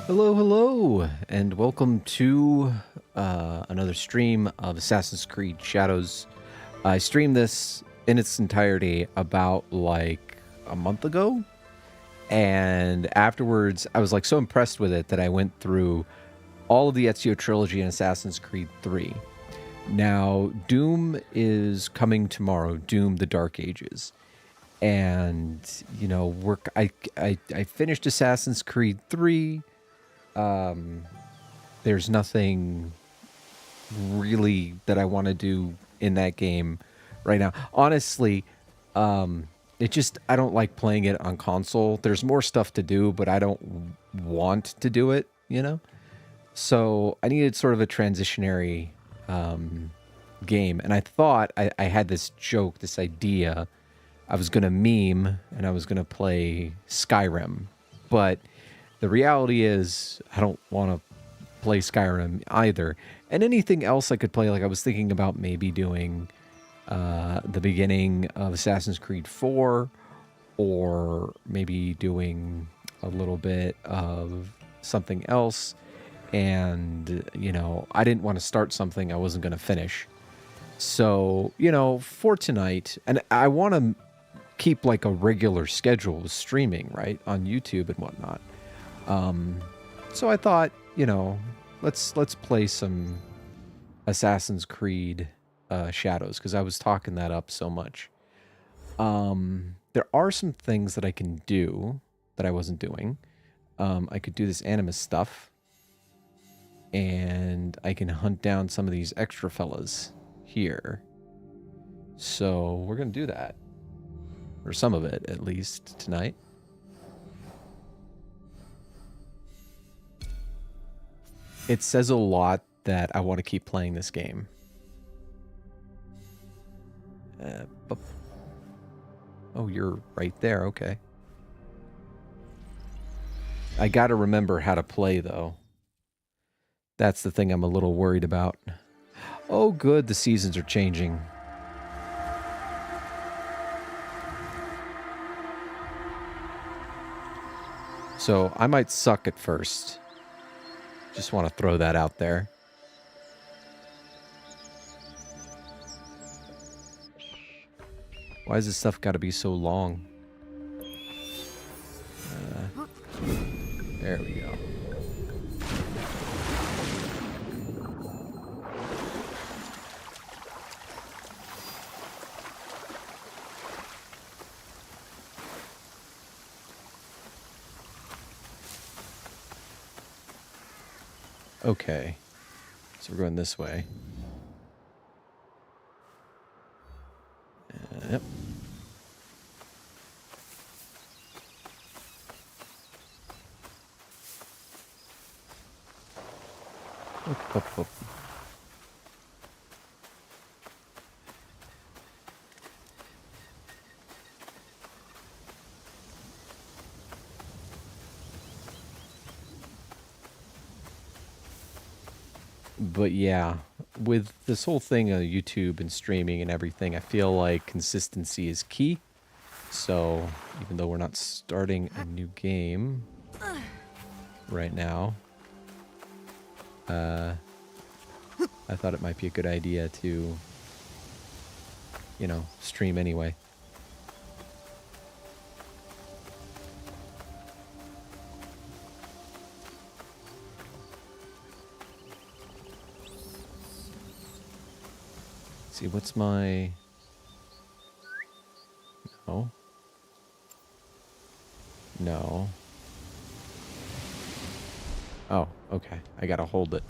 Hello, hello, and welcome to another stream of Assassin's Creed Shadows. I streamed this in its entirety about like a month ago, and afterwards I was like so impressed with it that I went through all of the Ezio trilogy and Assassin's Creed 3. Now, Doom is coming tomorrow, Doom the Dark Ages. And, you know, I finished Assassin's Creed 3. There's nothing really that I want to do in that game right now. Honestly, I don't like playing it on console. There's more stuff to do, but I don't want to do it, you know? So I needed sort of a transitionary game. And I thought I had this joke, this idea. I was going to meme and I was going to play Skyrim. But the reality is I don't want to play Skyrim either. And anything else I could play, like I was thinking about maybe doing the beginning of Assassin's Creed 4, or maybe doing a little bit of something else. And, you know, I didn't want to start something I wasn't going to finish. So, you know, for tonight, and I want to keep like a regular schedule of streaming, right, on YouTube and whatnot. So I thought, you know, let's play some Assassin's Creed Shadows, because I was talking that up so much. There are some things that I can do that I wasn't doing. I could do this Animus stuff, and I can hunt down some of these extra fellas here. So we're going to do that. Or some of it, at least, tonight. It says a lot that I want to keep playing this game. Oh, you're right there. Okay. I got to remember how to play, though. That's the thing I'm a little worried about. Oh, good. The seasons are changing. So I might suck at first. Just want to throw that out there. Why has this stuff got to be so long? There we go. Okay. So we're going this way. Yep. Up. But yeah, with this whole thing of YouTube and streaming and everything, I feel like consistency is key. So even though we're not starting a new game right now, I thought it might be a good idea to, you know, stream anyway. Let's see, what's my... No. No. Oh, okay. I gotta hold it.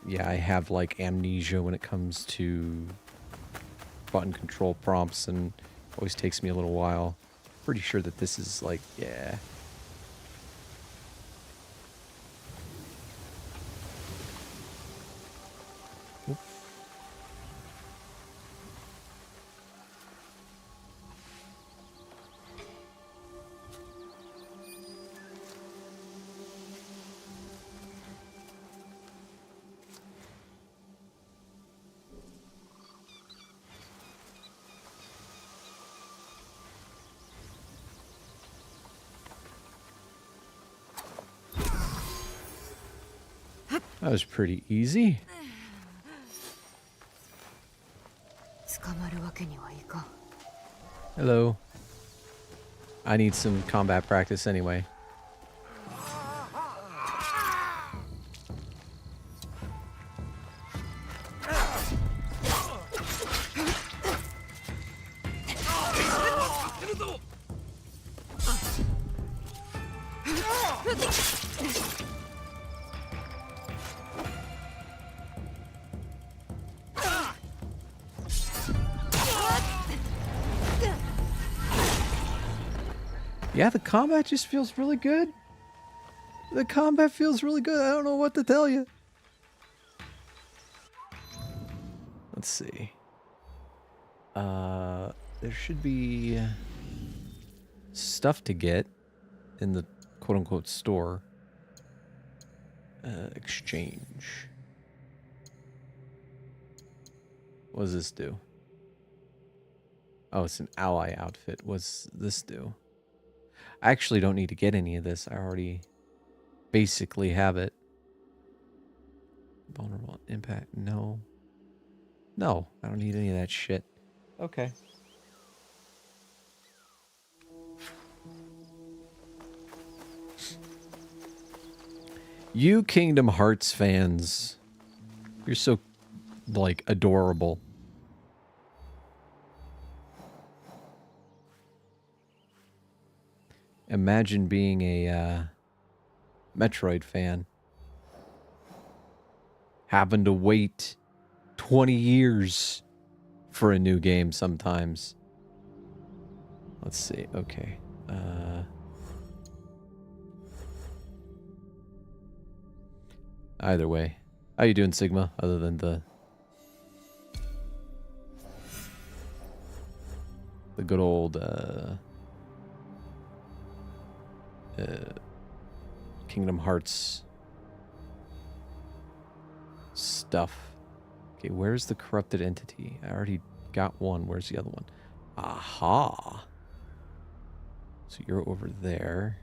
Yeah, I have like amnesia when it comes to button control prompts, and it always takes me a little while. Pretty sure that this is like, yeah. Oop. That was pretty easy. Hello. I need some combat practice anyway. Yeah, the combat just feels really good. The combat feels really good. I don't know what to tell you. Let's see. There should be stuff to get in the quote-unquote store. Exchange. What does this do? Oh, it's an ally outfit. What's this do? I actually don't need to get any of this. I already basically have it. Vulnerable impact. No. No, I don't need any of that shit. Okay. You Kingdom Hearts fans. You're so, like, adorable. Imagine being a Metroid fan. Having to wait 20 years for a new game sometimes. Let's see. Okay. Either way. How you doing, Sigma? Other than the good old Kingdom Hearts stuff. Okay, where's the corrupted entity? I already got one. Where's the other one? Aha. So you're over there.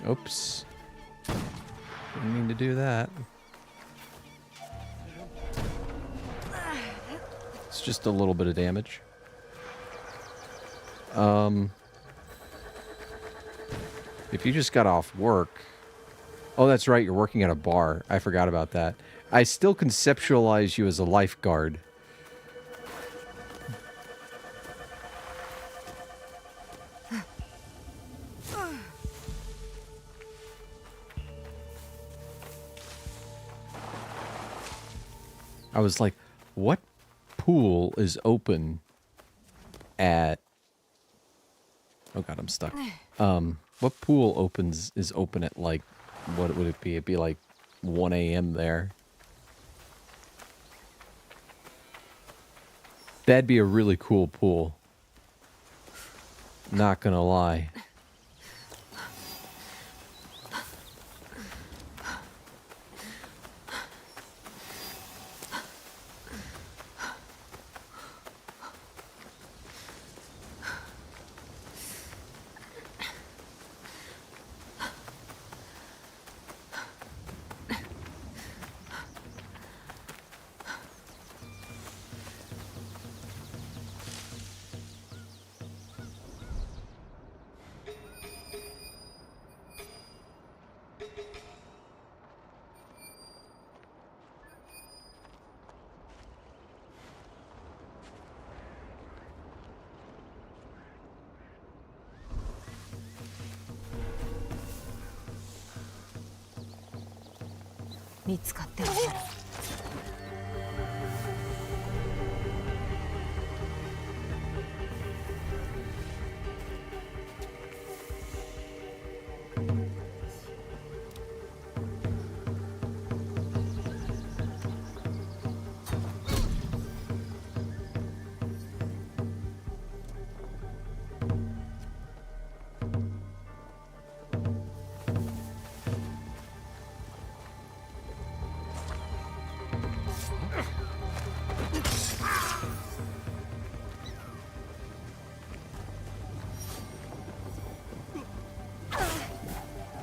Oops. Didn't mean to do that. It's just a little bit of damage. If you just got off work... Oh, that's right, you're working at a bar. I forgot about that. I still conceptualize you as a lifeguard. I was like, what pool is open at... Oh god, I'm stuck. What pool is open at, like, what would it be? It'd be like 1 a.m. there. That'd be a really cool pool. Not gonna lie.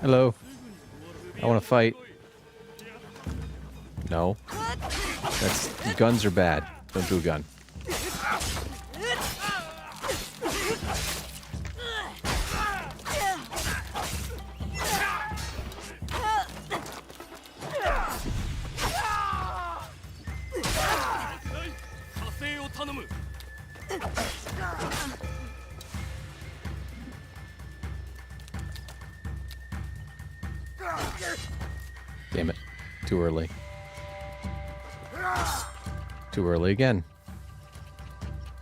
Hello. I want to fight. No. Guns are bad. Don't do a gun. Damn it. Too early. Too early again.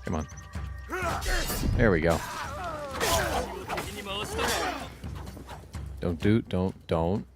Come on. There we go. Don't.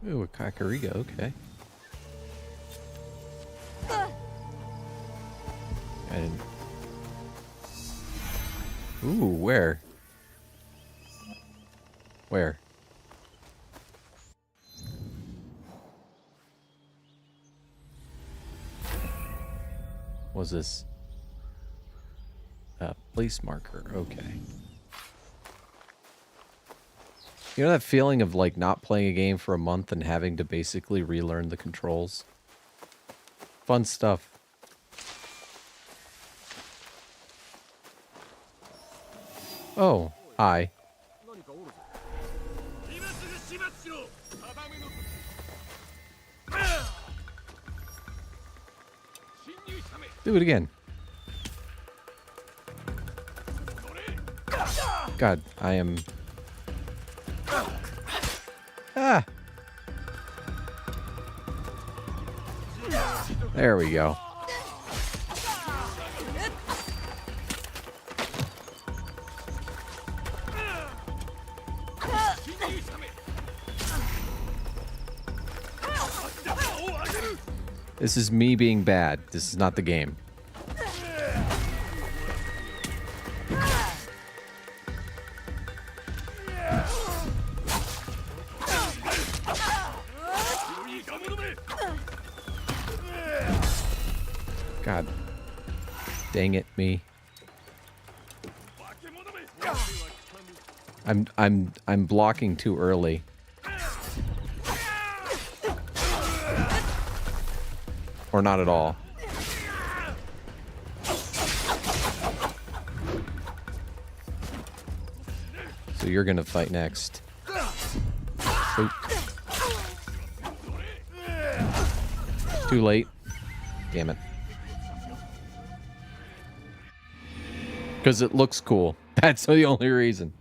Ooh, a Kakariko, okay. I didn't... Ooh, where? Where? What's this? Place marker, okay. You know that feeling of like not playing a game for a month and having to basically relearn the controls? Fun stuff. Oh, hi. Do it again. God, I am... Ah! There we go. This is me being bad. This is not the game. God. Dang it, me. I'm blocking too early. Or not at all. So you're gonna fight next. Oop. Too late. Damn it. Because it looks cool. That's the only reason.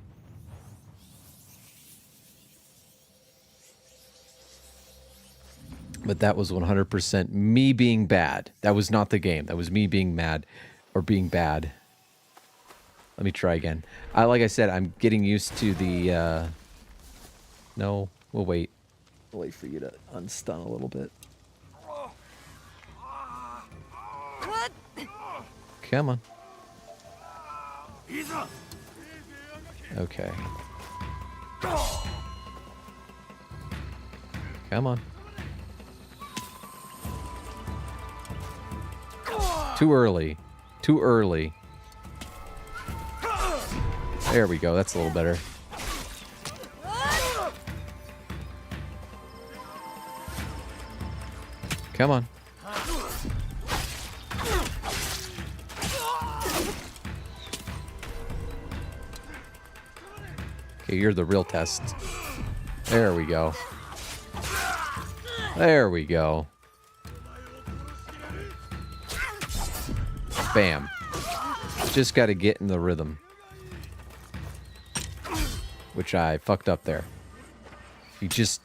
But that was 100% me being bad. That was not the game. That was me being mad or being bad. Let me try again. Like I said, I'm getting used to the... No, we'll wait. We'll wait for you to unstun a little bit. Come on. Okay. Come on. Too early. Too early. There we go. That's a little better. Come on. Okay, you're the real test. There we go. There we go. Bam. Just got to get in the rhythm. Which I fucked up there. You just...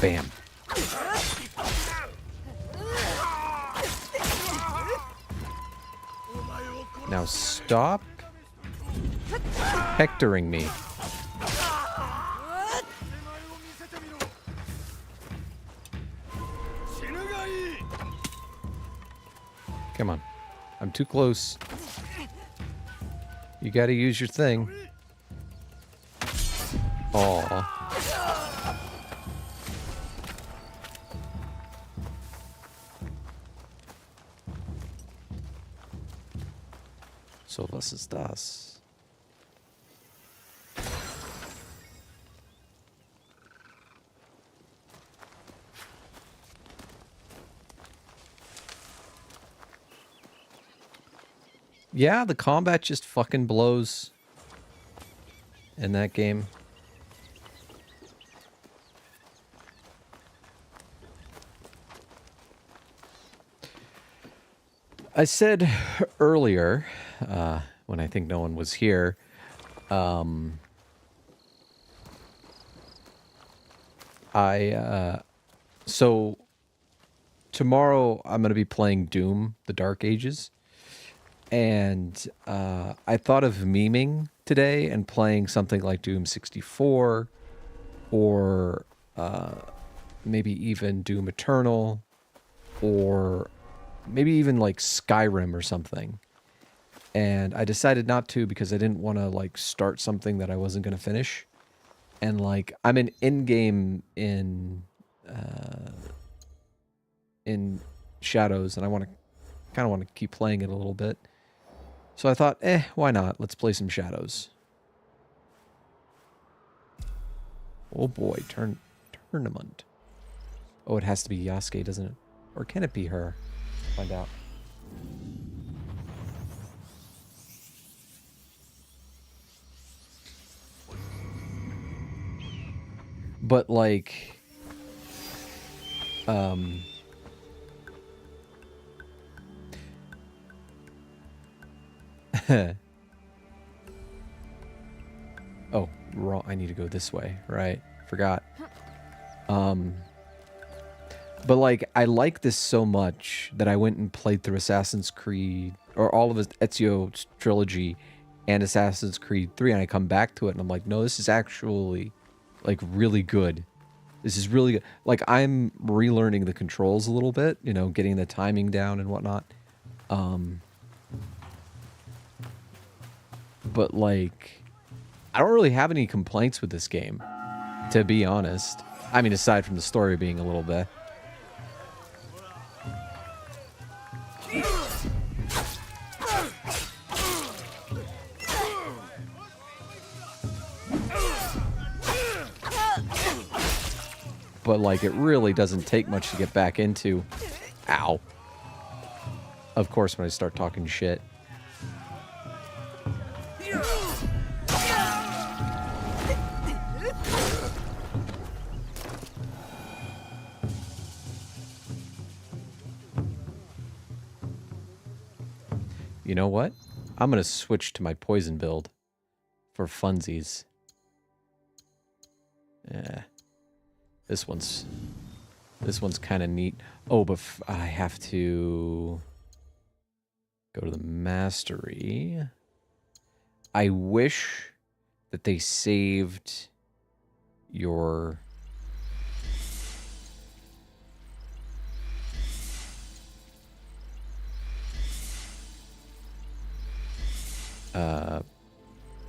Bam. Now stop hectoring me. Come on. I'm too close. You gotta use your thing. Aw. So was ist das? Yeah, the combat just fucking blows in that game. I said earlier, when I think no one was here, so tomorrow I'm going to be playing Doom, The Dark Ages. And I thought of memeing today and playing something like Doom 64 or maybe even Doom Eternal or maybe even like Skyrim or something. And I decided not to because I didn't want to like start something that I wasn't going to finish. And like I'm an endgame in Shadows and I want to kind of want to keep playing it a little bit. So I thought, why not? Let's play some Shadows. Oh boy, tournament. Oh, it has to be Yasuke, doesn't it? Or can it be her? Find out. But like, oh, wrong. I need to go this way. Right. Forgot. But like, I like this so much that I went and played through Assassin's Creed, or all of his Ezio trilogy and Assassin's Creed 3, and I come back to it and I'm like, no, this is actually like really good. This is really good. Like, I'm relearning the controls a little bit, you know, getting the timing down and whatnot. But like, I don't really have any complaints with this game, to be honest. I mean, aside from the story being a little bit. But like, it really doesn't take much to get back into. Ow. Of course, when I start talking shit. You know what? I'm gonna switch to my poison build for funsies. Yeah. This one's kind of neat. Oh, but I have to go to the mastery. I wish that they saved your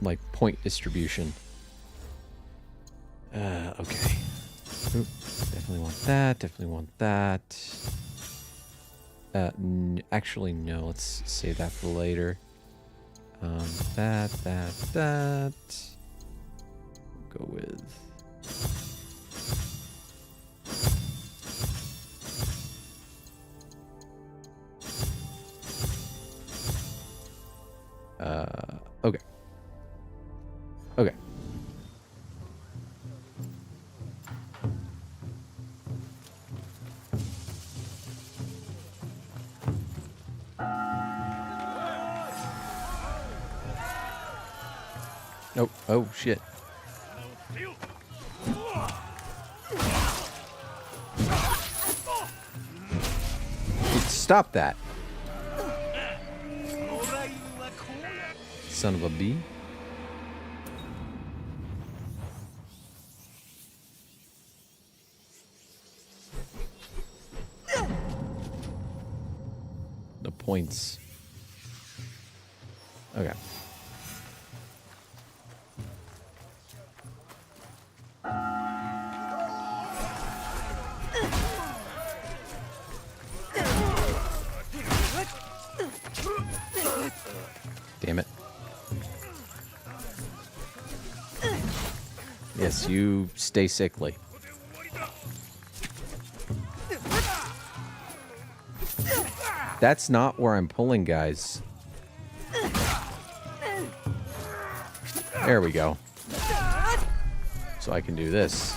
like point distribution. Okay. Oop, definitely want that. Definitely want that. Actually, no. Let's save that for later. That. Go with. Okay. Okay. Nope. Oh, shit. Stop that. Son of a bee. The points. Okay. Damn it. Yes, you stay sickly. That's not where I'm pulling, guys. There we go. So I can do this.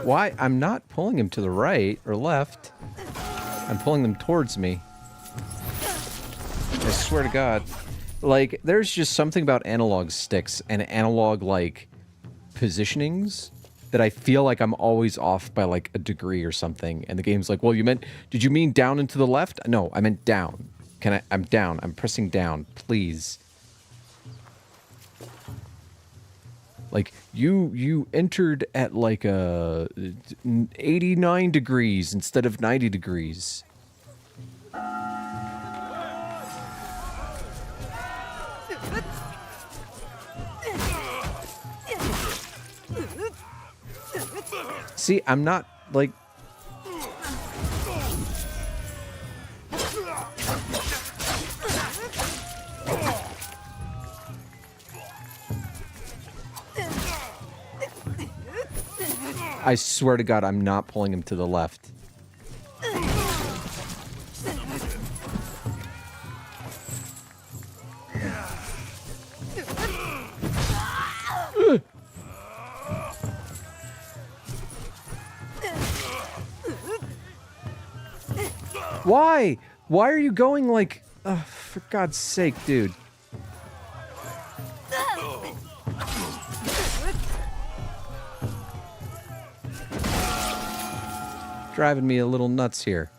Why? I'm not pulling him to the right or left. I'm pulling them towards me. I swear to God. Like, there's just something about analog sticks and analog, like, positionings that I feel like I'm always off by, like, a degree or something. And the game's like, well, did you mean down and to the left? No, I meant down. I'm down. I'm pressing down. Please. Like, you entered at, like, 89 degrees instead of 90 degrees. See, I'm not, like... I swear to God, I'm not pulling him to the left. Why? Why are you going like... for God's sake, dude. Driving me a little nuts here.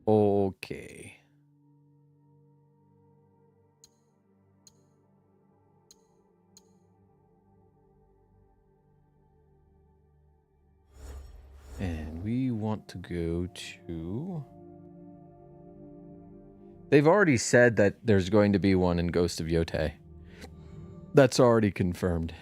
Okay. And we want to go to... They've already said that there's going to be one in Ghost of Yotei. That's already confirmed.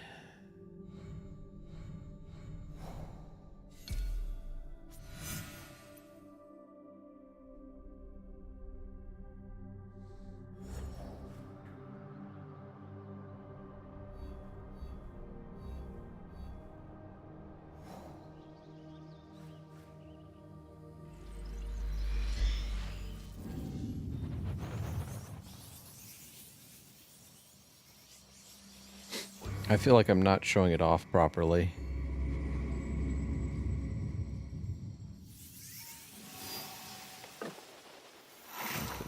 I feel like I'm not showing it off properly.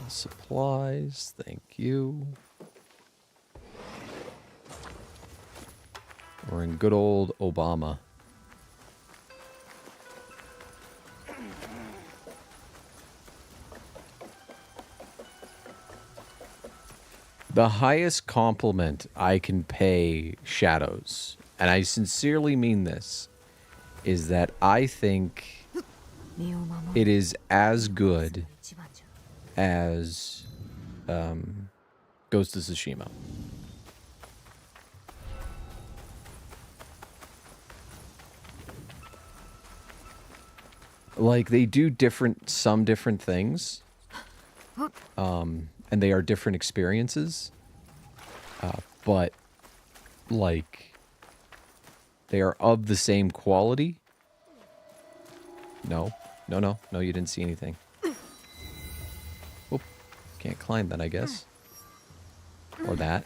Supplies, thank you. We're in good old Obama. The highest compliment I can pay Shadows, and I sincerely mean this, is that I think it is as good as Ghost of Tsushima. Like, they do some different things. And they are different experiences. But like they are of the same quality. No, no, no, no. You didn't see anything. Oop, can't climb that, I guess. Or that.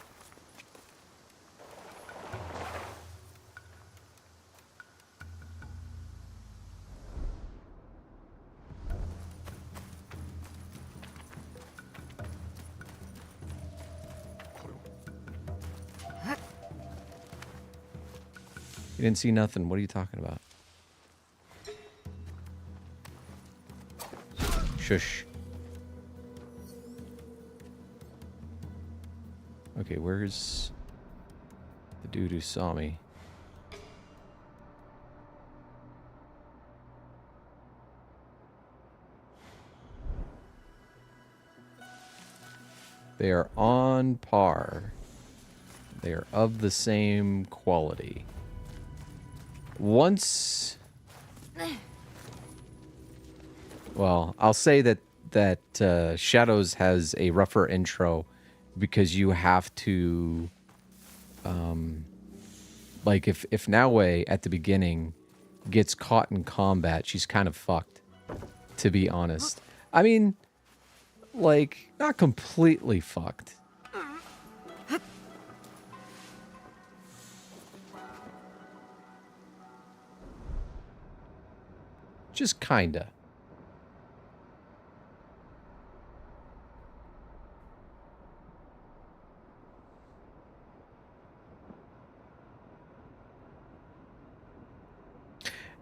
You didn't see nothing. What are you talking about? Shush. Okay, where's the dude who saw me? They are on par. They are of the same quality. Once... Well, I'll say that Shadows has a rougher intro because you have to... like, if Naue at the beginning gets caught in combat, she's kind of fucked, to be honest. I mean, like, not completely fucked. Just kinda.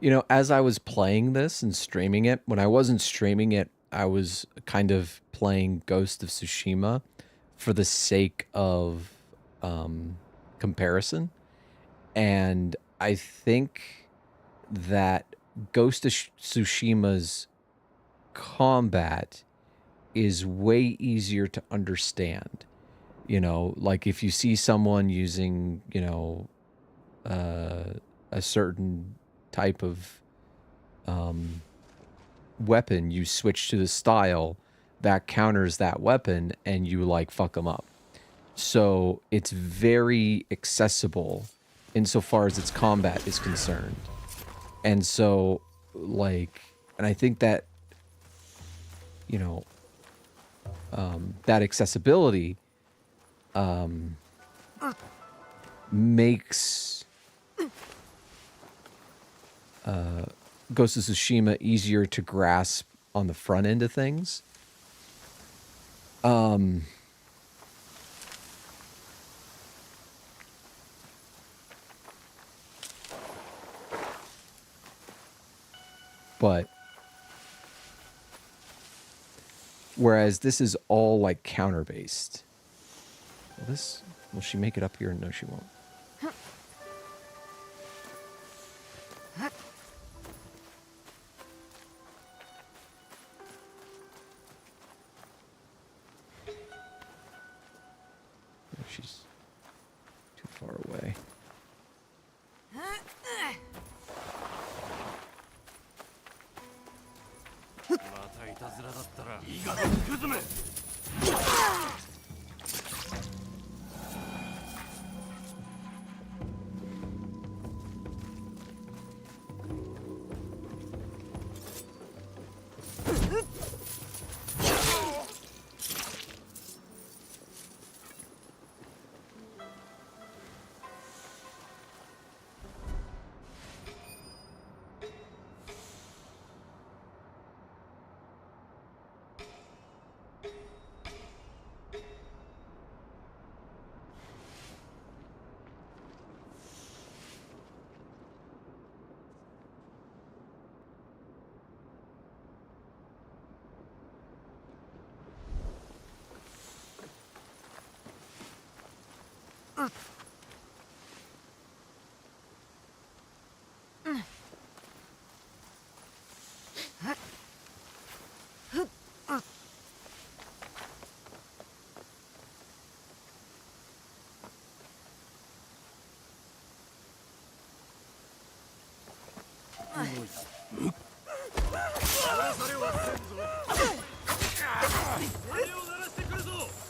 You know, as I was playing this and streaming it, when I wasn't streaming it, I was kind of playing Ghost of Tsushima for the sake of comparison. And I think that Ghost of Tsushima's combat is way easier to understand. You know, like if you see someone using, you know, a certain type of weapon, you switch to the style that counters that weapon and you like fuck them up. So it's very accessible insofar as its combat is concerned. And so like, and I think that, you know, that accessibility makes Ghost of Tsushima easier to grasp on the front end of things. But whereas this is all like counter based. Will she make it up here? No, she won't. She's too far away.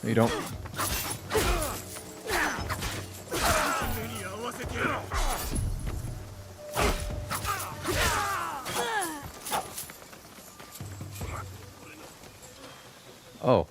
You don't. Oh.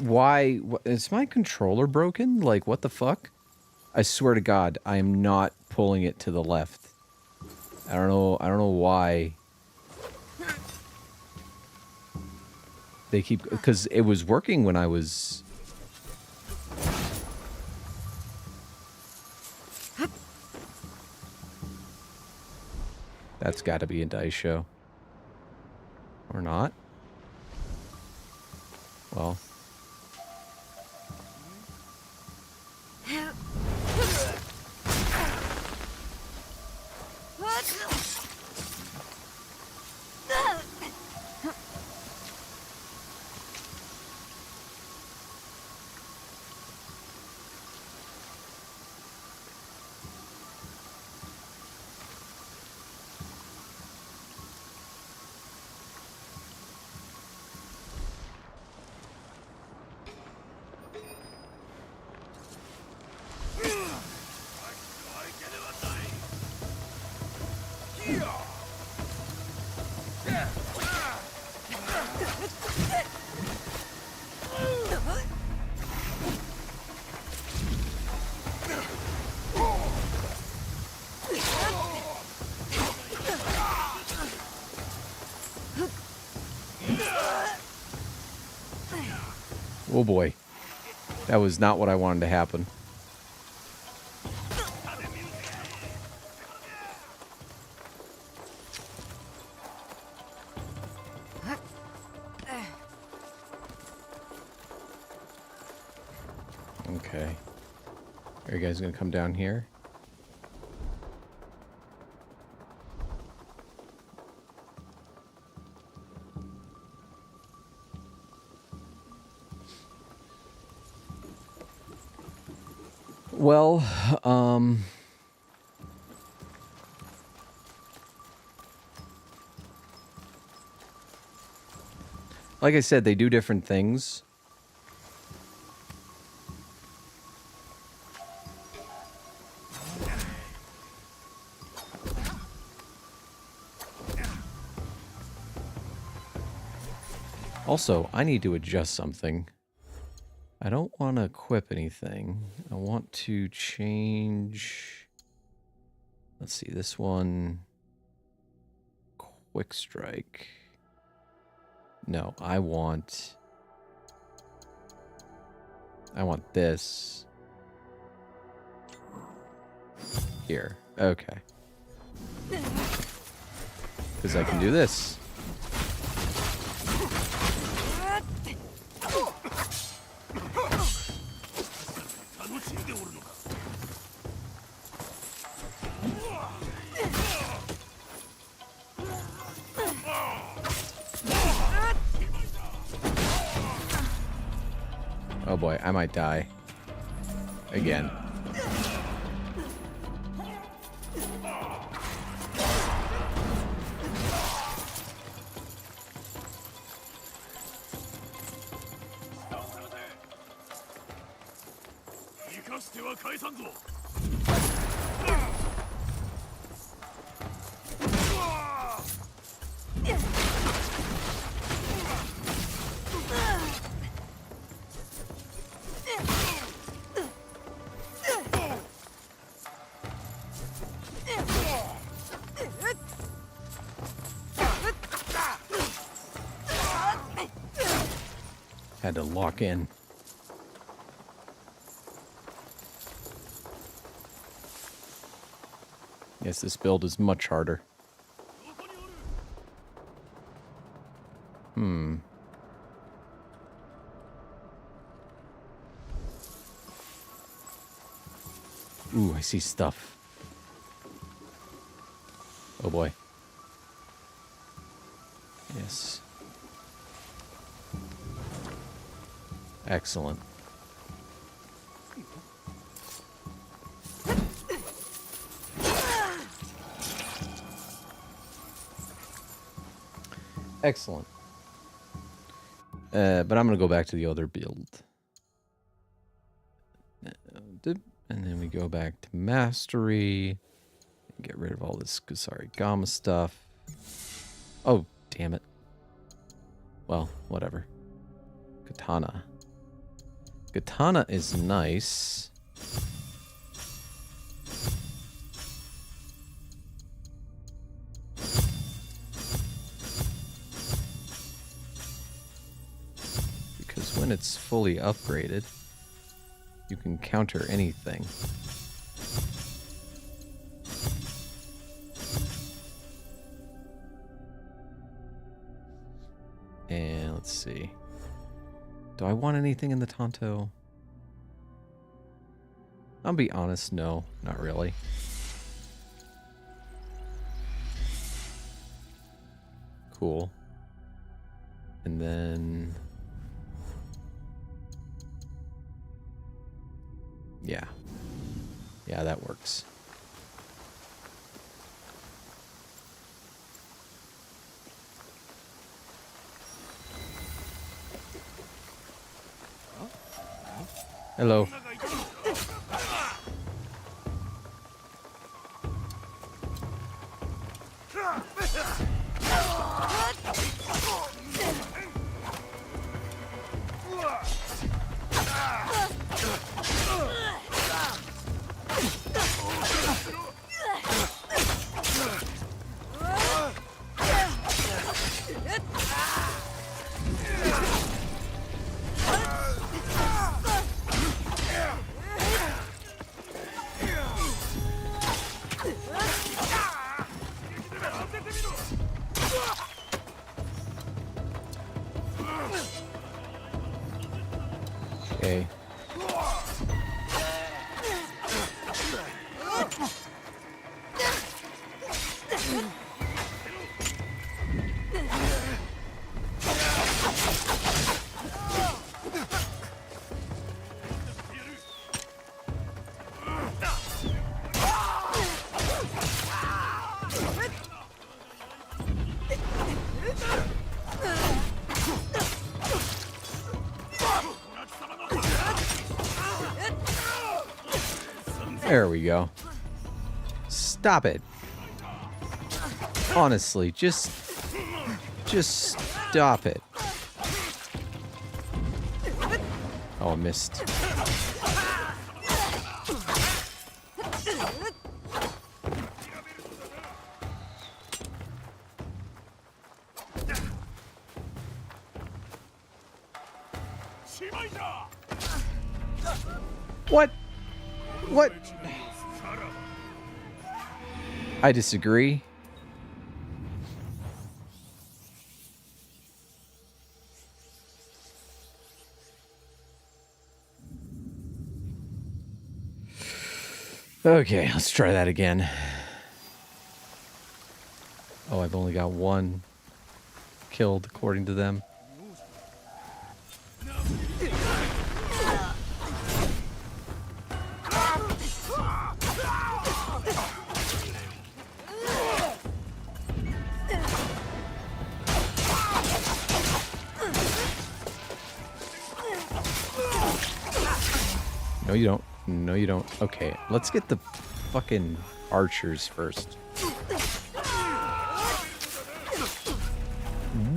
Why is my controller broken? Like, what the fuck? I swear to God, I am not pulling it to the left. I don't know why. They keep, because it was working when I was... That's got to be a dice show. Or not? Well... Oh boy. That was not what I wanted to happen. Okay. Are you guys gonna come down here? Well, like I said, they do different things. Also, I need to adjust something. I don't want to equip anything. I want to change... Let's see, this one... Quick strike. No, I want this. Here. Okay. Because I can do this. Oh boy, I might die. Again. Had to lock in. Yes, this build is much harder. Hmm. Ooh, I see stuff. Oh boy. Yes. Excellent. Excellent. But I'm going to go back to the other build. And then we go back to mastery. Get rid of all this Kusarigama stuff. Oh, damn it. Well, whatever. Katana. Katana is nice. Because when it's fully upgraded, you can counter anything. And let's see. Do I want anything in the Tonto? I'll be honest, no, not really. Cool. And then... yeah. Yeah, that works. Hello. Okay. There we go. Stop it. Honestly, just stop it. Oh, I missed. What? What? I disagree. Okay, let's try that again. Oh, I've only got one killed according to them. No, you don't. No, you don't. Okay, let's get the fucking archers first.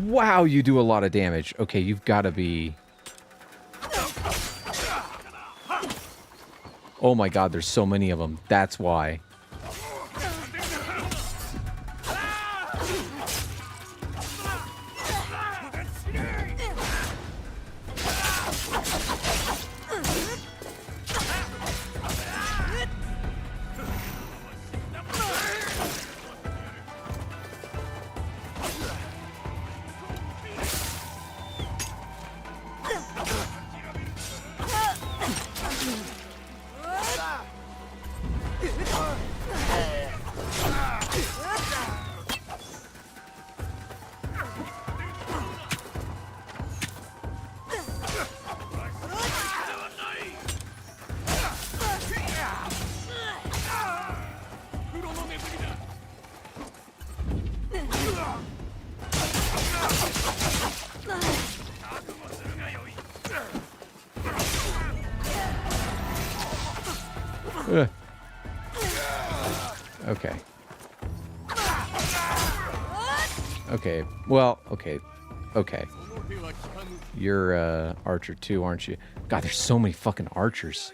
Wow, you do a lot of damage. Okay, you've got to be... oh my god, there's so many of them. That's why. Okay. Okay. Well, okay. Okay. You're archer too, aren't you? God, there's so many fucking archers.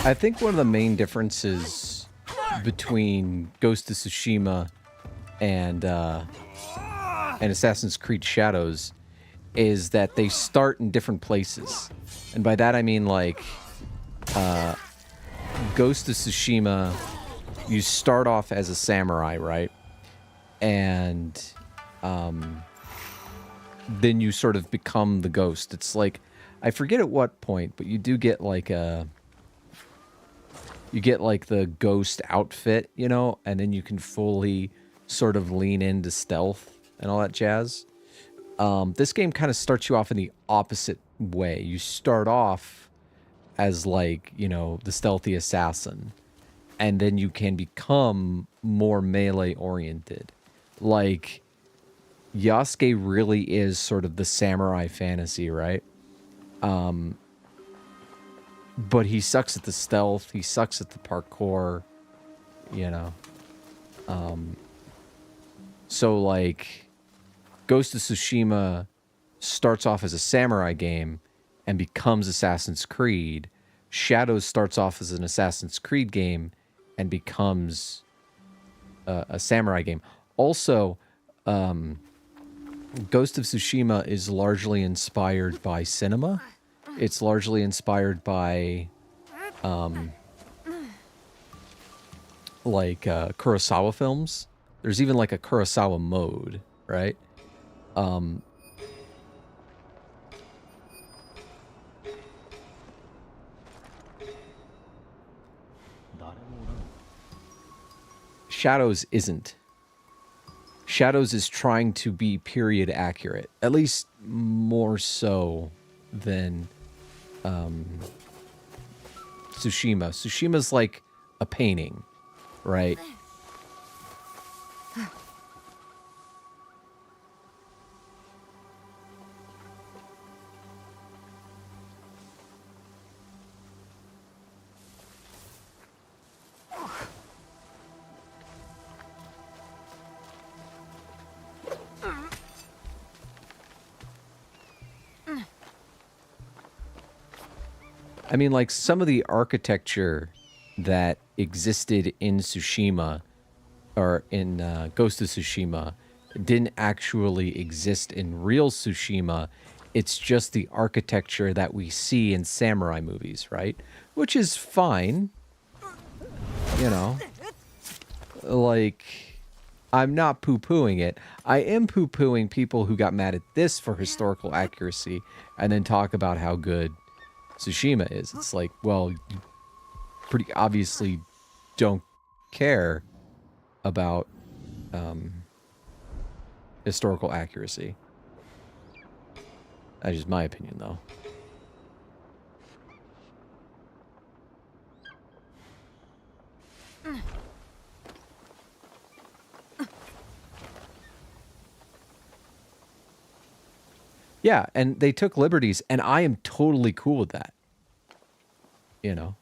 I think one of the main differences between Ghost of Tsushima and Assassin's Creed Shadows is that they start in different places. And by that I mean, like, Ghost of Tsushima, you start off as a samurai, right? And then you sort of become the ghost. It's like, I forget at what point, but you do get like a... You get like the ghost outfit, you know, and then you can fully sort of lean into stealth and all that jazz. This game kind of starts you off in the opposite way. You start off as like, you know, the stealthy assassin, and then you can become more melee oriented. Like, Yasuke really is sort of the samurai fantasy, right? But he sucks at the stealth. He sucks at the parkour, you know. So, like, Ghost of Tsushima starts off as a samurai game and becomes Assassin's Creed. Shadows starts off as an Assassin's Creed game and becomes a samurai game. Also, Ghost of Tsushima is largely inspired by cinema. It's largely inspired by, like, Kurosawa films. There's even, like, a Kurosawa mode, right? Shadows isn't. Shadows is trying to be period accurate. At least more so than... Tsushima. Tsushima's like a painting, right? I mean, like, some of the architecture that existed in Tsushima, or in Ghost of Tsushima, didn't actually exist in real Tsushima. It's just the architecture that we see in samurai movies, right? Which is fine. You know. Like, I'm not poo-pooing it. I am poo-pooing people who got mad at this for historical accuracy and then talk about how good Tsushima is. It's like, well, you pretty obviously don't care about historical accuracy. That's just my opinion, though. Yeah, and they took liberties, and I am totally cool with that. You know?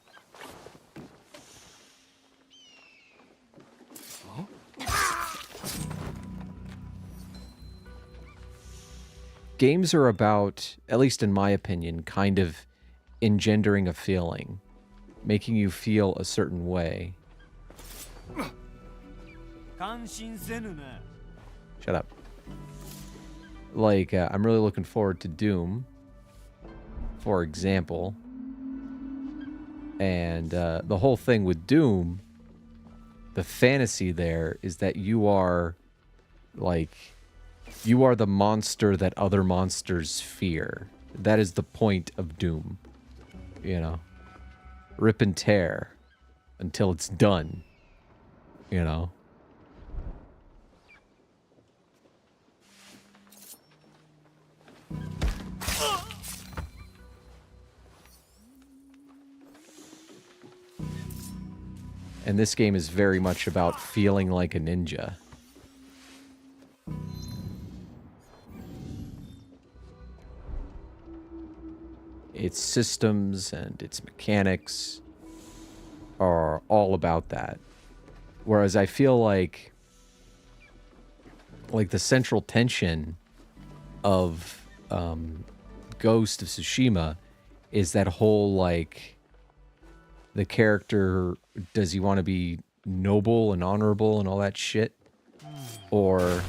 Games are about, at least in my opinion, kind of engendering a feeling. Making you feel a certain way. Shut up. Like, I'm really looking forward to Doom, for example. And the whole thing with Doom, the fantasy there is that you are, like, you are the monster that other monsters fear. That is the point of Doom. You know? Rip and tear until it's done. You know? And this game is very much about feeling like a ninja. Its systems and its mechanics are all about that. Whereas I feel like the central tension of Ghost of Tsushima is that whole, like, the character, does he want to be noble and honorable and all that shit? Or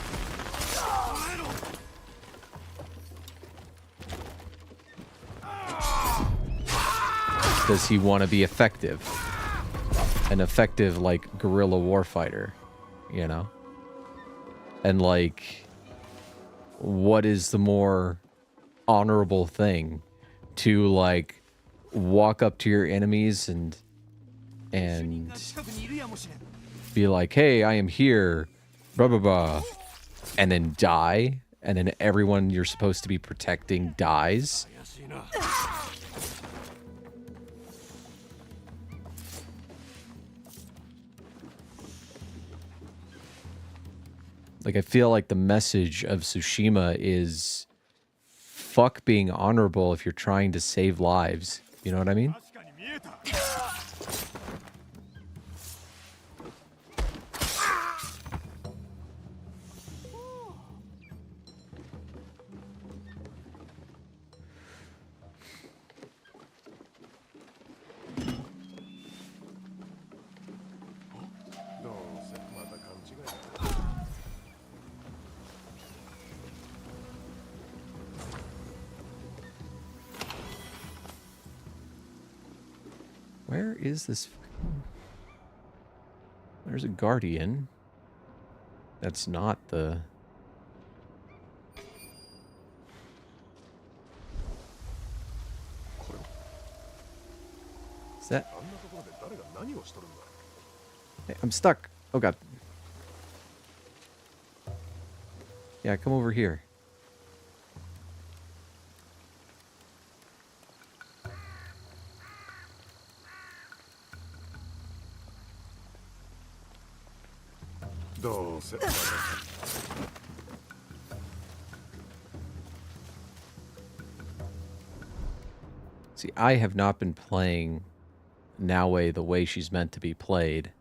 does he want to be effective? An effective, like, guerrilla warfighter, you know? And, like, what is the more honorable thing? To, like, walk up to your enemies and be like, hey, I am here, blah, blah, blah, and then die, and then everyone you're supposed to be protecting dies? Like, I feel like the message of Tsushima is fuck being honorable if you're trying to save lives. You know what I mean? Where is this? There's a guardian. That's not the... Is that... Hey, I'm stuck. Oh god. Yeah, come over here. See, I have not been playing Naue the way she's meant to be played.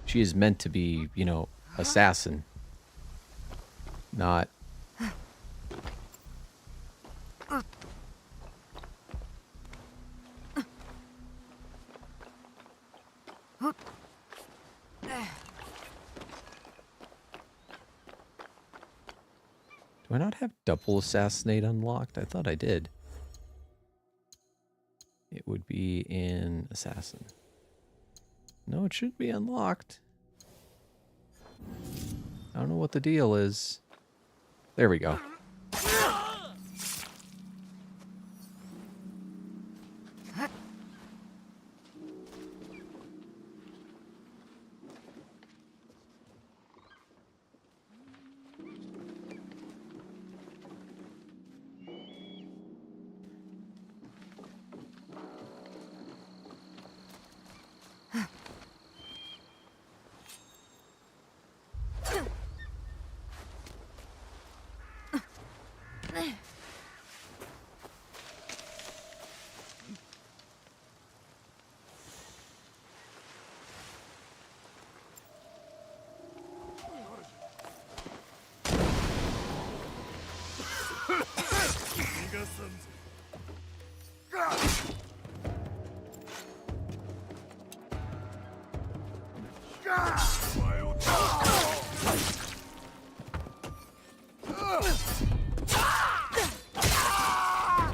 She is meant to be, you know, assassin. Not... Do I not have double assassinate unlocked? I thought I did. It would be in assassin. No, it should be unlocked. I don't know what the deal is. There we go.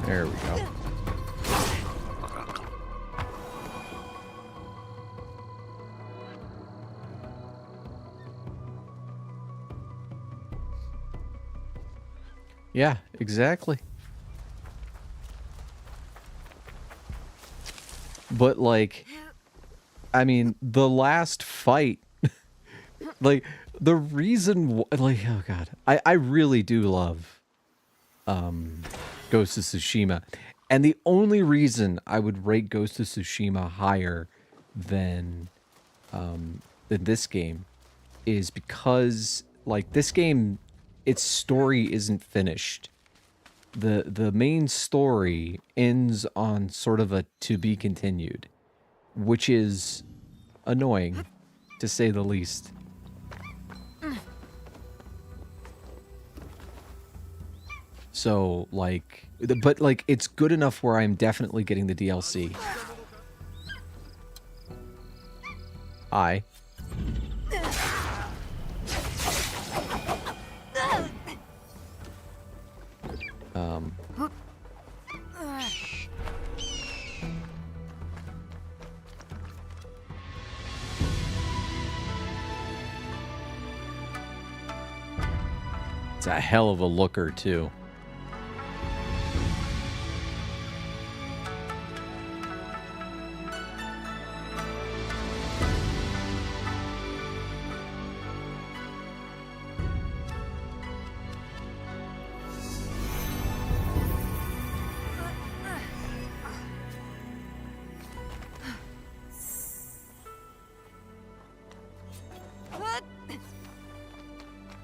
There we go. Yeah, exactly. But, like, I mean, the last fight, like, the reason, like, oh god, I really do love Ghost of Tsushima. And the only reason I would rate Ghost of Tsushima higher than than this game is because, like, this game, its story isn't finished. The main story ends on sort of a to be continued, which is annoying, to say the least. So, like, but, like, it's good enough where I'm definitely getting the DLC. Hi. It's a hell of a looker, too.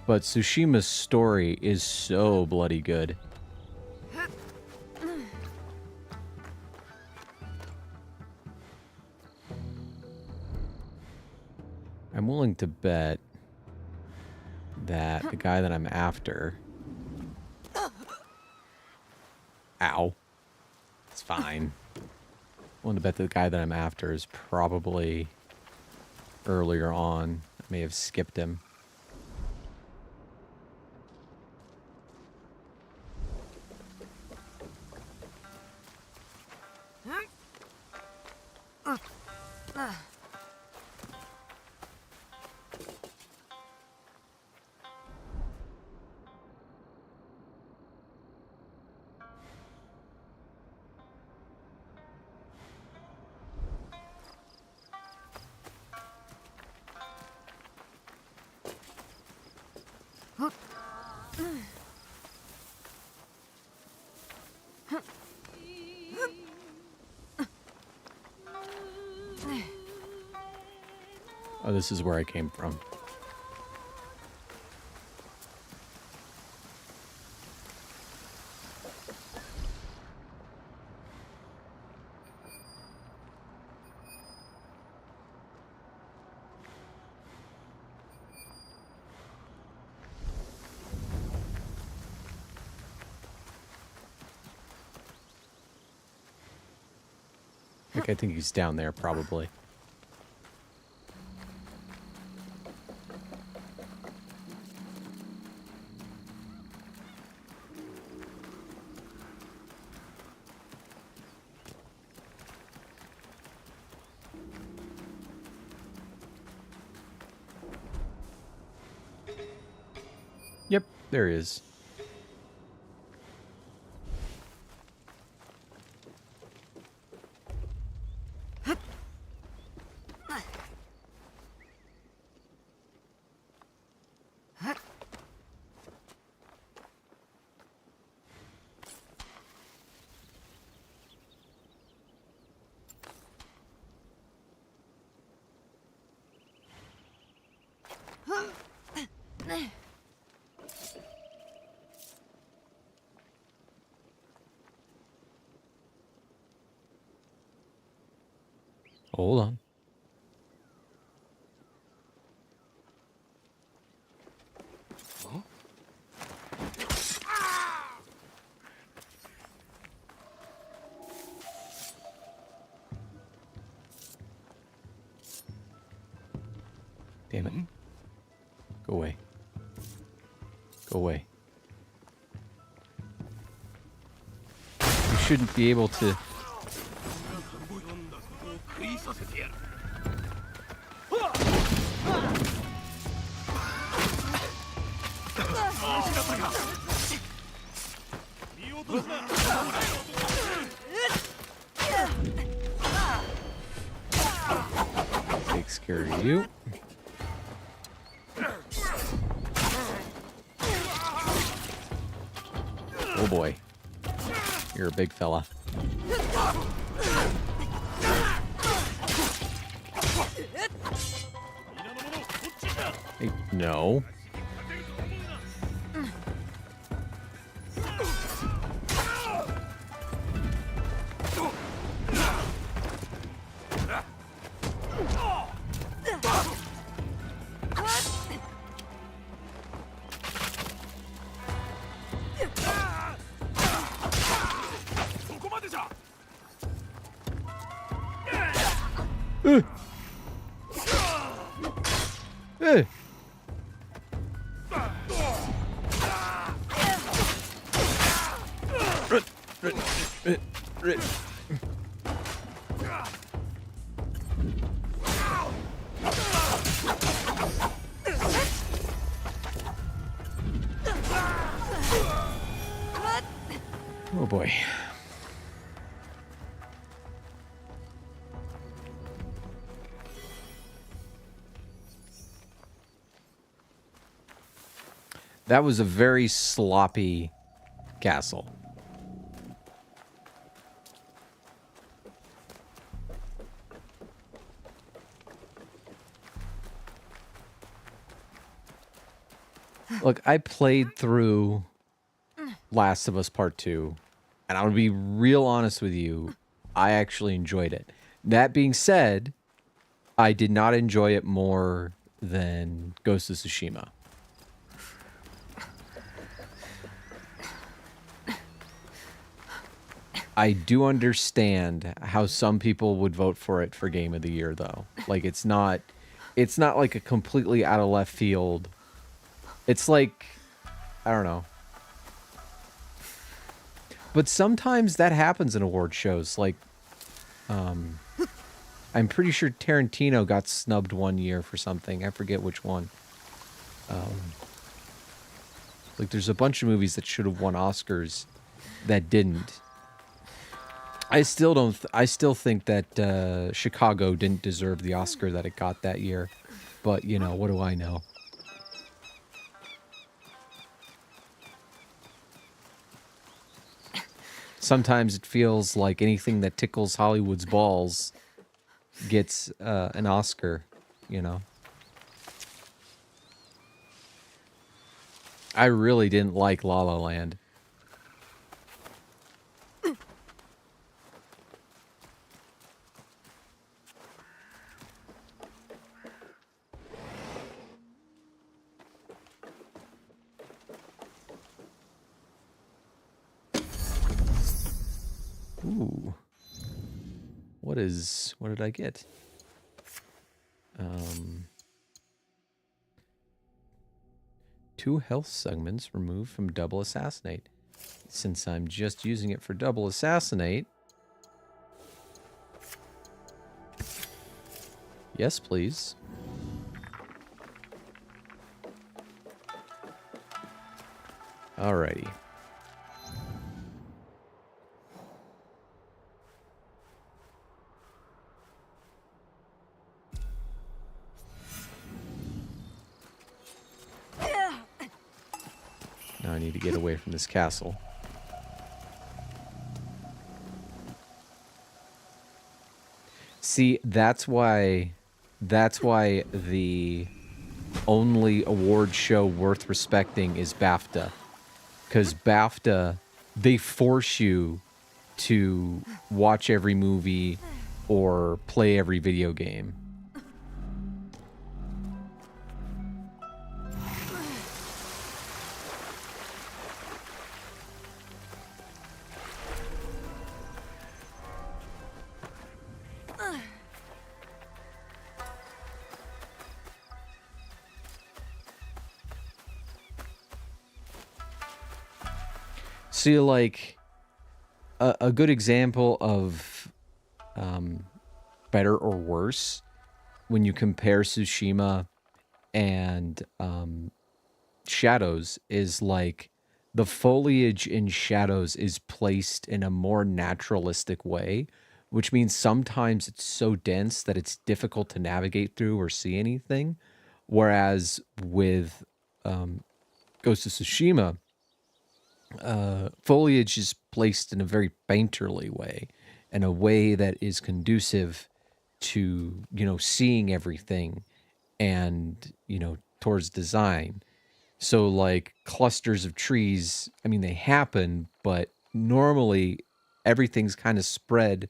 But Tsushima's story is so bloody good. I'm willing to bet that the guy that I'm after... Ow. It's fine. I'm willing to bet the guy that I'm after is probably earlier on. I may have skipped him. Oh, this is where I came from. Like, I think he's down there, probably. Yep, there he is. Hold on. Damn it. Go away. Go away. You shouldn't be able to... Takes care of you. Oh boy. You're a big fella. Hey, no. Uh. Uh. Oh boy. That was a very sloppy castle. Look, I played through Last of Us Part 2, and I'm going to be real honest with you, I actually enjoyed it. That being said, I did not enjoy it more than Ghost of Tsushima. I do understand how some people would vote for it for Game of the Year, though. Like, it's not like a completely out of left field. It's like, I don't know. But sometimes that happens in award shows. Like, I'm pretty sure Tarantino got snubbed one year for something. I forget which one. Like, there's a bunch of movies that should have won Oscars that didn't. I still don't. I still think that Chicago didn't deserve the Oscar that it got that year. But, you know, what do I know? Sometimes it feels like anything that tickles Hollywood's balls gets an Oscar, you know? I really didn't like La La Land. Ooh. What did I get? 2 health segments removed from Double Assassinate. Since I'm just using it for Double Assassinate. Yes, please. Alrighty. Now I need to get away from this castle. See, that's why the only award show worth respecting is BAFTA. Because BAFTA, they force you to watch every movie or play every video game. See, like, a good example of better or worse when you compare Tsushima and Shadows is like the foliage in Shadows is placed in a more naturalistic way, which means sometimes it's so dense that it's difficult to navigate through or see anything. Whereas with Ghost of Tsushima, foliage is placed in a very painterly way, in a way that is conducive to, seeing everything and, towards design. So like clusters of trees, I mean, they happen, but normally everything's kind of spread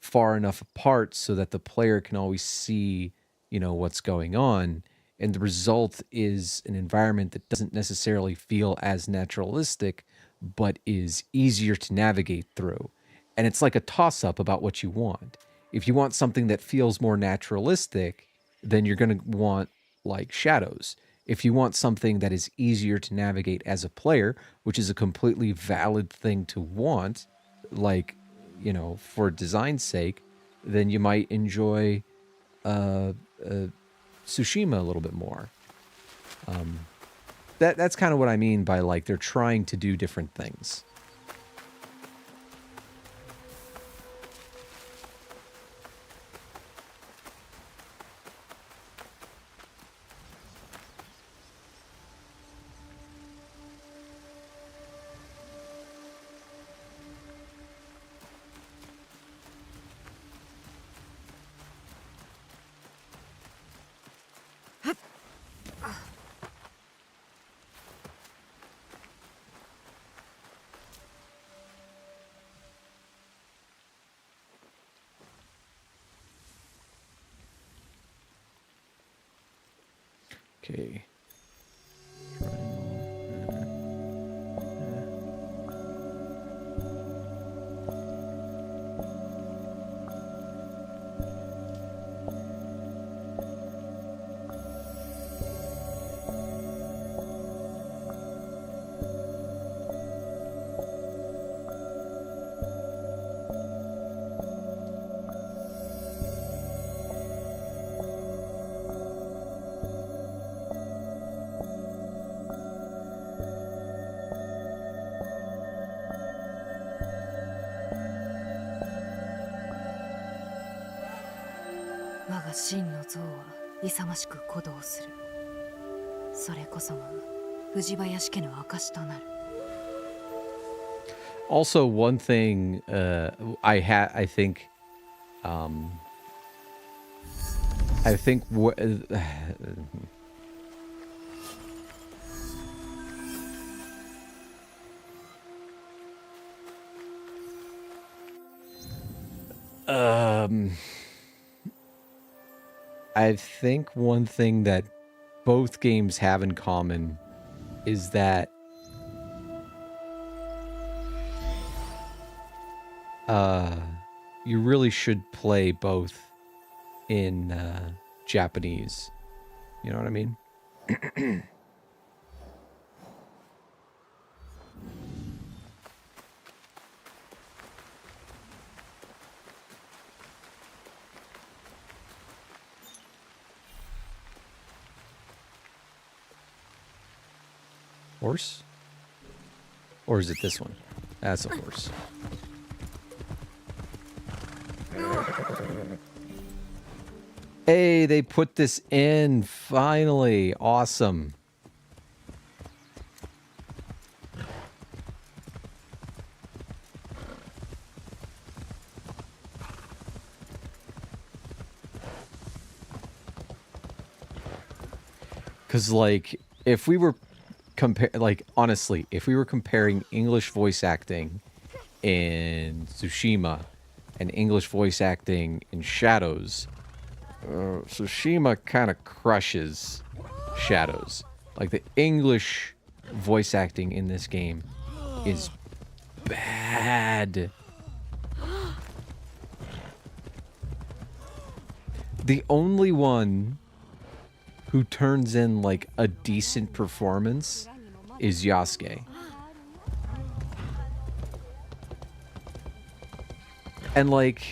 far enough apart so that the player can always see, what's going on. And the result is an environment that doesn't necessarily feel as naturalistic, but is easier to navigate through. And it's like a toss up about what you want. If you want something that feels more naturalistic, then you're going to want like shadows. If you want something that is easier to navigate as a player, which is a completely valid thing to want, like, for design's sake, then you might enjoy Tsushima a little bit more. That's kind of what I mean by like they're trying to do different things. Okay. Also, one thing I think what I think one thing that both games have in common is that you really should play both in Japanese. You know what I mean? Horse? Or is it this one? That's a horse. Hey, they put this in, finally. Awesome. Because, like, if we were honestly, if we were comparing English voice acting in Tsushima and English voice acting in Shadows, Tsushima kind of crushes Shadows. Like, the English voice acting in this game is bad. The only one who turns in, like, a decent performance is Yasuke. And, like...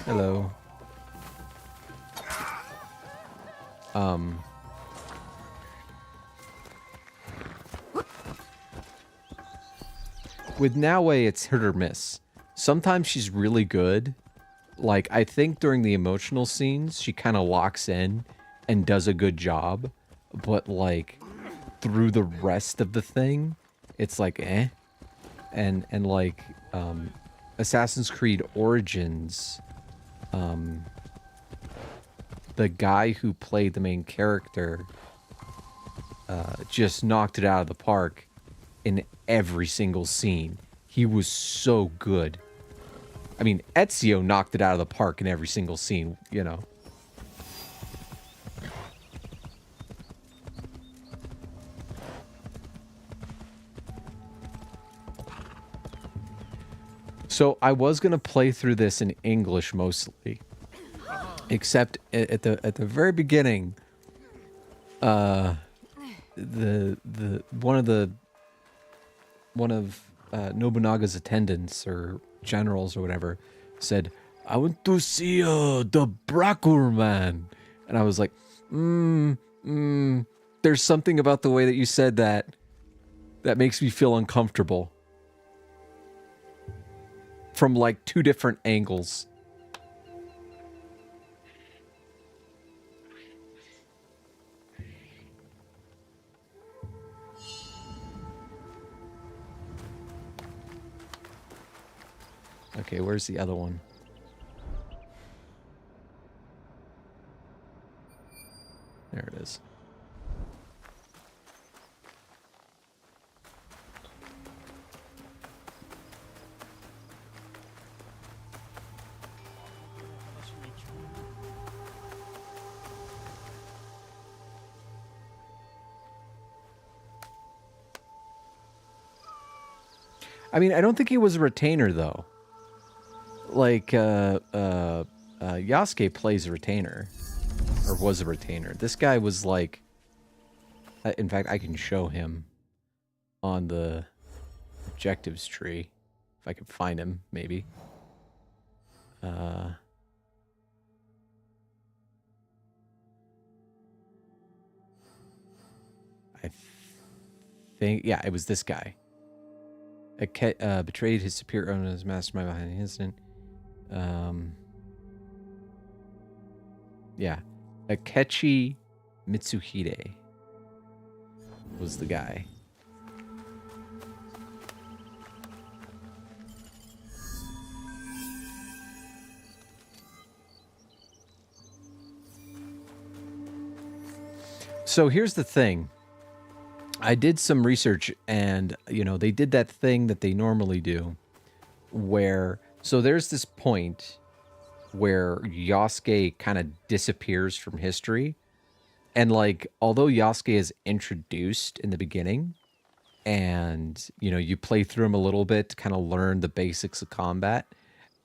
Hello. With Naue, it's hit or miss. Sometimes she's really good. Like, I think during the emotional scenes, she kind of locks in and does a good job. But, like, through the rest of the thing, it's like, eh. And like, Assassin's Creed Origins, the guy who played the main character just knocked it out of the park in every single scene. He was so good. I mean, Ezio knocked it out of the park in every single scene, you know. So I was gonna play through this in English mostly, except at the very beginning, the one of Nobunaga's attendants or generals or whatever said, "I want to see the Brakur man," and I was like, there's something about the way that you said that makes me feel uncomfortable from like two different angles. Okay, where's the other one? There it is. I mean, I don't think he was a retainer though. Like, Yasuke plays a retainer. Or was a retainer. This guy was like... in fact, I can show him on the objectives tree. If I can find him, maybe. I think... Yeah, it was this guy. Betrayed his superior owner as mastermind behind the incident. Yeah. Akechi Mitsuhide was the guy. So here's the thing. I did some research and, you know, they did that thing that they normally do where, so there's this point where Yasuke kind of disappears from history. And like, although Yasuke is introduced in the beginning and, you know, you play through him a little bit to kind of learn the basics of combat,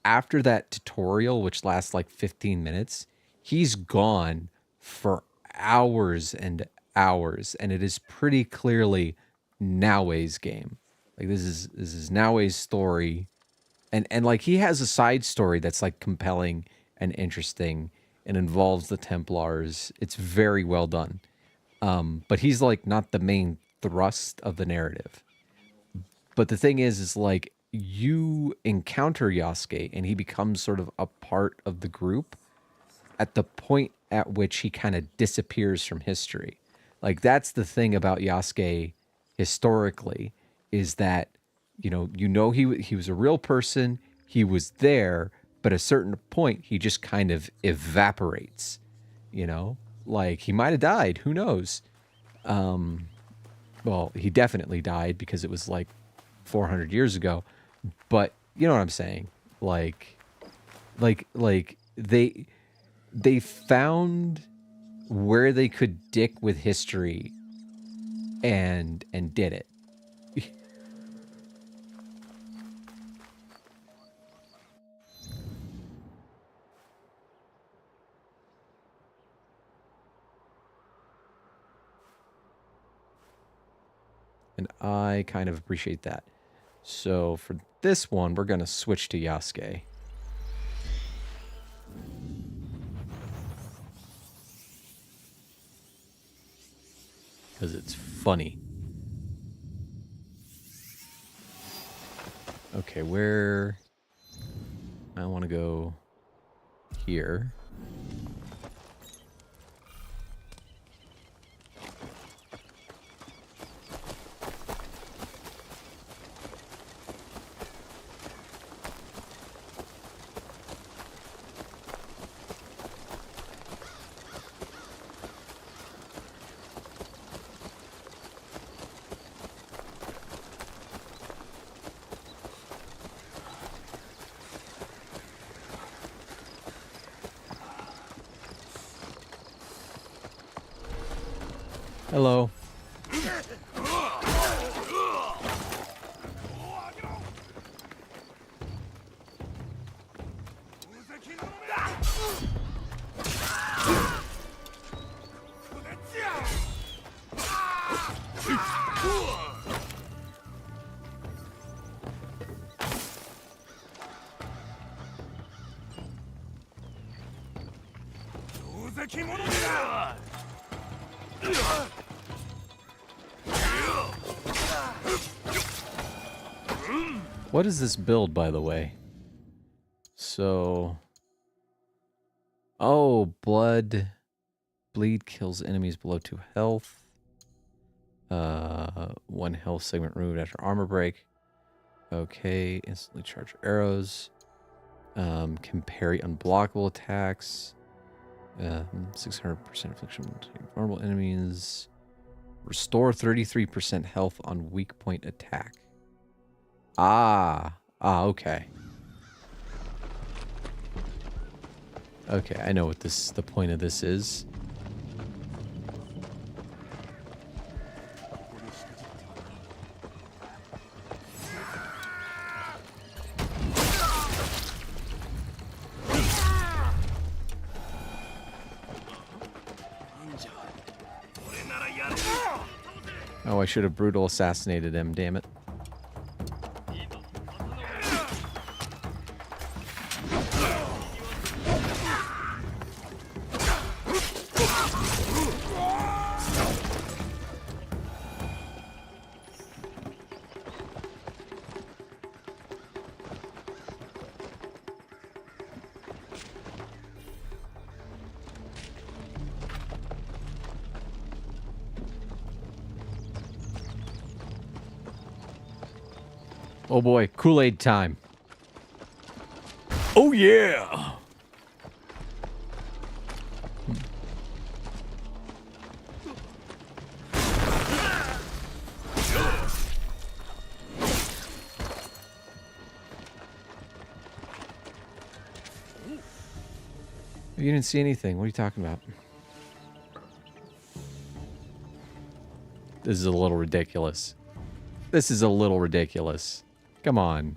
after that tutorial, which lasts like 15 minutes, he's gone for hours and hours, and it is pretty clearly Naoe's game. Like this is Naoe's story, and like he has a side story that's like compelling and interesting and involves the Templars. It's very well done, but he's like not the main thrust of the narrative. But the thing is like you encounter Yasuke and he becomes sort of a part of the group at the point at which he kind of disappears from history. Like that's the thing about Yasuke historically is that you know he was a real person, he was there, but at a certain point he just kind of evaporates, you know? Like he might have died, who knows? Well, he definitely died because it was like 400 years ago, but you know what I'm saying? Like they found where they could dick with history and did it. And I kind of appreciate that. So for this one, we're going to switch to Yasuke. Because it's funny. Okay, where... I want to go here. Hello. What is this build, by the way? So... Oh, bleed kills enemies below 2 health. 1 health segment removed after armor break. Okay, instantly charge arrows. Can parry unblockable attacks. 600% affliction to normal enemies. Restore 33% health on weak point attack. Okay. Okay, I know what the point of this is. Oh, I should have brutal assassinated him, damn it. Oh boy, Kool-Aid time. Oh yeah! You didn't see anything. What are you talking about? This is a little ridiculous. This is a little ridiculous. Come on.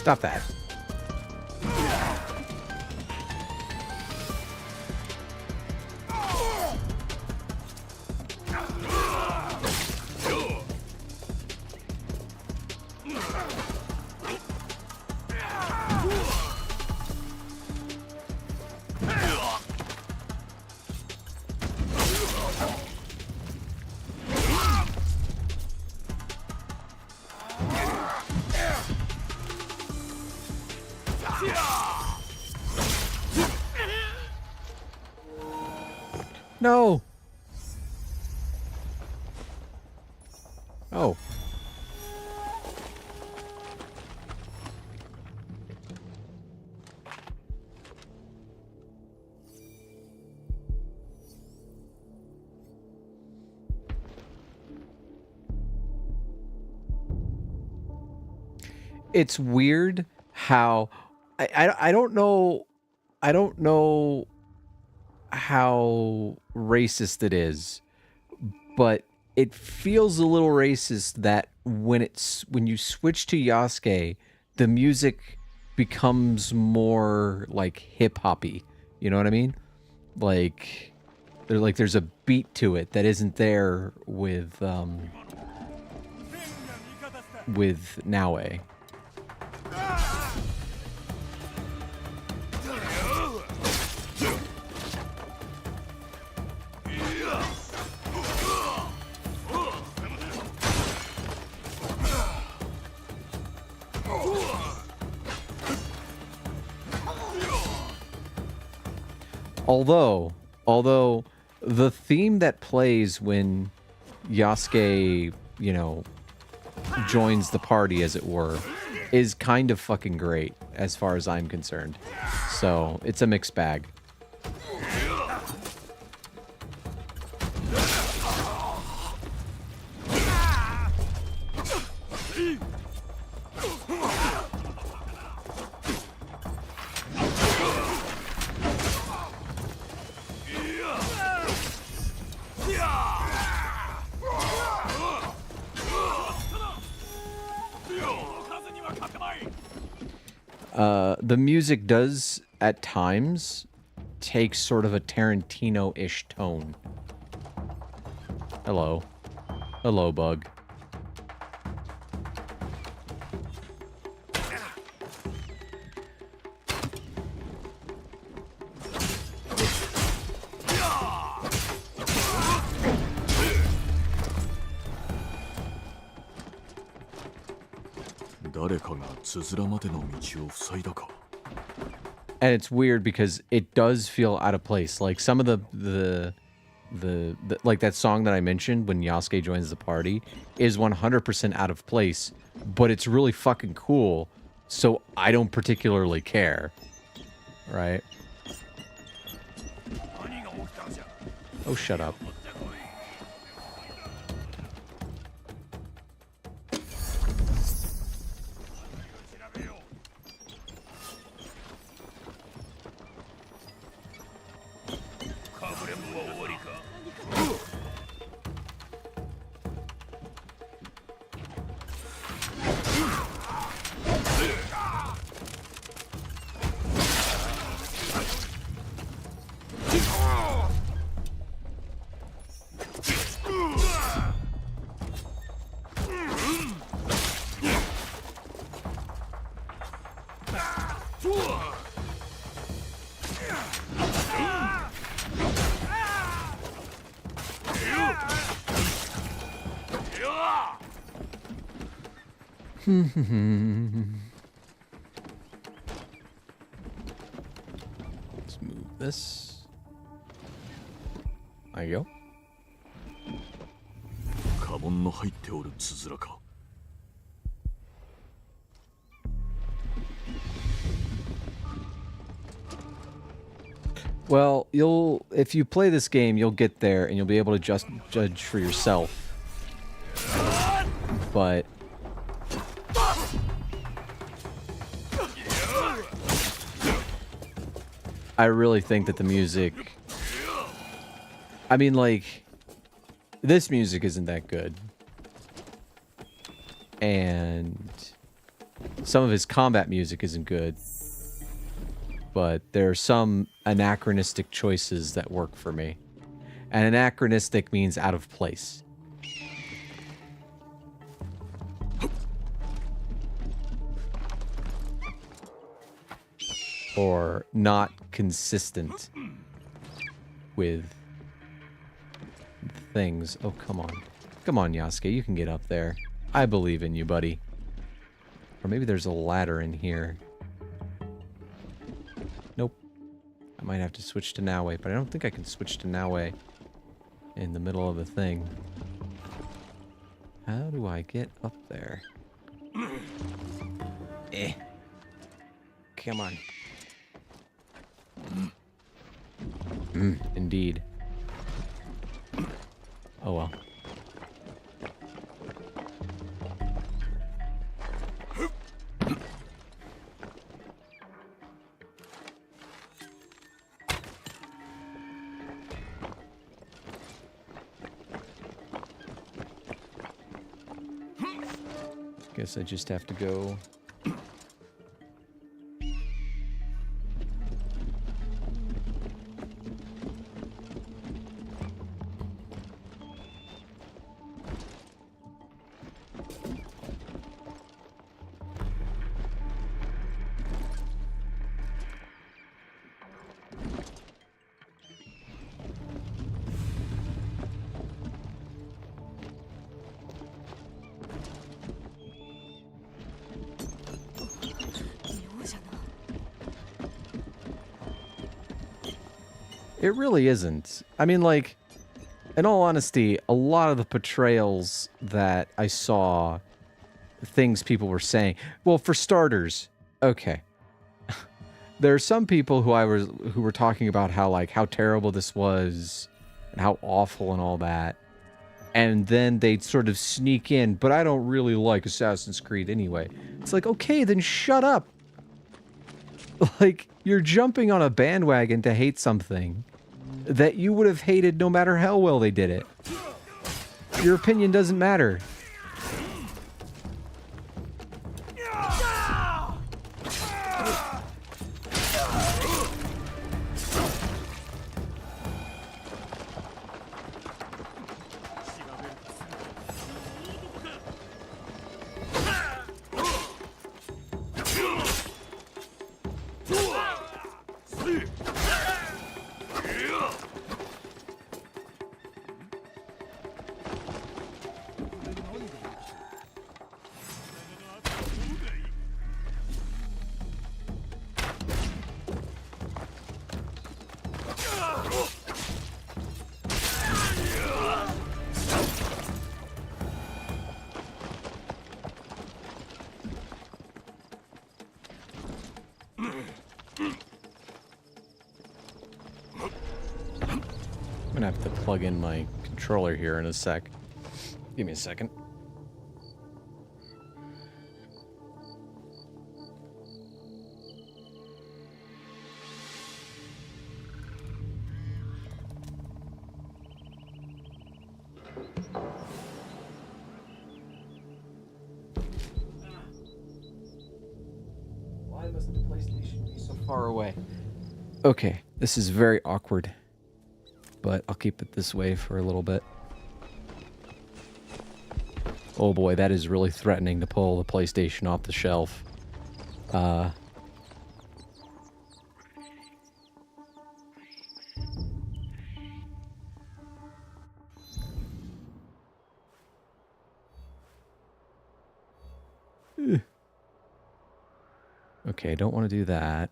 Stop that. No. Oh. It's weird how I don't know how racist it is, but it feels a little racist that when you switch to Yasuke, the music becomes more like hip hoppy. You know what I mean? Like there's a beat to it that isn't there with Naue. Although the theme that plays when Yasuke, you know, joins the party, as it were, is kind of fucking great as far as I'm concerned. So it's a mixed bag. The music does, at times, take sort of a Tarantino-ish tone. Hello. Hello, bug. And it's weird because it does feel out of place. Like some of the like that song that I mentioned when Yasuke joins the party is 100% out of place, but it's really fucking cool, so I don't particularly care. Right? Oh, shut up. Let's move this. There you go. Well, if you play this game, you'll get there and you'll be able to just judge for yourself. But I really think that the music, I mean, like, this music isn't that good. And some of his combat music isn't good. But there are some anachronistic choices that work for me. And anachronistic means out of place. or not consistent with things. Oh, come on. Come on, Yasuke. You can get up there. I believe in you, buddy. Or maybe there's a ladder in here. Nope. I might have to switch to Naue, but I don't think I can switch to Naue in the middle of a thing. How do I get up there? Come on. Indeed. Oh well. Guess I just have to go. It really isn't. I mean, like, in all honesty, a lot of the portrayals that I saw, things people were saying. Well, for starters, okay. There are some people who were talking about how terrible this was and how awful and all that. And then they'd sort of sneak in, but I don't really like Assassin's Creed anyway. It's like, okay, then shut up. Like, you're jumping on a bandwagon to hate something that you would have hated no matter how well they did it. Your opinion doesn't matter. I'm gonna have to plug in my controller here in a sec. Give me a second. Why must the PlayStation be so far away? Okay, this is very awkward, but I'll keep it this way for a little bit. Oh boy, that is really threatening to pull the PlayStation off the shelf. Okay, don't want to do that.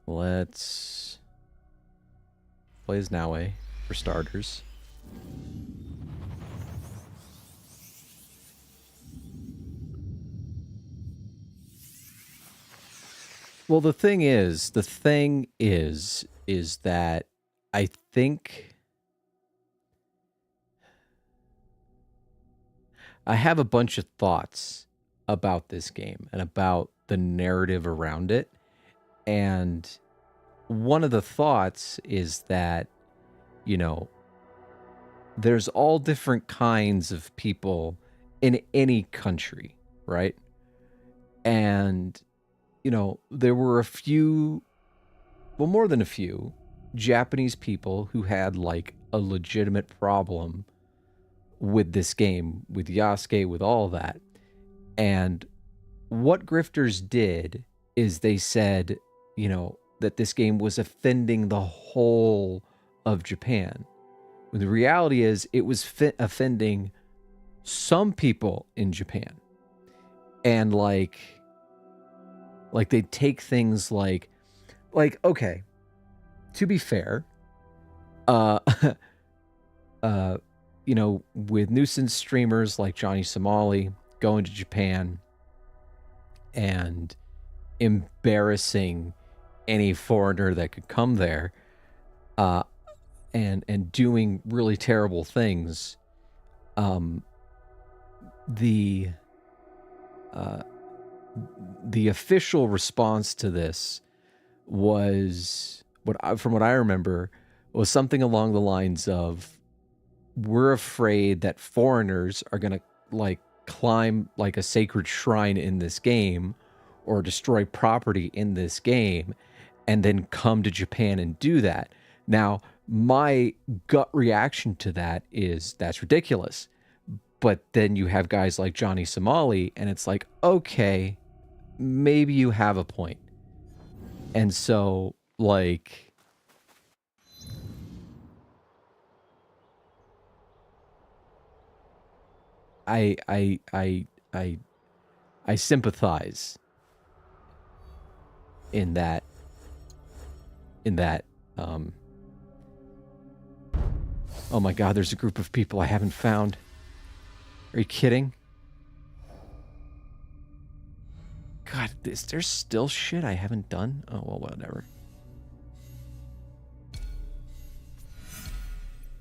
Let's play as Naue, for starters. Well, the thing is that I think I have a bunch of thoughts about this game and about the narrative around it. And one of the thoughts is that, you know, there's all different kinds of people in any country, right? And, you know, there were a few, well, more than a few Japanese people who had like a legitimate problem with this game, with Yasuke, with all that. And what grifters did is they said, you know, that this game was offending the whole of Japan. When the reality is it was offending some people in Japan. And like they take things like okay, to be fair, you know, with nuisance streamers like Johnny Somali going to Japan and embarrassing any foreigner that could come there, and doing really terrible things, the official response to this was, from what I remember, was something along the lines of, we're afraid that foreigners are going to like climb like a sacred shrine in this game or destroy property in this game and then come to Japan and do that. Now, my gut reaction to that is that's ridiculous. But then you have guys like Johnny Somali and it's like, okay, maybe you have a point. And so like, I sympathize in that oh my God, there's a group of people I haven't found. Are you kidding? God, there's still shit I haven't done? Oh, well, whatever.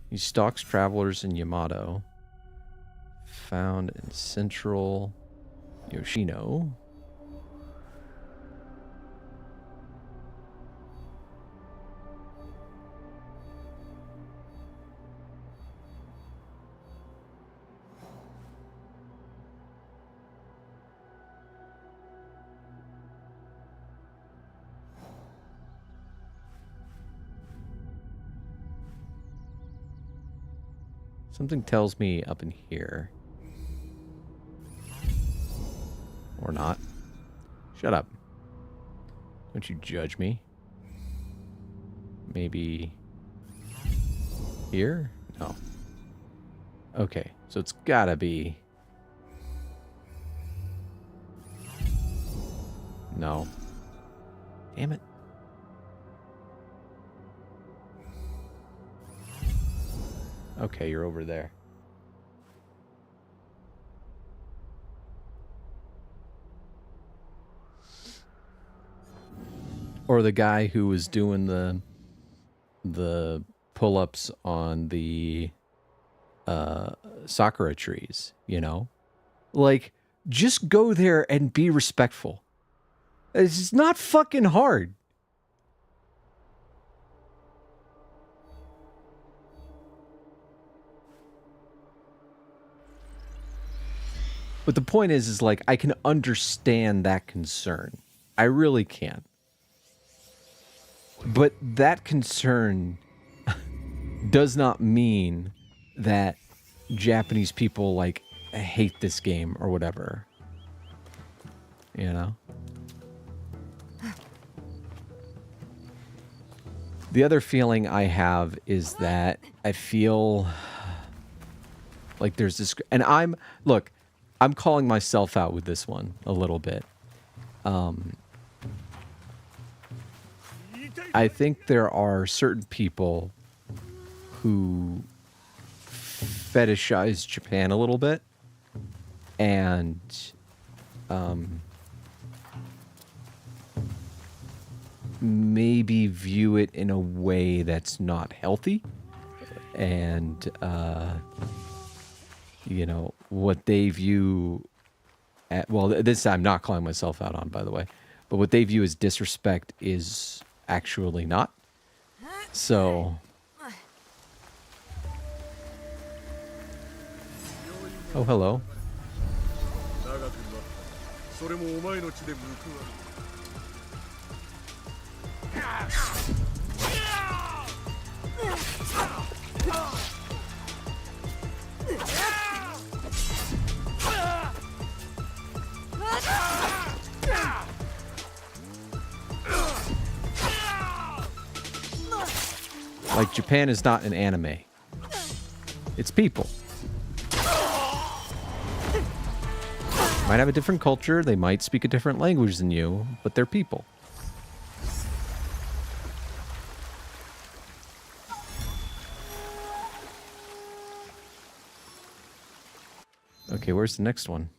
He stalks travelers in Yamato. Found in central Yoshino. Something tells me up in here. Or not. Shut up. Don't you judge me. Maybe here? No. Okay, so it's gotta be... No. Damn it. Okay, you're over there. Or the guy who was doing the pull-ups on the sakura trees, you know? Like, just go there and be respectful. It's not fucking hard. But the point is like, I can understand that concern. I really can. But that concern does not mean that Japanese people, like, hate this game or whatever. You know? The other feeling I have is that I feel like there's this... And look, I'm calling myself out with this one a little bit. I think there are certain people who fetishize Japan a little bit and maybe view it in a way that's not healthy. And, you know, what they view... well, this I'm not calling myself out on, by the way. But what they view as disrespect is... actually not. So oh, hello. Like, Japan is not an anime. It's people. Might have a different culture, they might speak a different language than you, but they're people. Okay, where's the next one?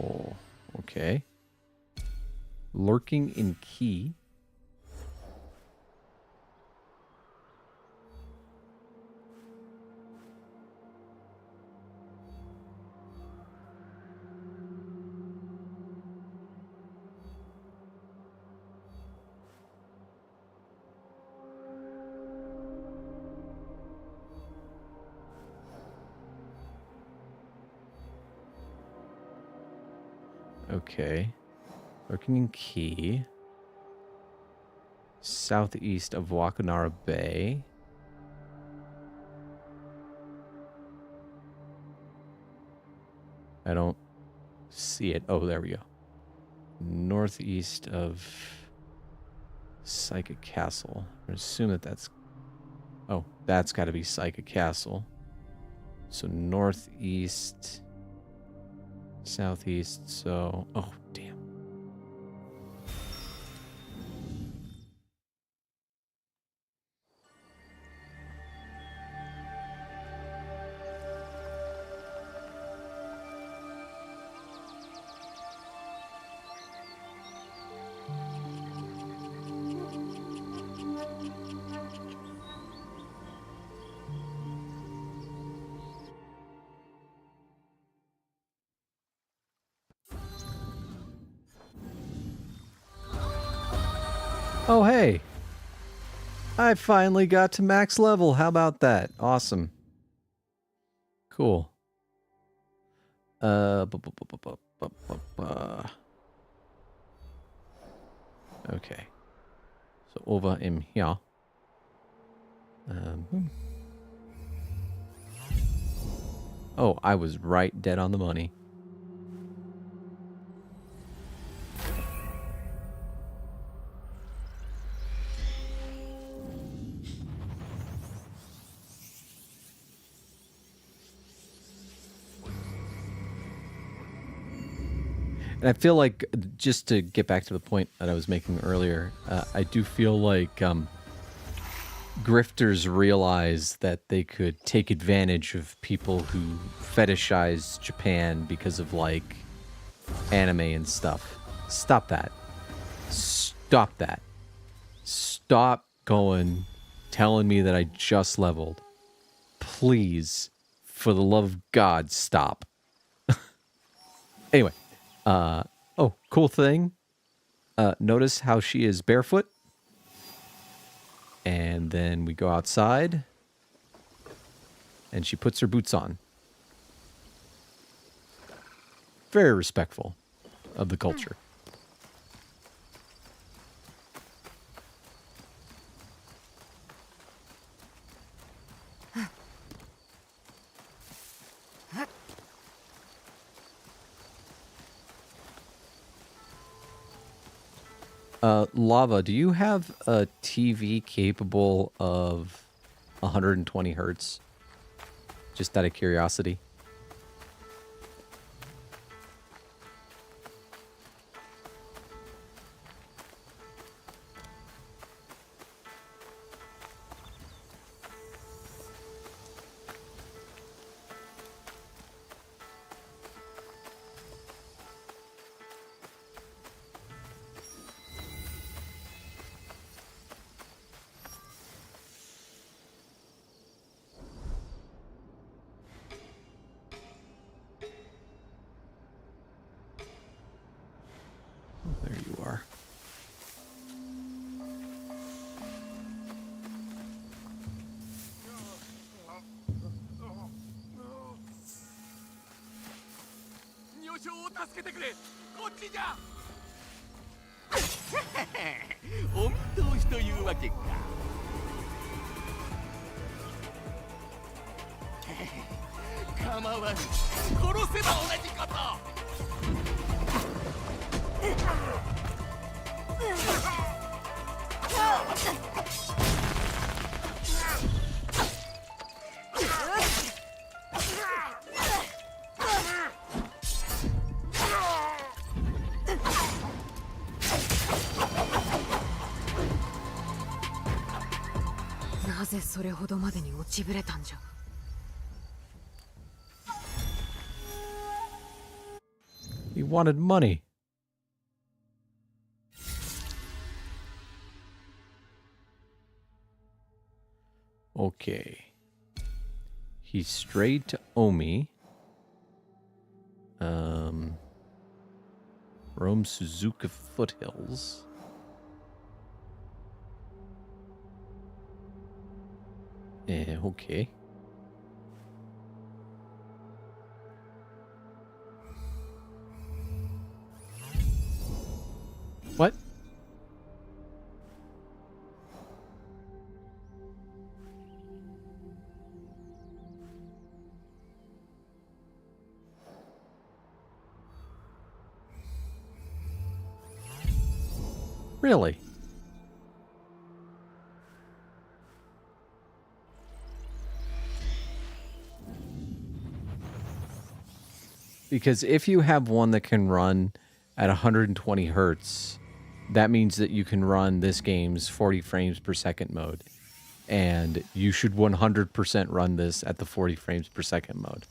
Oh, okay. Lurking in key. Okay. Lurking in key. Southeast of Wakanara Bay. I don't see it. Oh, there we go. Northeast of Psychic Castle. I assume that that's... Oh, that's got to be Psychic Castle. So northeast, southeast, so... Oh, damn. Oh, hey. I finally got to max level. How about that? Awesome. Cool. Okay. So over in here. Oh, I was right dead on the money. And I feel like, just to get back to the point that I was making earlier, I do feel like grifters realize that they could take advantage of people who fetishize Japan because of, like, anime and stuff. Stop that. Stop that. Stop telling me that I just leveled. Please, for the love of God, stop. Anyway. Oh, cool thing. Notice how she is barefoot. And then we go outside. And she puts her boots on. Very respectful of the culture. Lava, do you have a TV capable of 120 hertz? Just out of curiosity. There you are. なぜそれほどまでに落ちぶれたんじゃ。He wanted money. Okay. He strayed to Omi. Rome Suzuka Foothills. Okay. What? Really? Because if you have one that can run at 120 hertz, that means that you can run this game's 40 frames per second mode. And you should 100% run this at the 40 frames per second mode.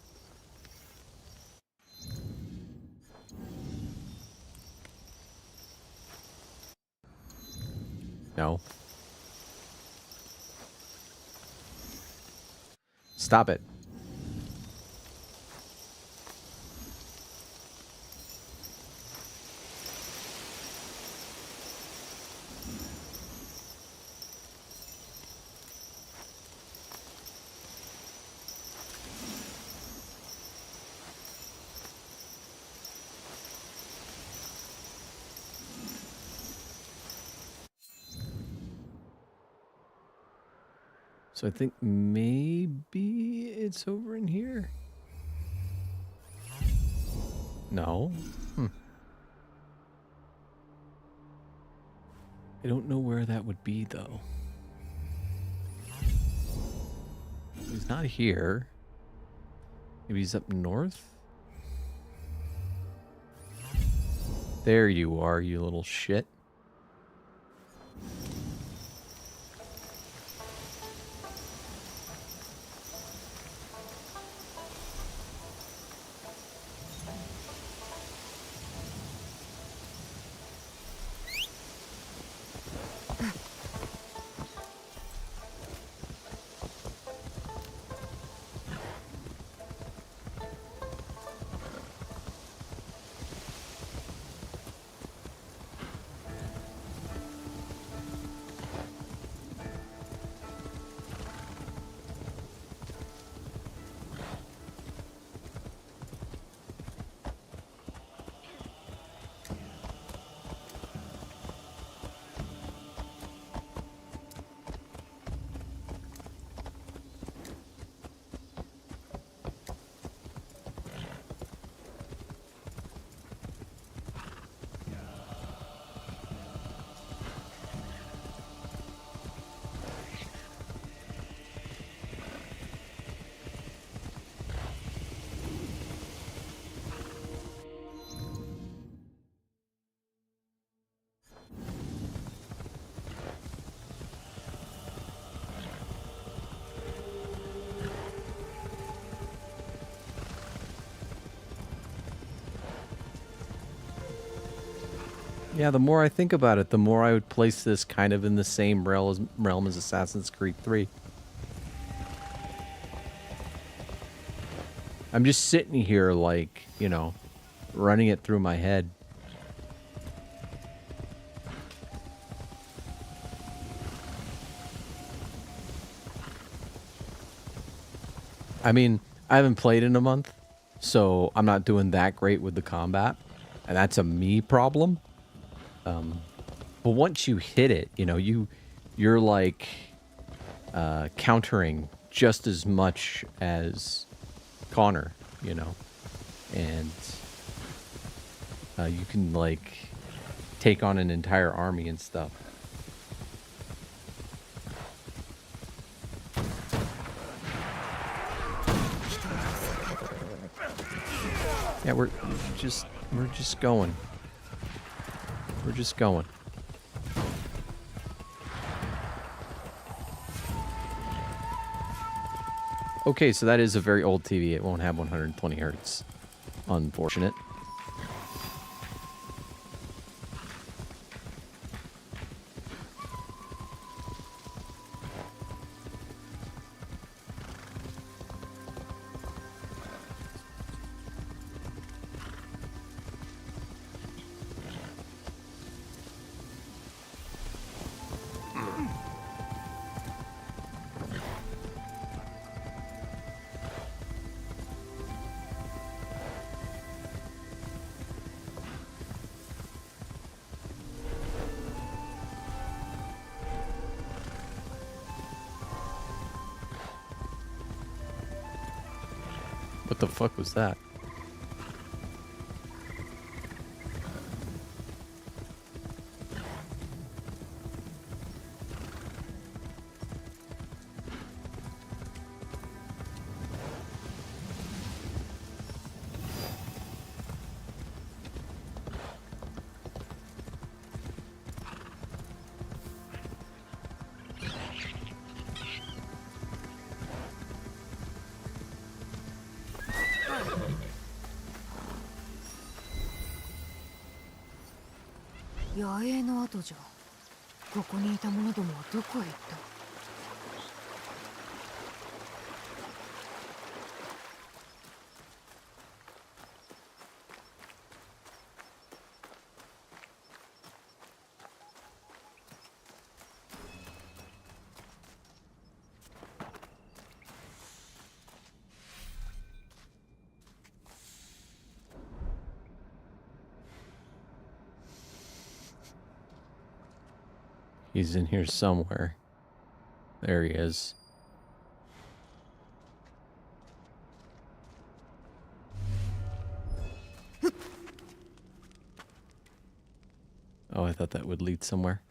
No. Stop it. So I think maybe it's over in here. No. I don't know where that would be, though. He's not here. Maybe he's up north? There you are, you little shit. Yeah, the more I think about it, the more I would place this kind of in the same realm as Assassin's Creed 3. I'm just sitting here like, you know, running it through my head. I mean, I haven't played in a month, so I'm not doing that great with the combat, and that's a me problem. But once you hit it, you know, you're like countering just as much as Connor, you know, and you can like take on an entire army and stuff. Yeah, we're just going. We're just going. Okay, so that is a very old TV. It won't have 120 hertz. Unfortunate. What the fuck was that?野営の後じゃ。ここにいた者どもはどこへ行った？He's in here somewhere. There he is. Oh, I thought that would lead somewhere.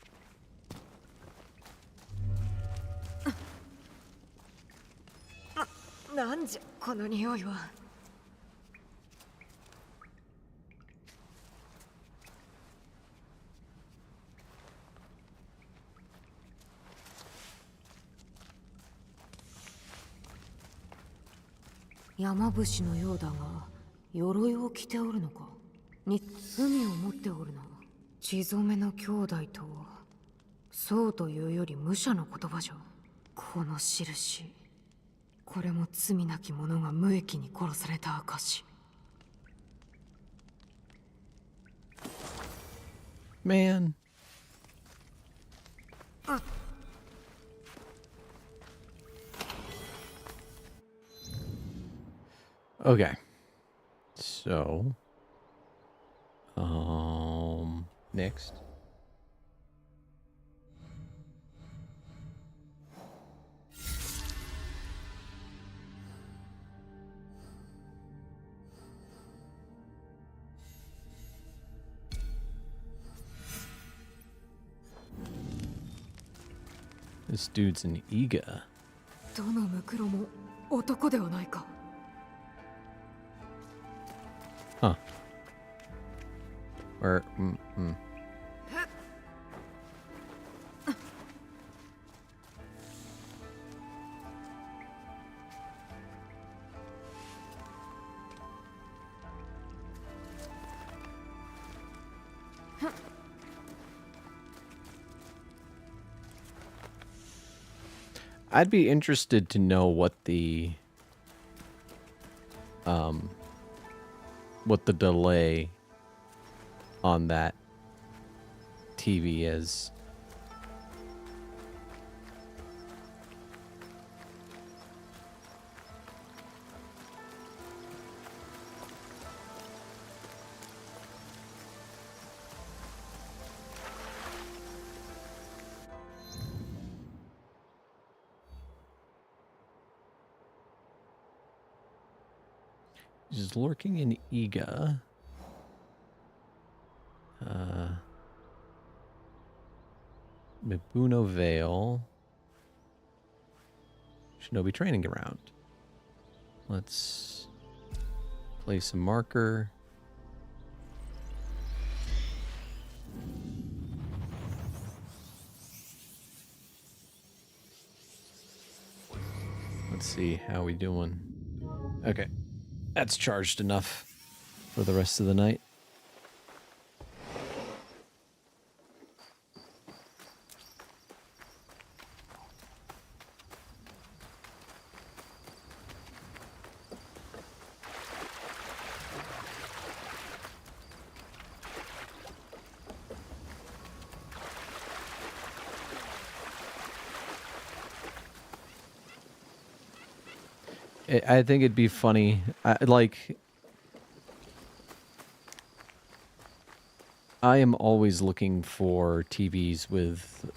なんじゃこの匂いは。山伏のようだが、鎧を着ておるのか。に海を持っておるな。血染めの兄弟とは、そうというより武者の言葉じゃ。この印、これも罪なき者が無益に殺された証。Man. Okay. So, next. This dude's an Iga. どのムクロも男ではないか。Huh. Or, I'd be interested to know what the delay on that TV is. He's lurking in Iga. Mibuno Vale. Shinobi Training Ground. Let's Place a marker. Let's see, how we doing? Okay, that's charged enough for the rest of the night. I think it'd be funny. I am always looking for TVs with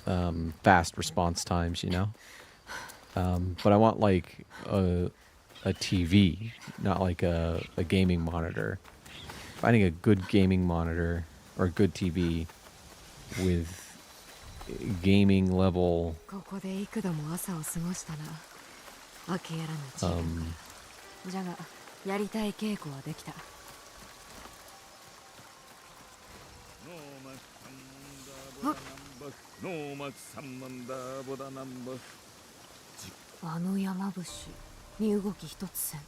fast response times, you know? But I want like a TV, not like a gaming monitor. Finding a good gaming monitor or a good TV with gaming level ここで幾度も朝を過ごしたな。明けやらぬ自分から。じゃが、やりたい稽古はできた。あの山伏、身動き一つせん。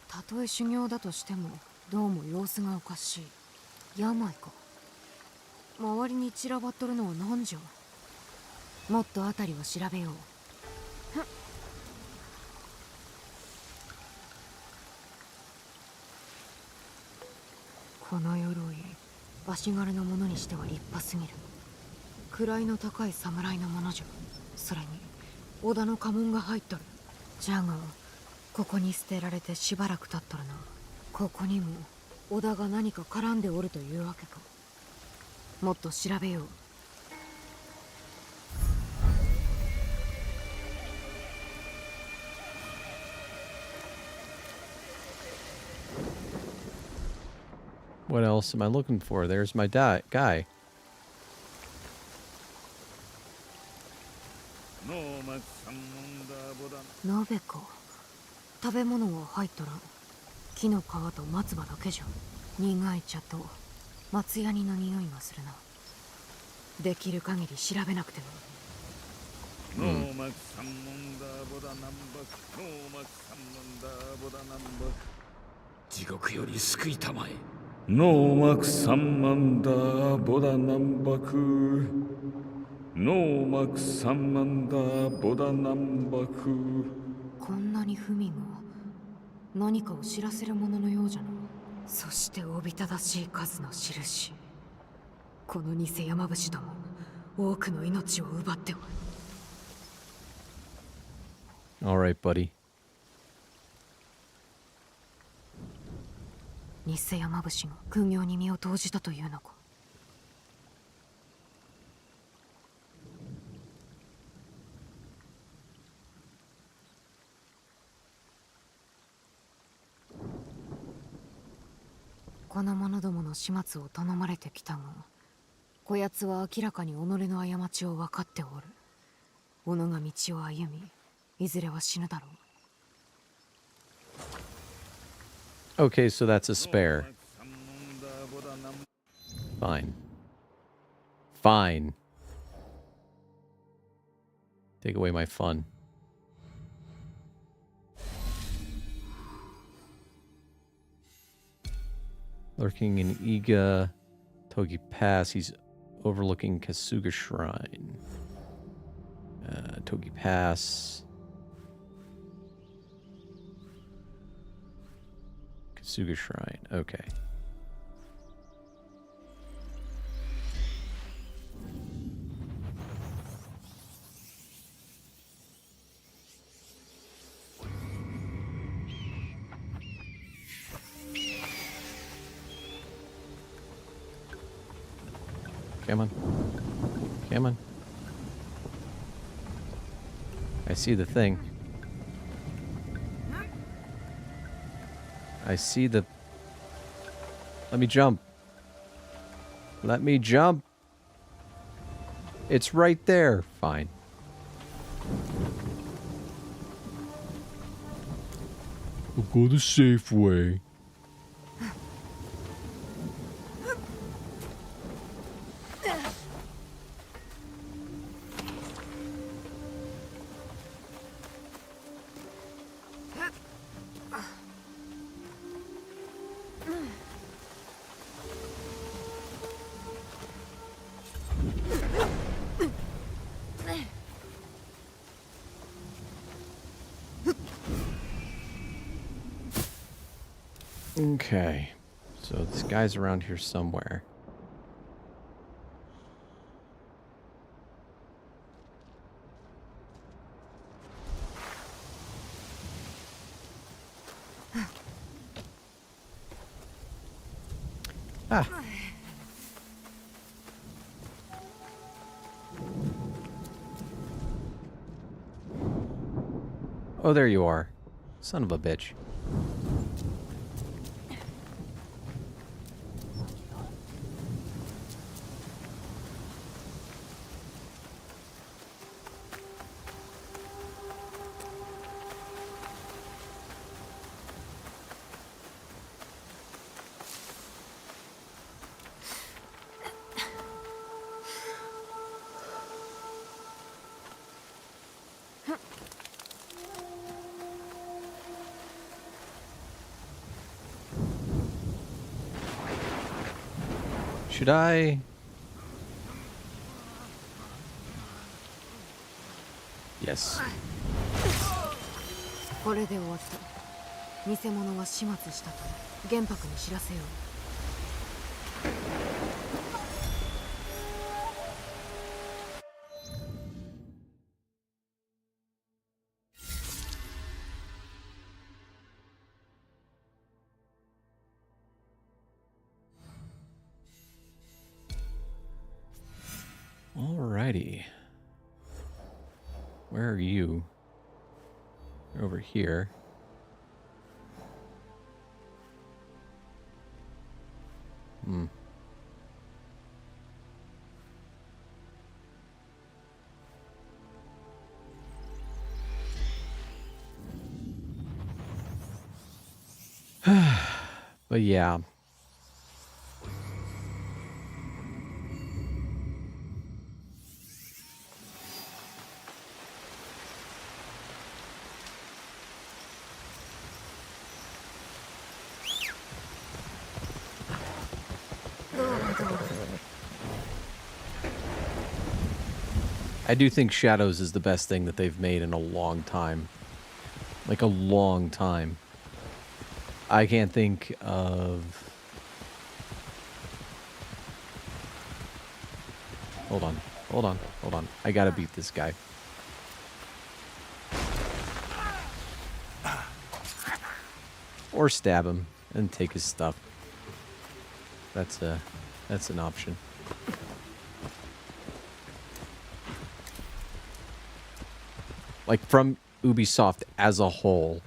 たとえ修行だとしても、どうも様子がおかしい。病か。周りに散らばっとるのは何じゃ。もっとあたりを調べよう。この鎧、足軽のものにしては立派すぎる。位の高い侍のものじゃ。それに織田の家紋が入っとる。じゃがここに捨てられてしばらく経っとるな。ここにも織田が何か絡んでおるというわけか。もっと調べよう。What else am I looking for? There's my guy. 鍋か。食べ物は入っとらん。木の皮と松葉だけじゃ。苦い茶と松ヤニの匂いがするな。できる限り調べなくても。地獄より救いたまえ。ノーマク三万ダボダ南北。ノーマク三万ダボダ南北。こんなに文が何かを知らせるもののようじゃな。そしておびただしい数の印。この偽山伏ども、多くの命を奪っておる。All right, buddy. 偽山伏が苦行に身を投じたというのか。この者どもの始末を頼まれてきたが、こやつは明らかに己の過ちを分かっておる。己が道を歩み、いずれは死ぬだろう。Okay, so that's a spare. Fine. Fine. Take away my fun. Lurking in Iga Togi Pass. He's overlooking Kasuga Shrine. Togi Pass. Kasuga Shrine. Okay. Come on. Come on. I see the thing. I see the... Let me jump. Let me jump. It's right there. Fine. We'll go the safe way. Okay. So this guy's around here somewhere. Ah. Oh, there you are. Son of a bitch. Should I? Yes. これで終わった。偽物は始末したと玄白に知らせよう。Alrighty. Where are you? You're over here. Hmm. But yeah. I do think Shadows is the best thing that they've made in a long time. Like a long time. I can't think of... Hold on. Hold on. Hold on. I gotta beat this guy. Or stab him and take his stuff. That's an option. Like from Ubisoft as a whole.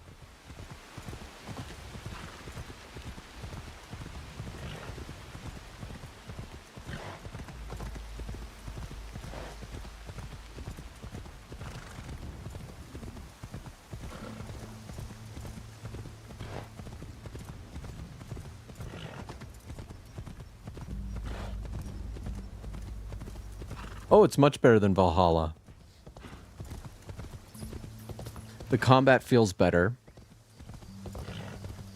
Oh, it's much better than Valhalla. The combat feels better.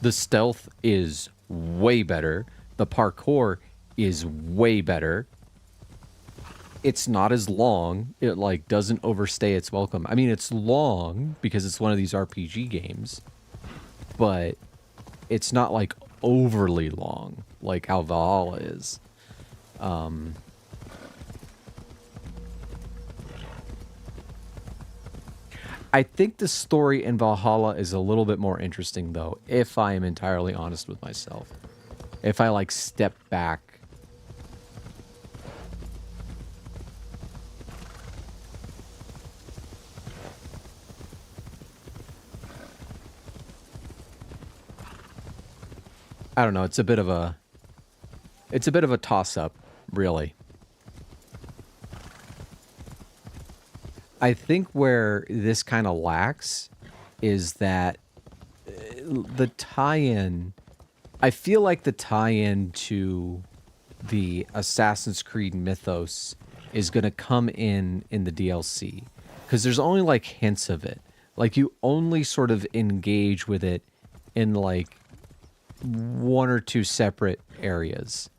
The stealth is way better. The parkour is way better. It's not as long. It like doesn't overstay its welcome. I mean, it's long because it's one of these RPG games, but it's not like overly long like how Valhalla is. I think the story in Valhalla is a little bit more interesting, though, if I am entirely honest with myself. If I, like, step back. I don't know, it's a bit of a... It's a bit of a toss-up, really. I think where this kind of lacks is that the tie-in... I feel like the tie-in to the Assassin's Creed mythos is going to come in the DLC. Because there's only, like, hints of it. Like, you only sort of engage with it in, like, one or two separate areas.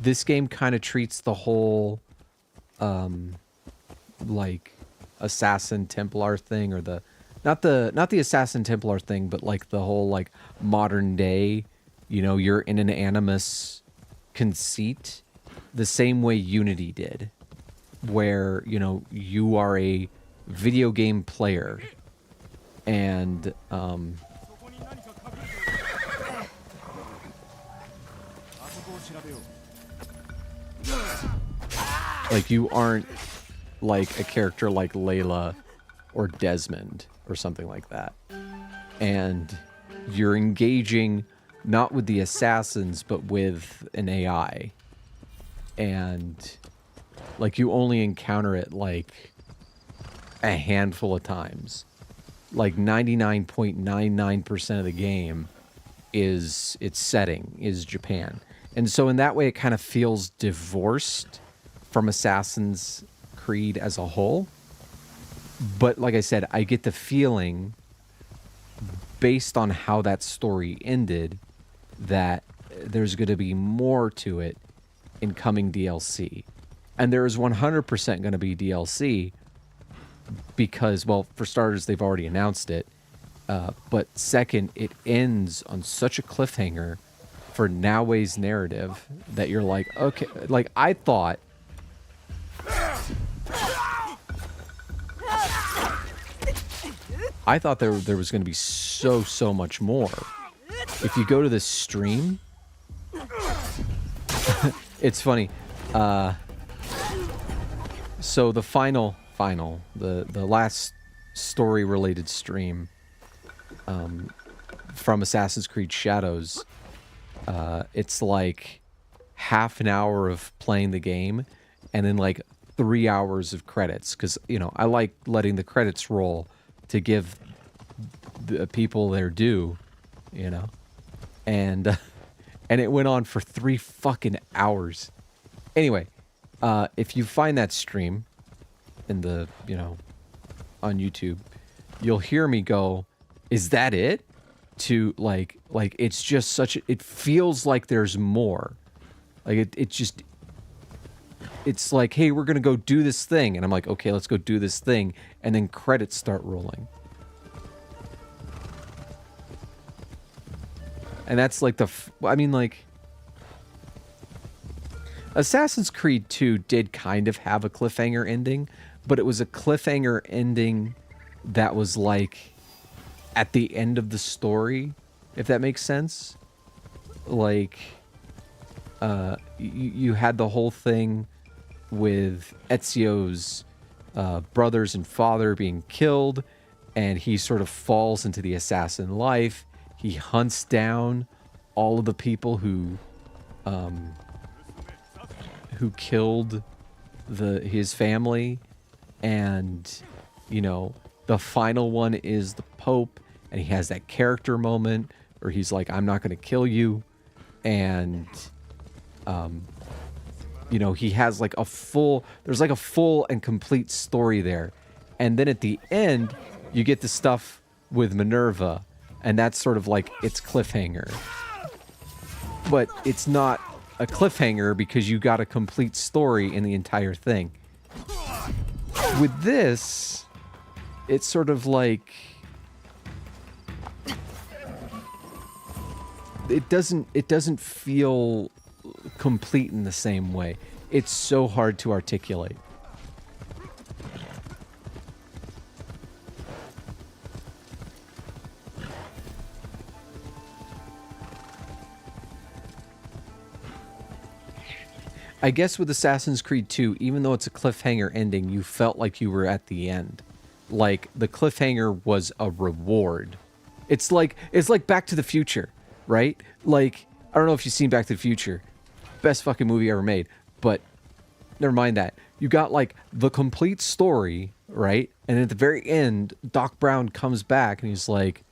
This game kind of treats the whole, like, assassin Templar thing, or the not the assassin Templar thing, but like the whole like modern day, you know, you're in an animus conceit, the same way Unity did, where, you know, you are a video game player and like you aren't like a character like Layla or Desmond or something like that. And you're engaging not with the assassins, but with an AI. And like you only encounter it like a handful of times. Like 99.99% of the game is its setting is Japan. And so in that way it kind of feels divorced from Assassin's Creed as a whole. But like I said, I get the feeling based on how that story ended that there's going to be more to it in coming DLC. And there is 100% going to be DLC because, well, for starters, they've already announced it. But second, it ends on such a cliffhanger for Naoe's narrative that you're like, okay, like I thought there was going to be so much more. If you go to the stream, it's funny. So the the last story related stream from Assassin's Creed Shadows, it's like half an hour of playing the game and then like 3 hours of credits, because, you know, I like letting the credits roll to give the people their due, you know, and it went on for 3 fucking hours. Anyway, if you find that stream in the, you know, on YouTube, you'll hear me go, "Is that it?" To like it's just such a, it feels like there's more. Like it's like, hey, we're gonna go do this thing, and I'm like, okay, let's go do this thing, and then credits start rolling. And that's like I mean, like, Assassin's Creed 2 did kind of have a cliffhanger ending, but it was a cliffhanger ending that was like at the end of the story, if that makes sense. Like, you had the whole thing with Ezio's brothers and father being killed, and he sort of falls into the assassin life. He hunts down all of the people who killed his family, and, you know, the final one is the Pope, and he has that character moment where he's like, I'm not going to kill you, and you know, he has like there's like a full and complete story there. And then at the end, you get the stuff with Minerva, and that's sort of like its cliffhanger. But it's not a cliffhanger because you got a complete story in the entire thing. With this, it's sort of like it doesn't feel complete in the same way. It's so hard to articulate. I guess with Assassin's Creed 2, even though it's a cliffhanger ending, you felt like you were at the end. Like the cliffhanger was a reward. It's like Back to the Future, right? Like, I don't know if you've seen Back to the Future. Best fucking movie ever made. But never mind that. You got like the complete story, right? And at the very end, Doc Brown comes back and he's like,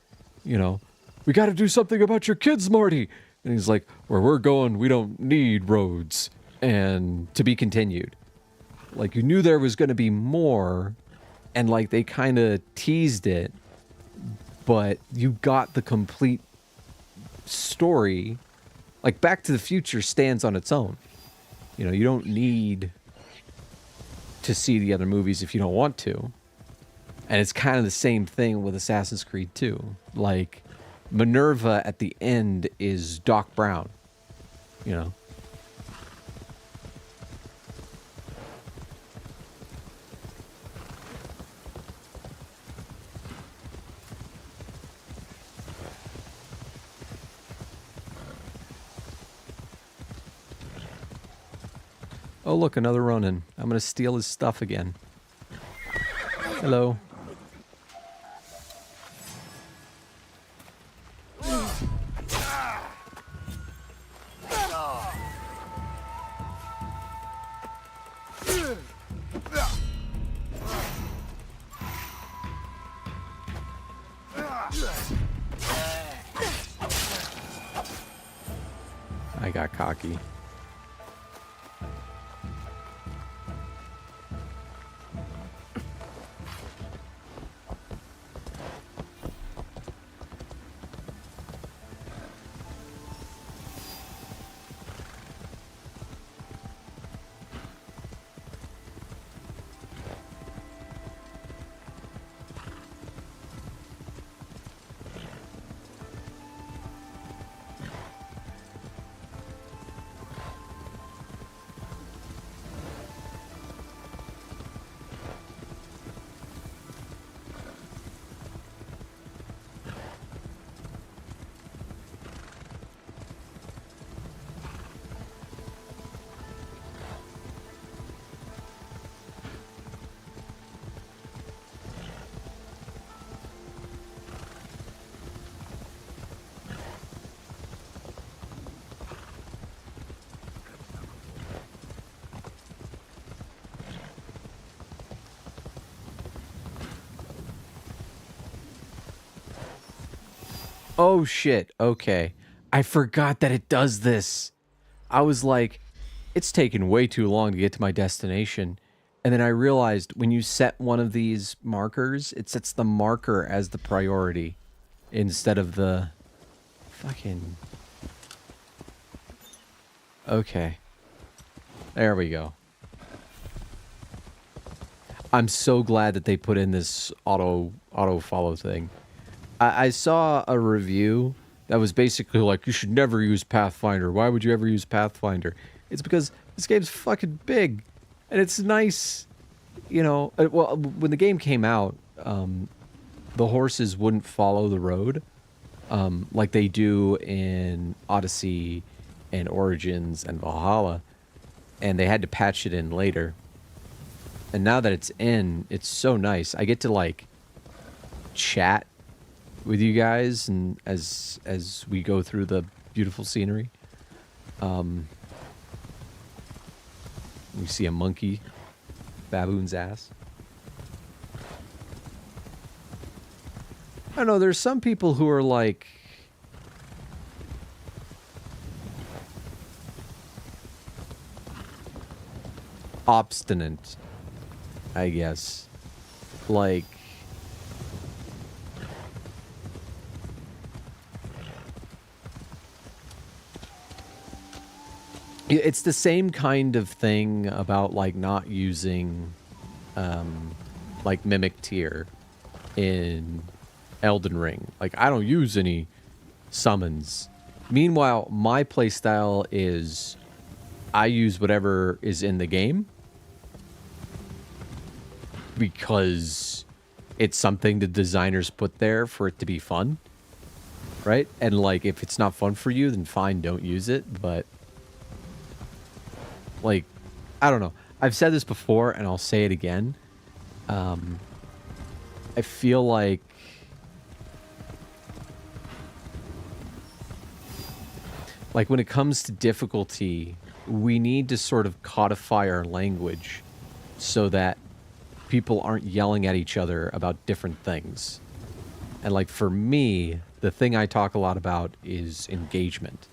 you know, we got to do something about your kids, Marty. And he's like, where we're going, we don't need roads. And to be continued. Like, you knew there was going to be more, and like they kind of teased it, but you got the complete story. Like, Back to the Future stands on its own. You know, you don't need to see the other movies if you don't want to. And it's kind of the same thing with Assassin's Creed 2. Like, Minerva at the end is Doc Brown, you know? Oh, look, another Ronin. I'm going to steal his stuff again. Hello. I got cocky. Oh shit, okay. I forgot that it does this. I was like, it's taken way too long to get to my destination. And then I realized when you set one of these markers, it sets the marker as the priority instead of the fucking... Okay. There we go. I'm so glad that they put in this auto follow thing. I saw a review that was basically like, you should never use Pathfinder. Why would you ever use Pathfinder? It's because this game's fucking big. And it's nice, you know. Well, when the game came out, the horses wouldn't follow the road like they do in Odyssey and Origins and Valhalla. And they had to patch it in later. And now that it's in, it's so nice. I get to, like, chat with you guys and as we go through the beautiful scenery. We see a monkey, baboon's ass. I don't know, there's some people who are like obstinate, I guess. Like, it's the same kind of thing about, like, not using, like, Mimic Tier in Elden Ring. Like, I don't use any summons. Meanwhile, my playstyle is I use whatever is in the game because it's something the designers put there for it to be fun, right? And, like, if it's not fun for you, then fine, don't use it, but... Like, I don't know. I've said this before, and I'll say it again. I feel like... Like, when it comes to difficulty, we need to sort of codify our language so that people aren't yelling at each other about different things. And, like, for me, the thing I talk a lot about is engagement,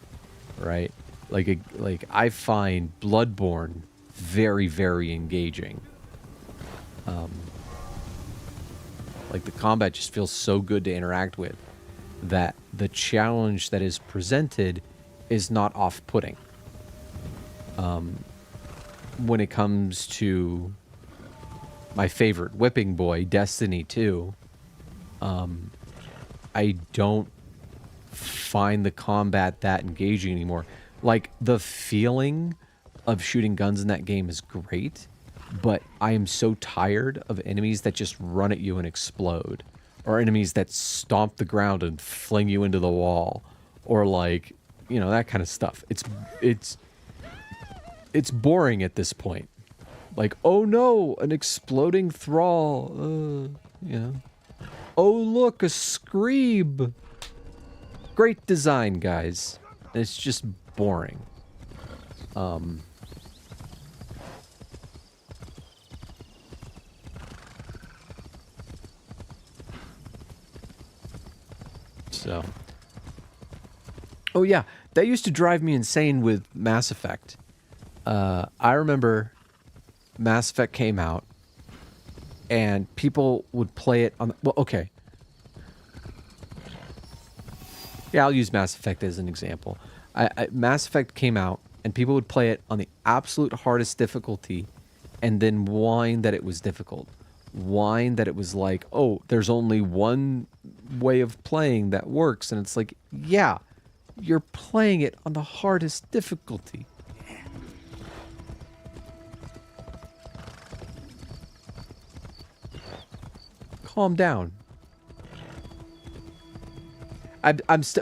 right? Like I find Bloodborne very, very engaging. Like, the combat just feels so good to interact with that the challenge that is presented is not off-putting. When it comes to my favorite whipping boy, Destiny 2, I don't find the combat that engaging anymore. Like, the feeling of shooting guns in that game is great, but I am so tired of enemies that just run at you and explode, or enemies that stomp the ground and fling you into the wall, or like, you know, that kind of stuff. It's boring at this point. Like, oh no, an exploding thrall, you know. Oh look, a screeb. Great design, guys. It's just boring. So. Oh yeah, that used to drive me insane with Mass Effect. I remember Mass Effect came out, and people would play it on... Well, okay. Yeah, I'll use Mass Effect as an example. Mass Effect came out, and people would play it on the absolute hardest difficulty, and then whine that it was difficult. Whine that it was like, oh, there's only one way of playing that works. And it's like, yeah, you're playing it on the hardest difficulty. Calm down.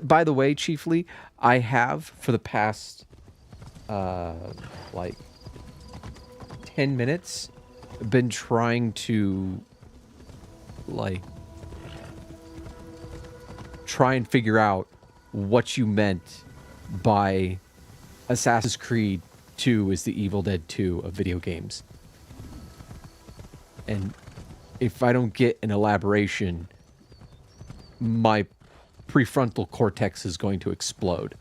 By the way, chiefly, I have for the past like 10 minutes been trying to like try and figure out what you meant by Assassin's Creed 2 is the Evil Dead 2 of video games. And if I don't get an elaboration, my prefrontal cortex is going to explode.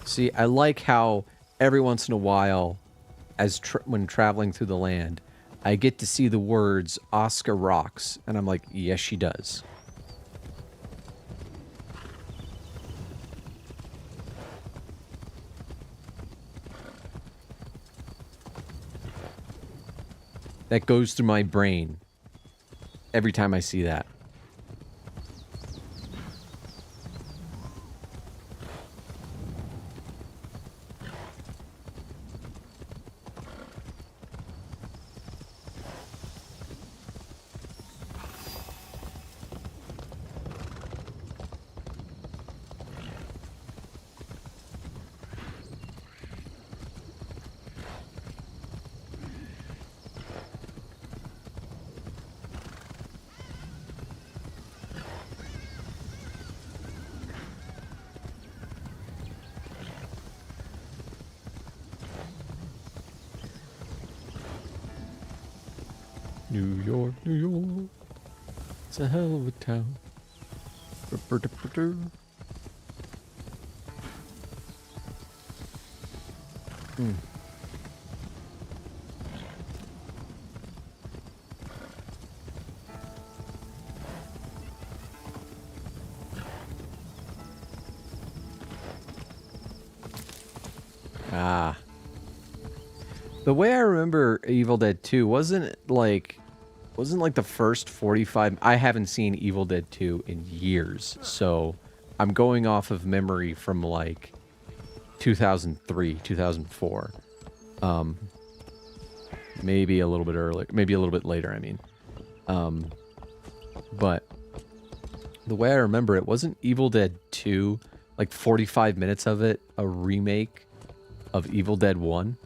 See, I like how every once in a while, when traveling through the land, I get to see the words Oscar rocks, and I'm like, yes, she does. That goes through my brain every time I see that. New York, New York. It's a hell of a town. Ah. The way I remember Evil Dead 2 wasn't like the first 45. I haven't seen Evil Dead 2 in years, so I'm going off of memory from like 2003, 2004. Maybe a little bit earlier, maybe a little bit later, I mean. But the way I remember it, wasn't Evil Dead 2, like 45 minutes of it, a remake of Evil Dead 1?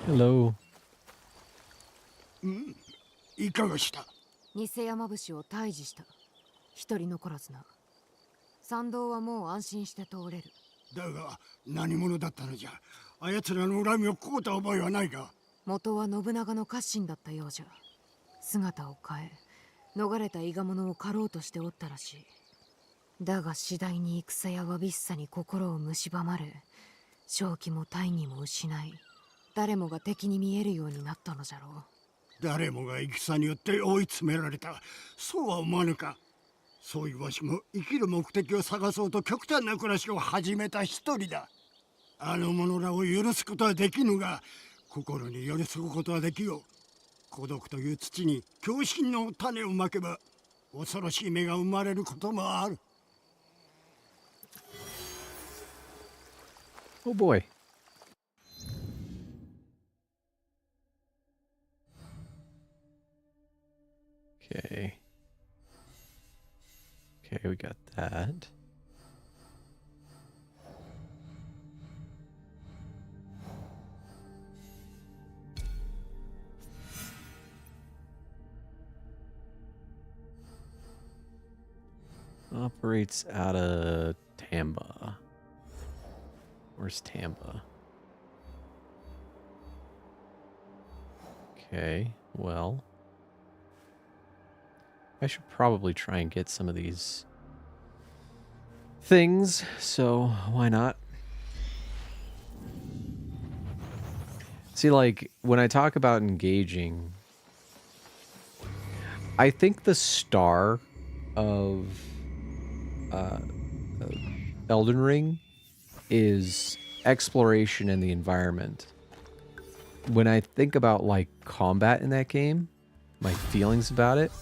Hello. いかがした？偽山伏を退治した。一人残らずな。参道はもう安心して通れる。だが何者だったのじゃ。あやつらの恨みを買うた覚えはないが。元は信長の家臣だったようじゃ。姿を変え逃れた伊賀者を狩ろうとしておったらしい。だが次第に戦やわびしさに心を蝕まれ、正気も大義も失い、誰もが敵に見えるようになったのじゃろう。誰もが戦によって追い詰められた。そうは思わぬか。そういうわしも生きる目的を探そうと極端な暮らしを始めた一人だ。あの者らを許すことはできぬが、心に寄り添うことはできよう。孤独という土に狂信の種をまけば、恐ろしい芽が生まれることもある。Oh boy. Okay. Okay, we got that. Operates out of Tamba. Where's Tamba? Okay, well, I should probably try and get some of these things, so why not? See, like, when I talk about engaging, I think the star of Elden Ring is exploration in the environment. When I think about, like, combat in that game, my feelings about it,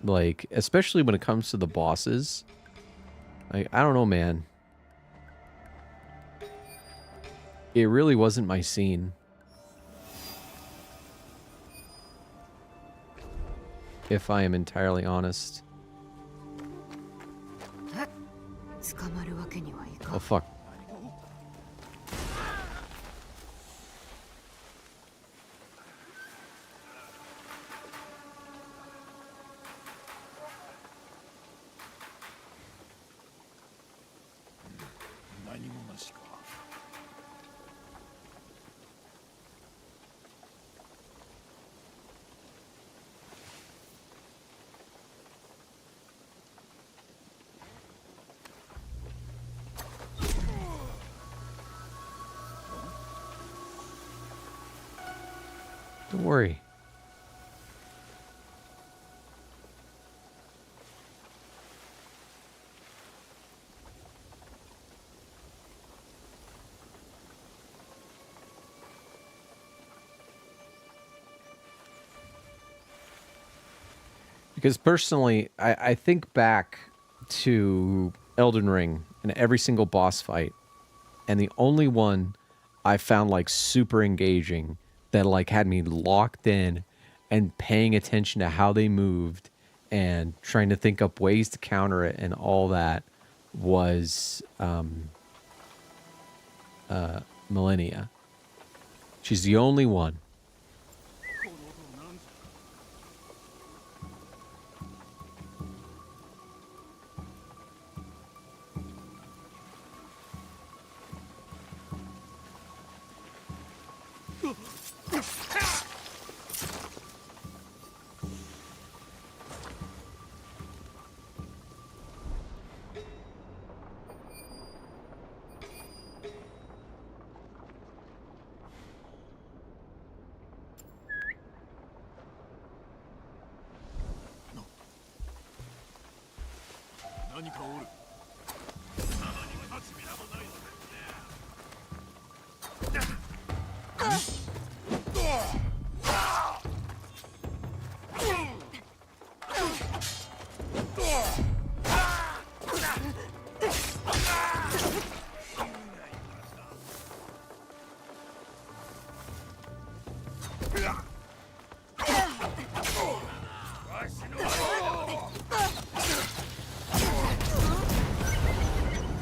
like, especially when it comes to the bosses, like, I don't know, man. It really wasn't my scene. If I am entirely honest. 捕まるわけにはいかん。 Oh, fuck. 何もなしか。Don't worry. Because personally, I think back to Elden Ring and every single boss fight, and the only one I found like super engaging that like had me locked in and paying attention to how they moved and trying to think up ways to counter it and all that was Millennia. She's the only one.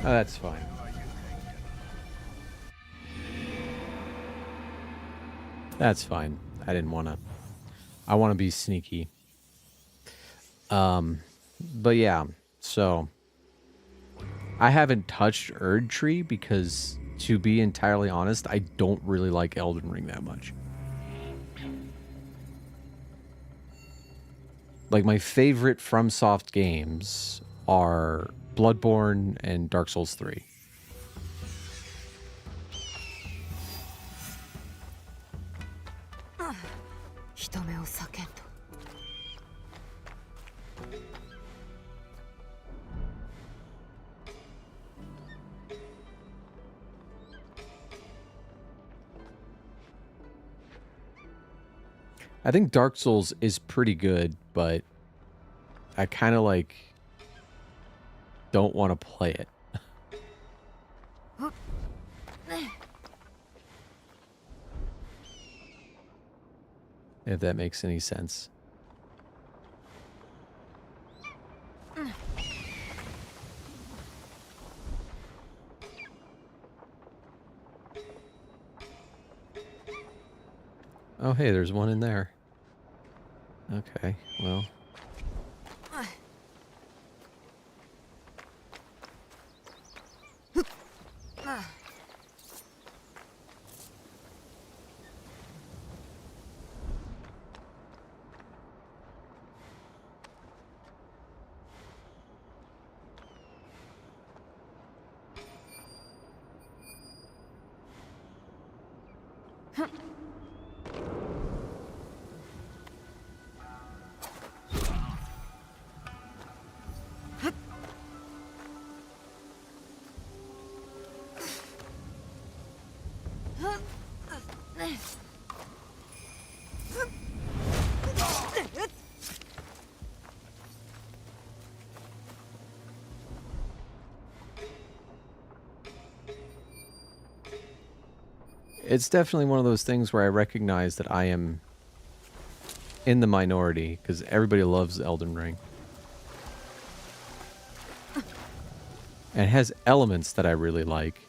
Oh, that's fine. That's fine. I didn't want to. I want to be sneaky. But yeah, so I haven't touched Erd Tree because, to be entirely honest, I don't really like Elden Ring that much. Like, my favorite FromSoft games are Bloodborne and Dark Souls 3. I think Dark Souls is pretty good, but I kind of like don't want to play it. If that makes any sense. Oh, hey, there's one in there. Okay, well. It's definitely one of those things where I recognize that I am in the minority because everybody loves Elden Ring. And it has elements that I really like.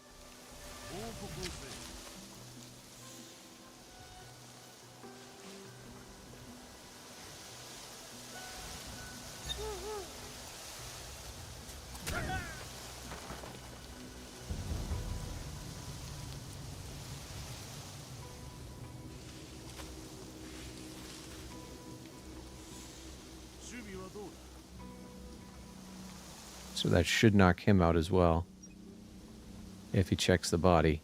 So that should knock him out as well. If he checks the body.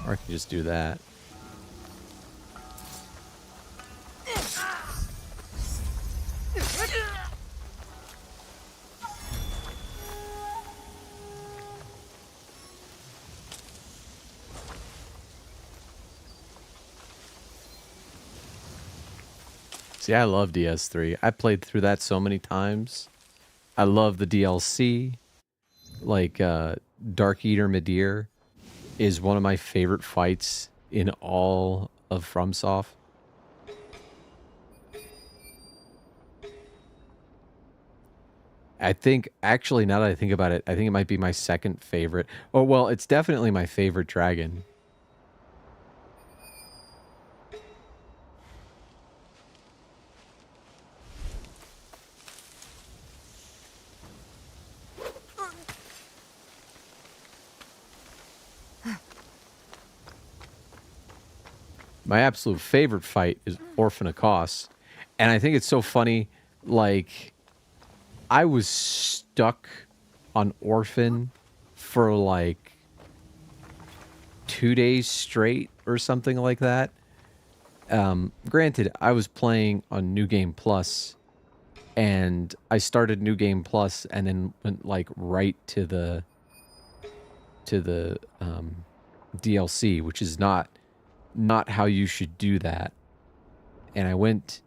Or I can just do that. See, I love DS3. I played through that so many times. I love the DLC. Like, Dark Eater Midir is one of my favorite fights in all of FromSoft. I think, actually, now that I think about it, I think it might be my second favorite. Oh, well, it's definitely my favorite dragon. My absolute favorite fight is Orphan of Kos. And I think it's so funny, like, I was stuck on Orphan for like 2 days straight or something like that. Granted, I was playing on New Game Plus, and I started New Game Plus and then went like right to the DLC, which is not how you should do that. And I went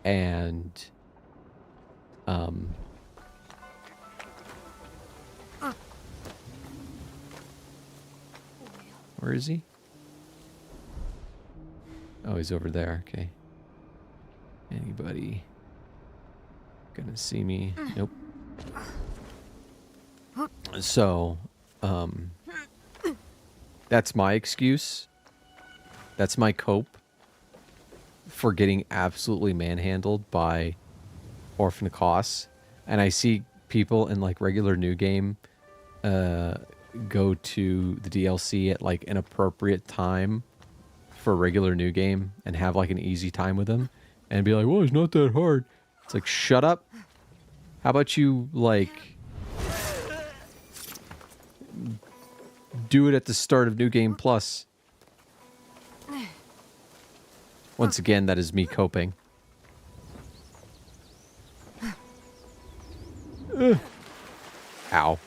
and where is he? Oh, he's over there. Okay. Anybody? gonna see me. Nope. So, that's my excuse. That's my cope for getting absolutely manhandled by Orphan Koss. And I see people in like regular new game go to the DLC at like an appropriate time for regular new game and have like an easy time with them and be like, well, it's not that hard. It's like, shut up. How about you like do it at the start of New Game Plus? Once again, that is me coping. Ow.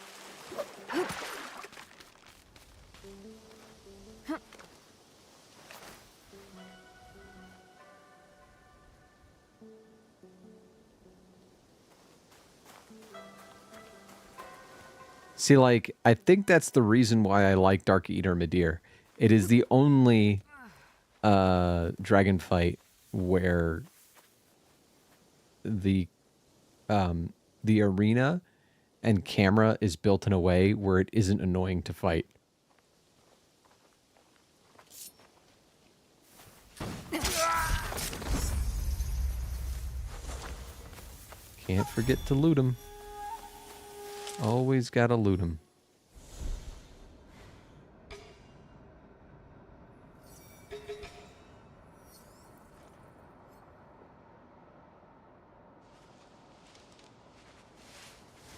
See, like, I think that's the reason why I like Dark Eater Midir. It is the only dragon fight where the arena and camera is built in a way where it isn't annoying to fight. Can't forget to loot him. Always gotta loot him.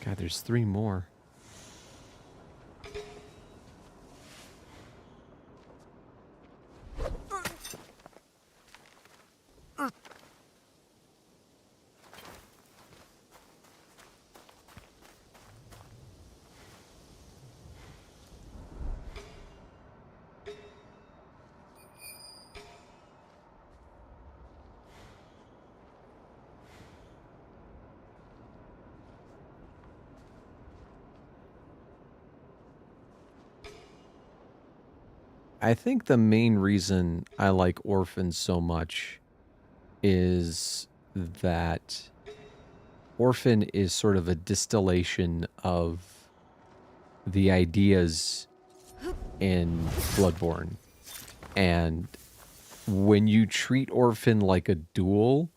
God, there's 3 more. I think the main reason I like Orphan so much is that Orphan is sort of a distillation of the ideas in Bloodborne. And when you treat Orphan like a duel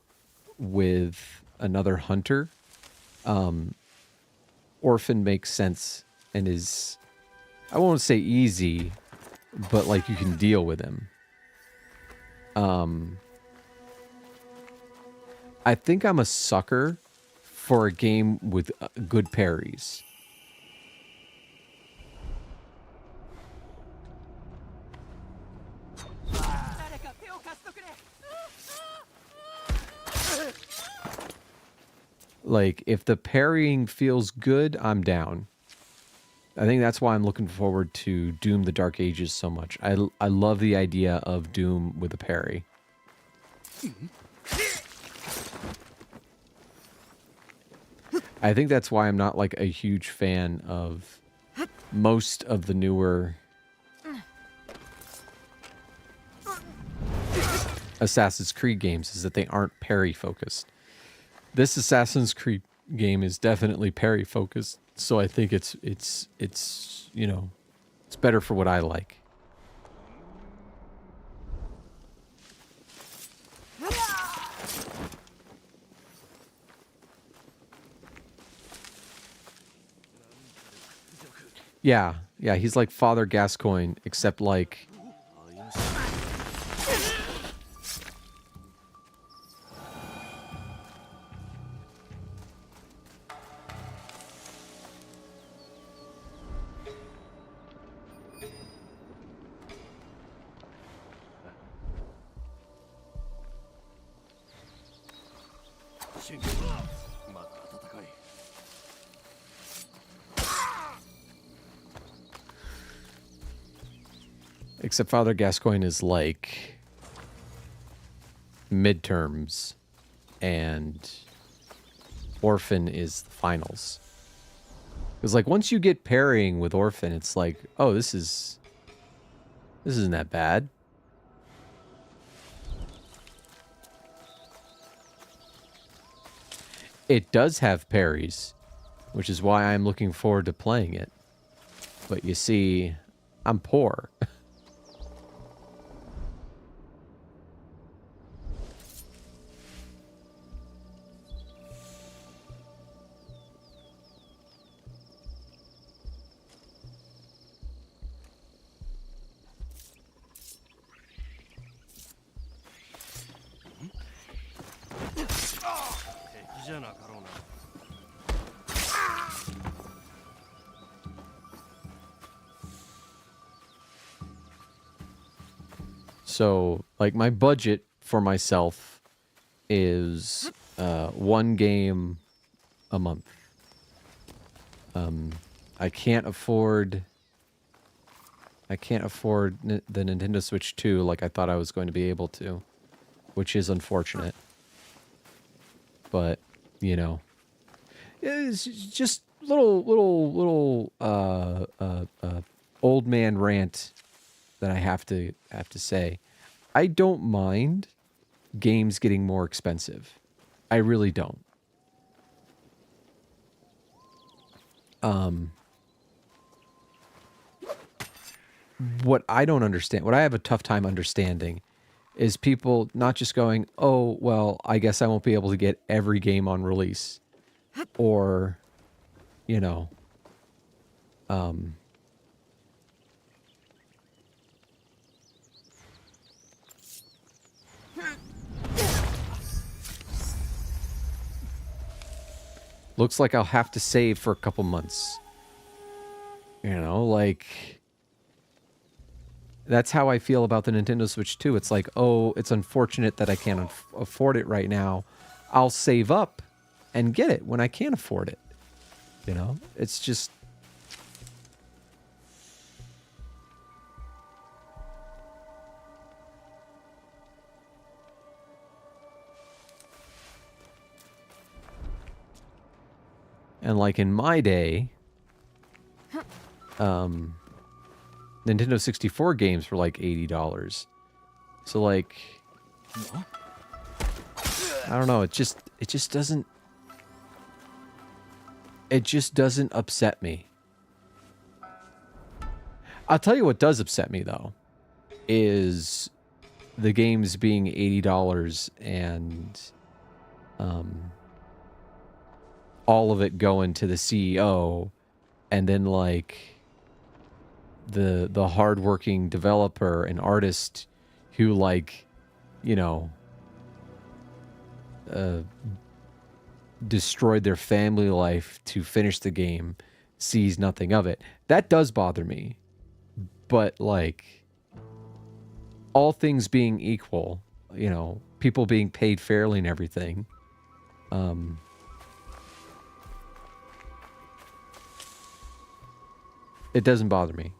with another hunter, Orphan makes sense and is, I won't say easy, but like you can deal with him. I think I'm a sucker for a game with good parries. Like, if the parrying feels good, I'm down. I think that's why I'm looking forward to Doom the Dark Ages so much. I love the idea of Doom with a parry. I think that's why I'm not like a huge fan of most of the newer Assassin's Creed games, is that they aren't parry focused. This Assassin's Creed game is definitely parry focused, so I think it's you know, it's better for what I like. Yeah, he's like Father Gascoigne, except like except Father Gascoigne is like midterms and Orphan is the finals. Because like once you get parrying with Orphan, it's like, oh, this isn't that bad. It does have parries, which is why I'm looking forward to playing it. But you see, I'm poor. So, like, my budget for myself is one game a month. I can't afford the Nintendo Switch 2 like I thought I was going to be able to, which is unfortunate. But, you know, it's just little old man rant that I have to say. I don't mind games getting more expensive. I really don't. What I don't understand, what I have a tough time understanding is people not just going, "Oh, well, I guess I won't be able to get every game on release." Or, you know, looks like I'll have to save for a couple months. You know, like, that's how I feel about the Nintendo Switch 2. It's like, oh, it's unfortunate that I can't afford it right now. I'll save up and get it when I can afford it. You know, it's just... And like in my day, Nintendo 64 games were like $80. So like, I don't know, it just doesn't upset me. I'll tell you what does upset me though, is the games being $80 and all of it going to the CEO, and then like the hardworking developer and artist who, like, you know, destroyed their family life to finish the game, sees nothing of it. That does bother me. But like, all things being equal, you know, people being paid fairly and everything, it doesn't bother me.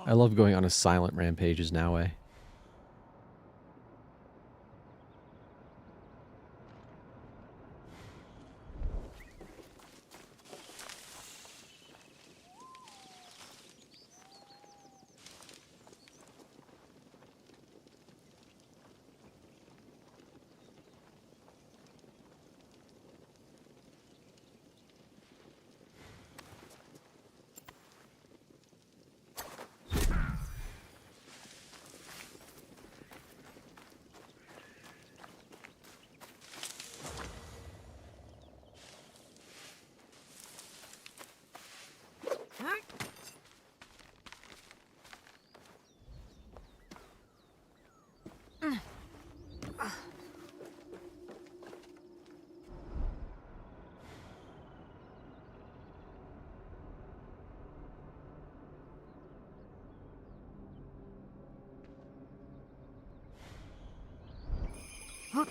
I love going on a silent rampages now, eh? こ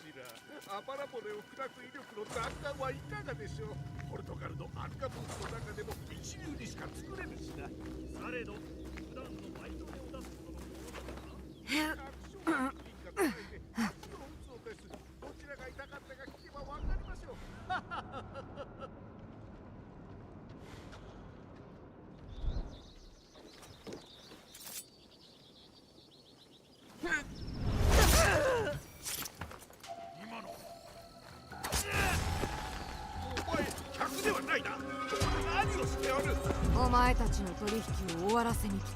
ちらアパラボネを砕く威力の弾丸はいかがでしょう。ポルトガルのアルカブースの中でも一流にしか作れぬしな。されど普段のバイトでを出すほどのものだが確証の人が捉えて足を打つのです。どちらが痛かったか聞けばわかりましょう。今のお前客ではないな。何をしておる。お前たちの取引を終わらせに来た。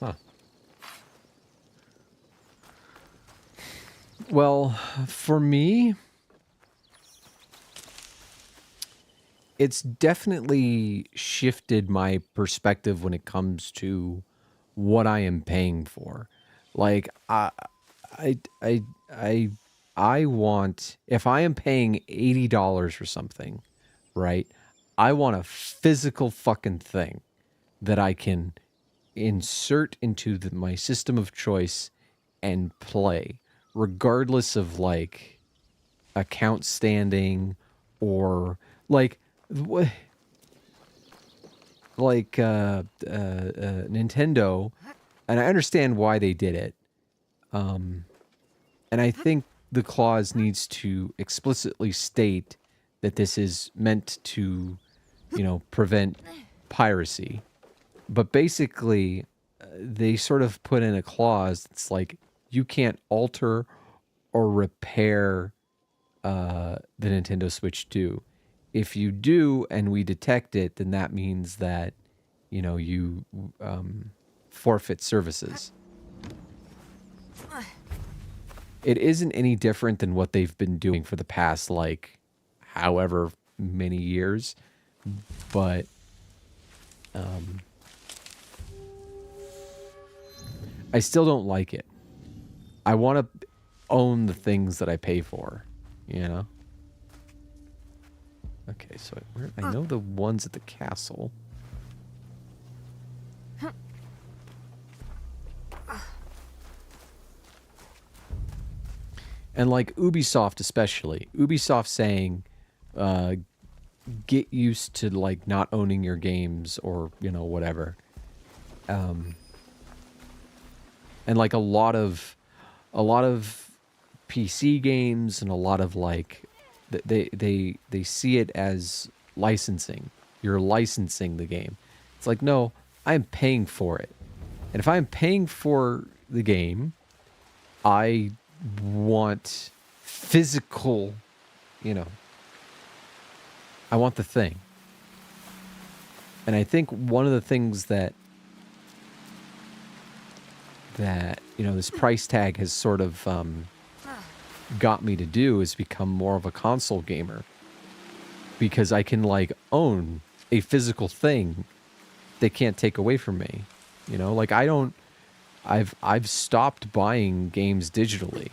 Huh. Well, for me, it's definitely shifted my perspective when it comes to what I am paying for. Like I I I I want, if I am paying $80 for something, right? I want a physical fucking thing that I can insert into my system of choice and play, regardless of like account standing or like Nintendo, and I understand why they did it. And I think the clause needs to explicitly state that this is meant to, prevent piracy. But basically, they sort of put in a clause that's like you can't alter or repair the Nintendo Switch 2. If you do and we detect it, then that means that, you forfeit services. It isn't any different than what they've been doing for the past, like, however many years. But I still don't like it. I want to own the things that I pay for, you know? Okay, so I know the ones at the castle. And like Ubisoft especially. Ubisoft saying, get used to like not owning your games or, whatever. And like a lot of PC games and a lot of like they see it as licensing. You're licensing the game. It's like, no, I'm paying for it. And if I'm paying for the game, I want physical, I want the thing. And I think one of the things that this price tag has sort of got me to do is become more of a console gamer, because I can like own a physical thing they can't take away from me. Like I've stopped buying games digitally.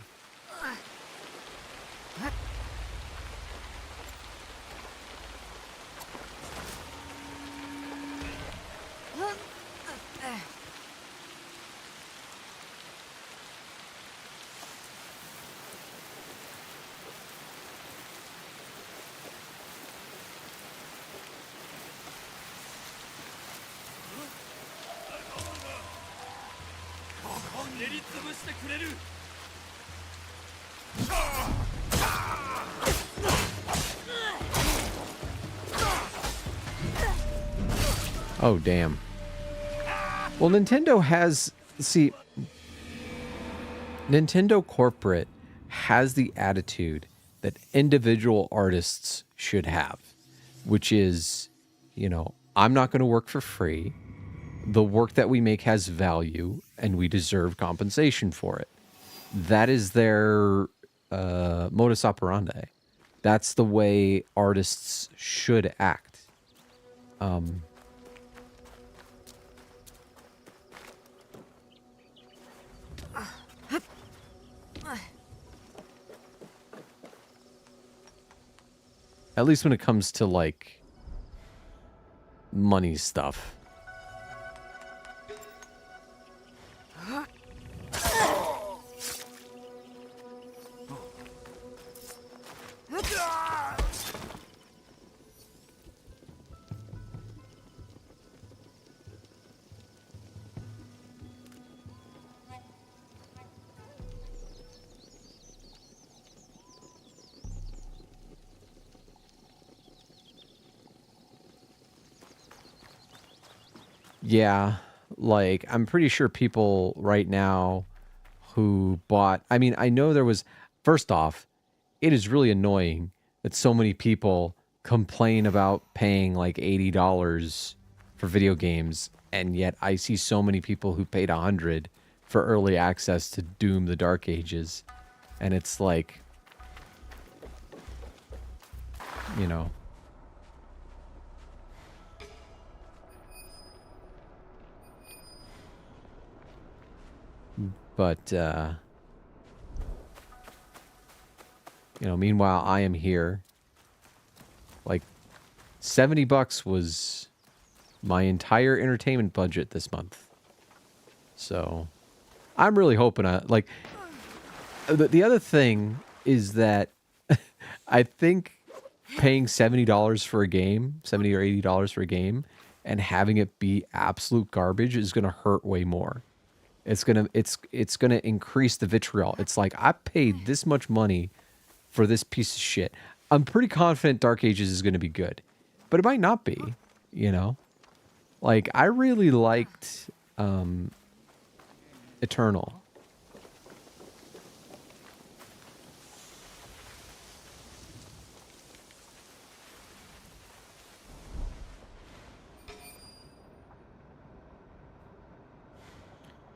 Oh, damn. Well, Nintendo has... See, Nintendo corporate has the attitude that individual artists should have, which is, you know, I'm not going to work for free. The work that we make has value, and we deserve compensation for it. That is their modus operandi. That's the way artists should act. At least when it comes to, like, money stuff. Yeah, like, I'm pretty sure people right now who bought... I mean, I know there was... First off, it is really annoying that so many people complain about paying like $80 for video games, and yet I see so many people who paid $100 for early access to Doom: The Dark Ages, and it's like, you know... But, you know, meanwhile, I am here. Like, $70 was my entire entertainment budget this month. So, I'm really hoping like, the other thing is that I think paying $70 for a game, $70 or $80 for a game, and having it be absolute garbage is going to hurt way more. It's gonna increase the vitriol. It's like, I paid this much money for this piece of shit. I'm pretty confident Dark Ages is gonna be good, but it might not be. You know, like, I really liked Eternal.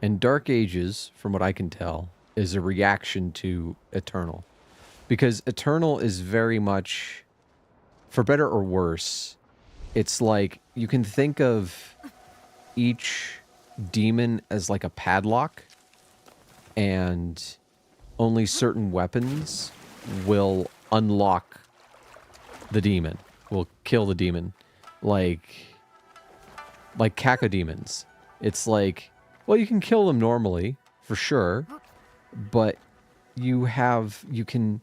And Dark Ages, from what I can tell, is a reaction to Eternal. Because Eternal is very much, for better or worse, it's like, you can think of each demon as like a padlock, and only certain weapons will unlock the demon, will kill the demon. Like cacodemons. It's like, well, you can kill them normally, for sure, but you can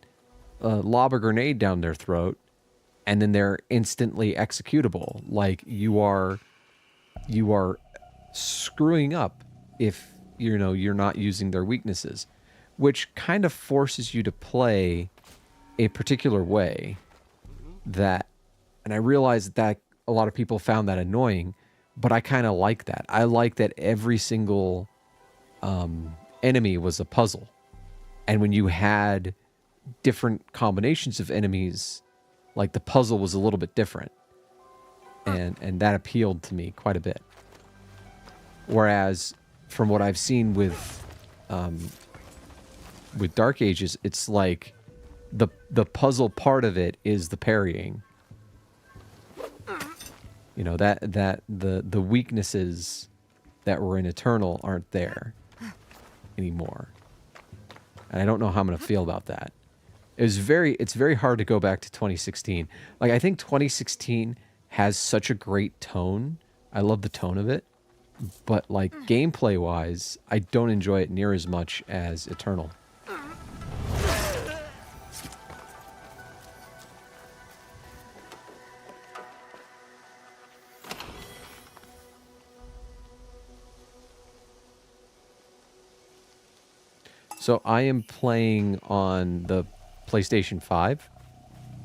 lob a grenade down their throat, and then they're instantly executable. Like, you are screwing up if, you know, you're not using their weaknesses, which kind of forces you to play a particular way that, and I realize that a lot of people found that annoying, but I kind of like that. I like that every single enemy was a puzzle. And when you had different combinations of enemies, like, the puzzle was a little bit different. And that appealed to me quite a bit. Whereas, from what I've seen with Dark Ages, it's like the puzzle part of it is the parrying. You know, that the weaknesses that were in Eternal aren't there anymore. And I don't know how I'm going to feel about that. It's very hard to go back to 2016. Like, I think 2016 has such a great tone. I love the tone of it. But, like, gameplay-wise, I don't enjoy it near as much as Eternal. So I am playing on the PlayStation 5.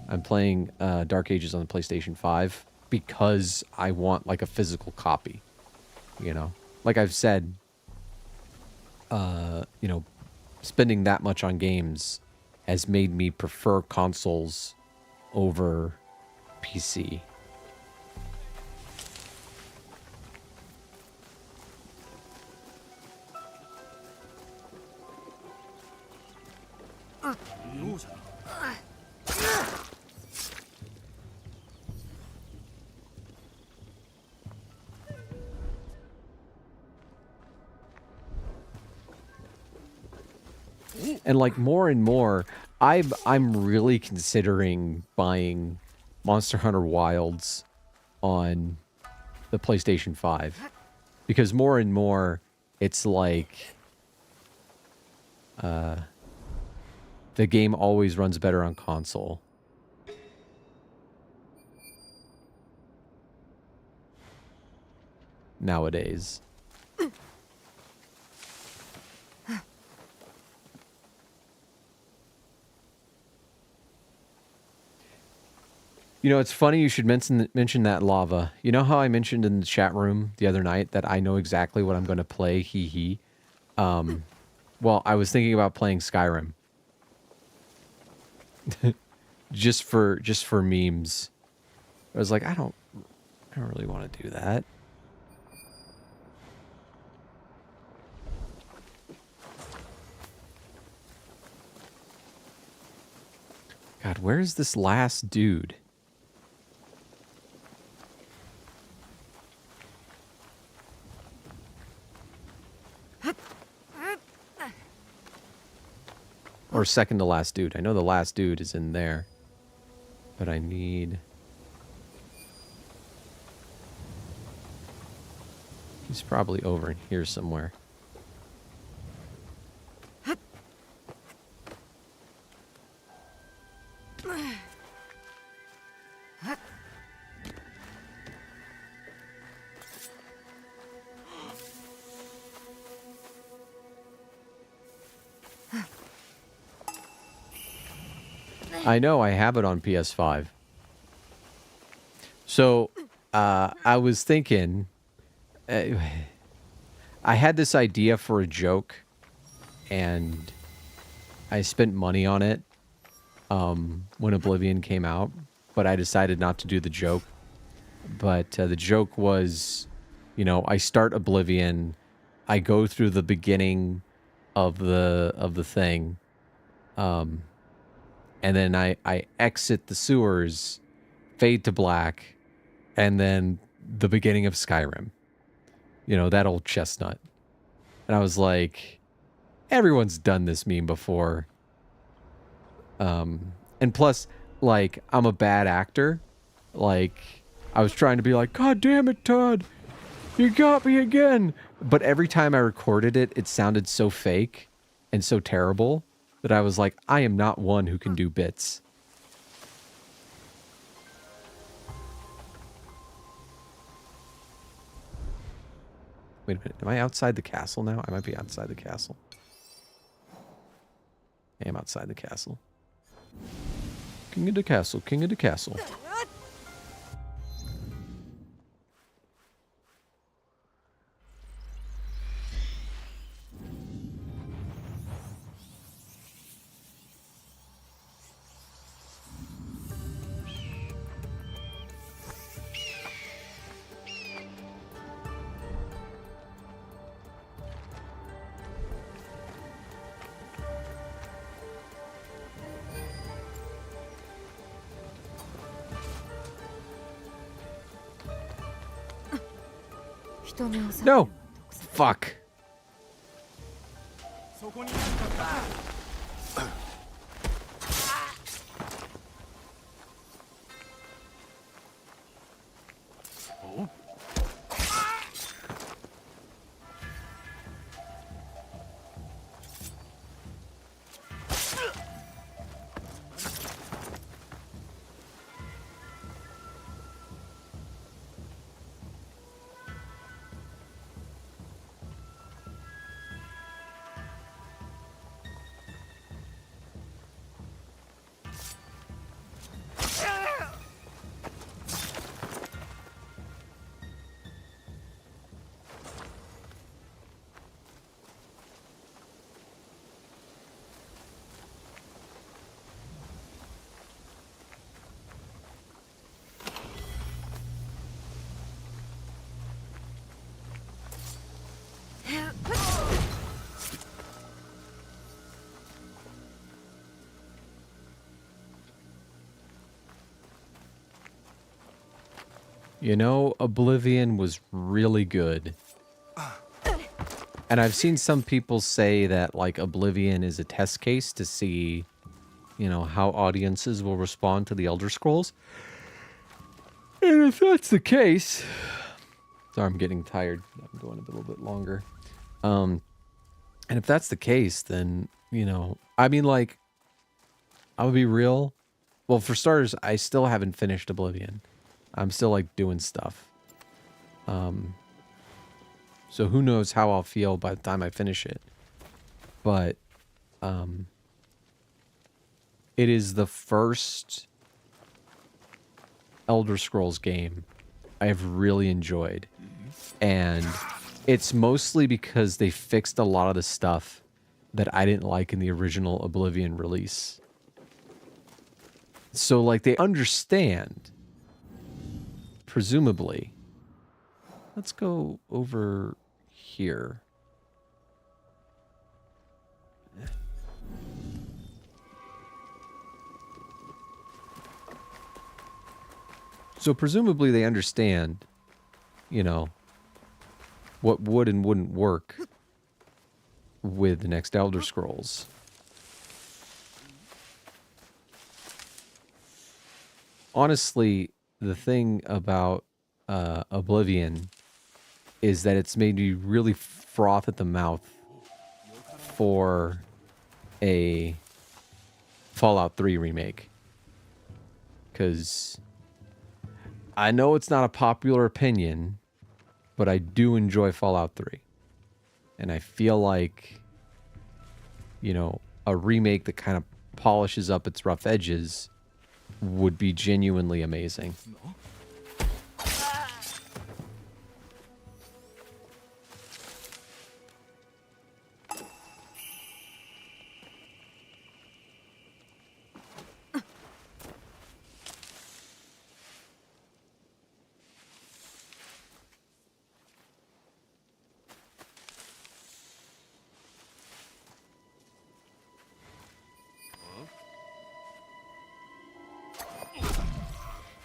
I'm playing Dark Ages on the PlayStation 5 because I want like a physical copy. You know, like I've said, you know, spending that much on games has made me prefer consoles over PC. And like more and more, I'm really considering buying Monster Hunter Wilds on the PlayStation 5 because more and more it's like the game always runs better on console. Nowadays. You know, it's funny you should mention that lava. You know how I mentioned in the chat room the other night that I know exactly what I'm going to play, hee hee. Well, I was thinking about playing Skyrim. just for memes. I was like, I don't really want to do that. God, where's this last dude? Or second to last dude. I know the last dude is in there. But I need... He's probably over in here somewhere. I know, I have it on PS5. So, I was thinking... I had this idea for a joke, and I spent money on it when Oblivion came out, but I decided not to do the joke. But the joke was, you know, I start Oblivion, I go through the beginning of the thing, and then I exit the sewers, fade to black, and then the beginning of Skyrim. You know, that old chestnut. And I was like, everyone's done this meme before. And plus, like, I'm a bad actor. Like, I was trying to be like, God damn it, Todd. You got me again. But every time I recorded it, it sounded so fake and so terrible that I was like, I am not one who can do bits. Wait a minute. Am I outside the castle now? I might be outside the castle. I am outside the castle. King of the castle. King of the castle. No! Fuck. You know, Oblivion was really good. And I've seen some people say that, like, Oblivion is a test case to see, you know, how audiences will respond to the Elder Scrolls. And if that's the case... Sorry, I'm getting tired. I'm going a little bit longer. And if that's the case, then, you know... I mean, like, I'll be real. Well, for starters, I still haven't finished Oblivion. I'm still, like, doing stuff. So who knows how I'll feel by the time I finish it. But, it is the first Elder Scrolls game I've really enjoyed. And it's mostly because they fixed a lot of the stuff that I didn't like in the original Oblivion release. So, like, they understand, presumably. Let's go over here. So presumably they understand, you know, what would and wouldn't work with the next Elder Scrolls. Honestly, the thing about Oblivion is that it's made me really froth at the mouth for a Fallout 3 remake. Because I know it's not a popular opinion, but I do enjoy Fallout 3. And I feel like, you know, a remake that kind of polishes up its rough edges would be genuinely amazing.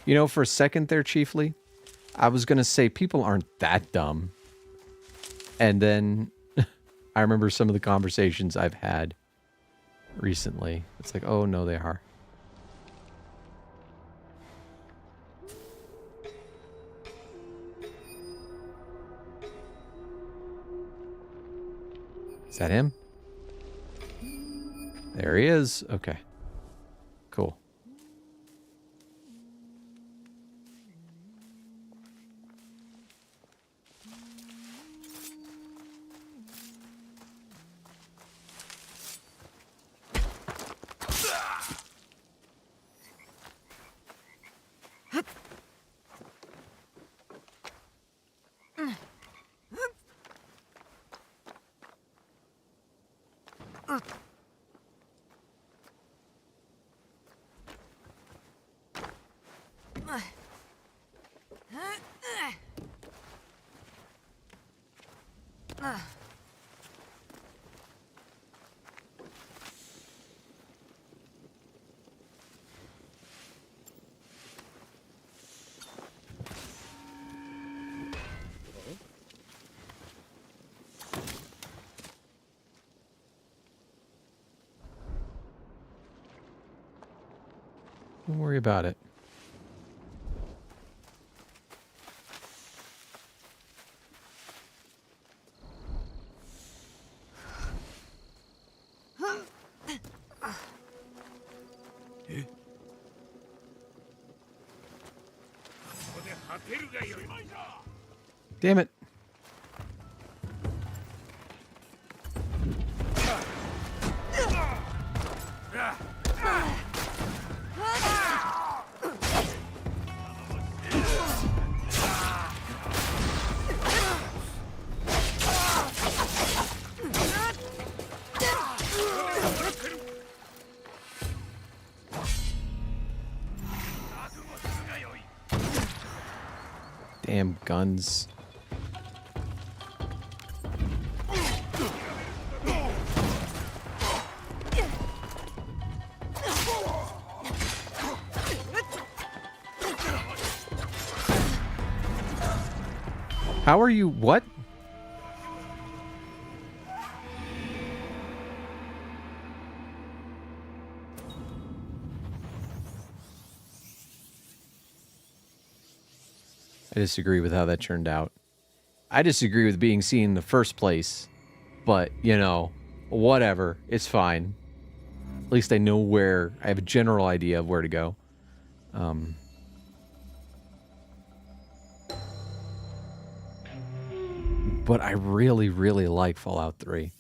You know, for a second there, Chiefly, I was going to say people aren't that dumb. And then I remember some of the conversations I've had recently. It's like, oh, no, they are. Is that him? There he is. Okay. Cool. Don't worry about it. Damn it. Damn guns. How are you? What? I disagree with how that turned out. I disagree with being seen in the first place, but, you know, whatever. It's fine. At least I know where, I have a general idea of where to go. But I really, really like Fallout 3.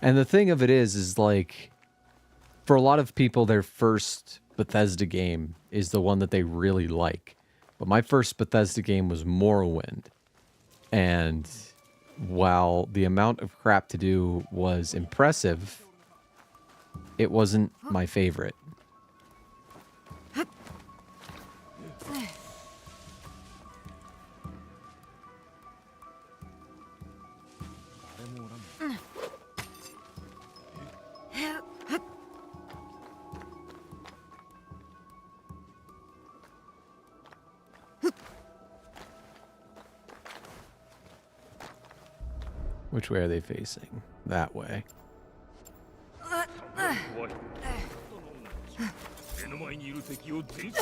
And the thing of it is like, for a lot of people, their first Bethesda game is the one that they really like. But my first Bethesda game was Morrowind. And while the amount of crap to do was impressive, it wasn't my favorite. Which way are they facing? That way. 怖い。目の前にいる敵を全身。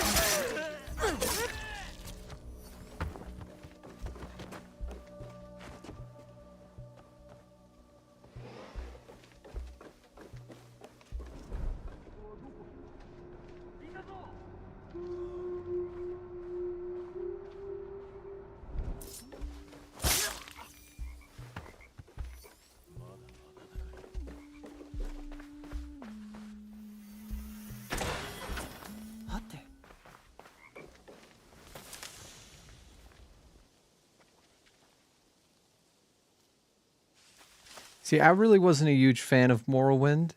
See, I really wasn't a huge fan of Morrowind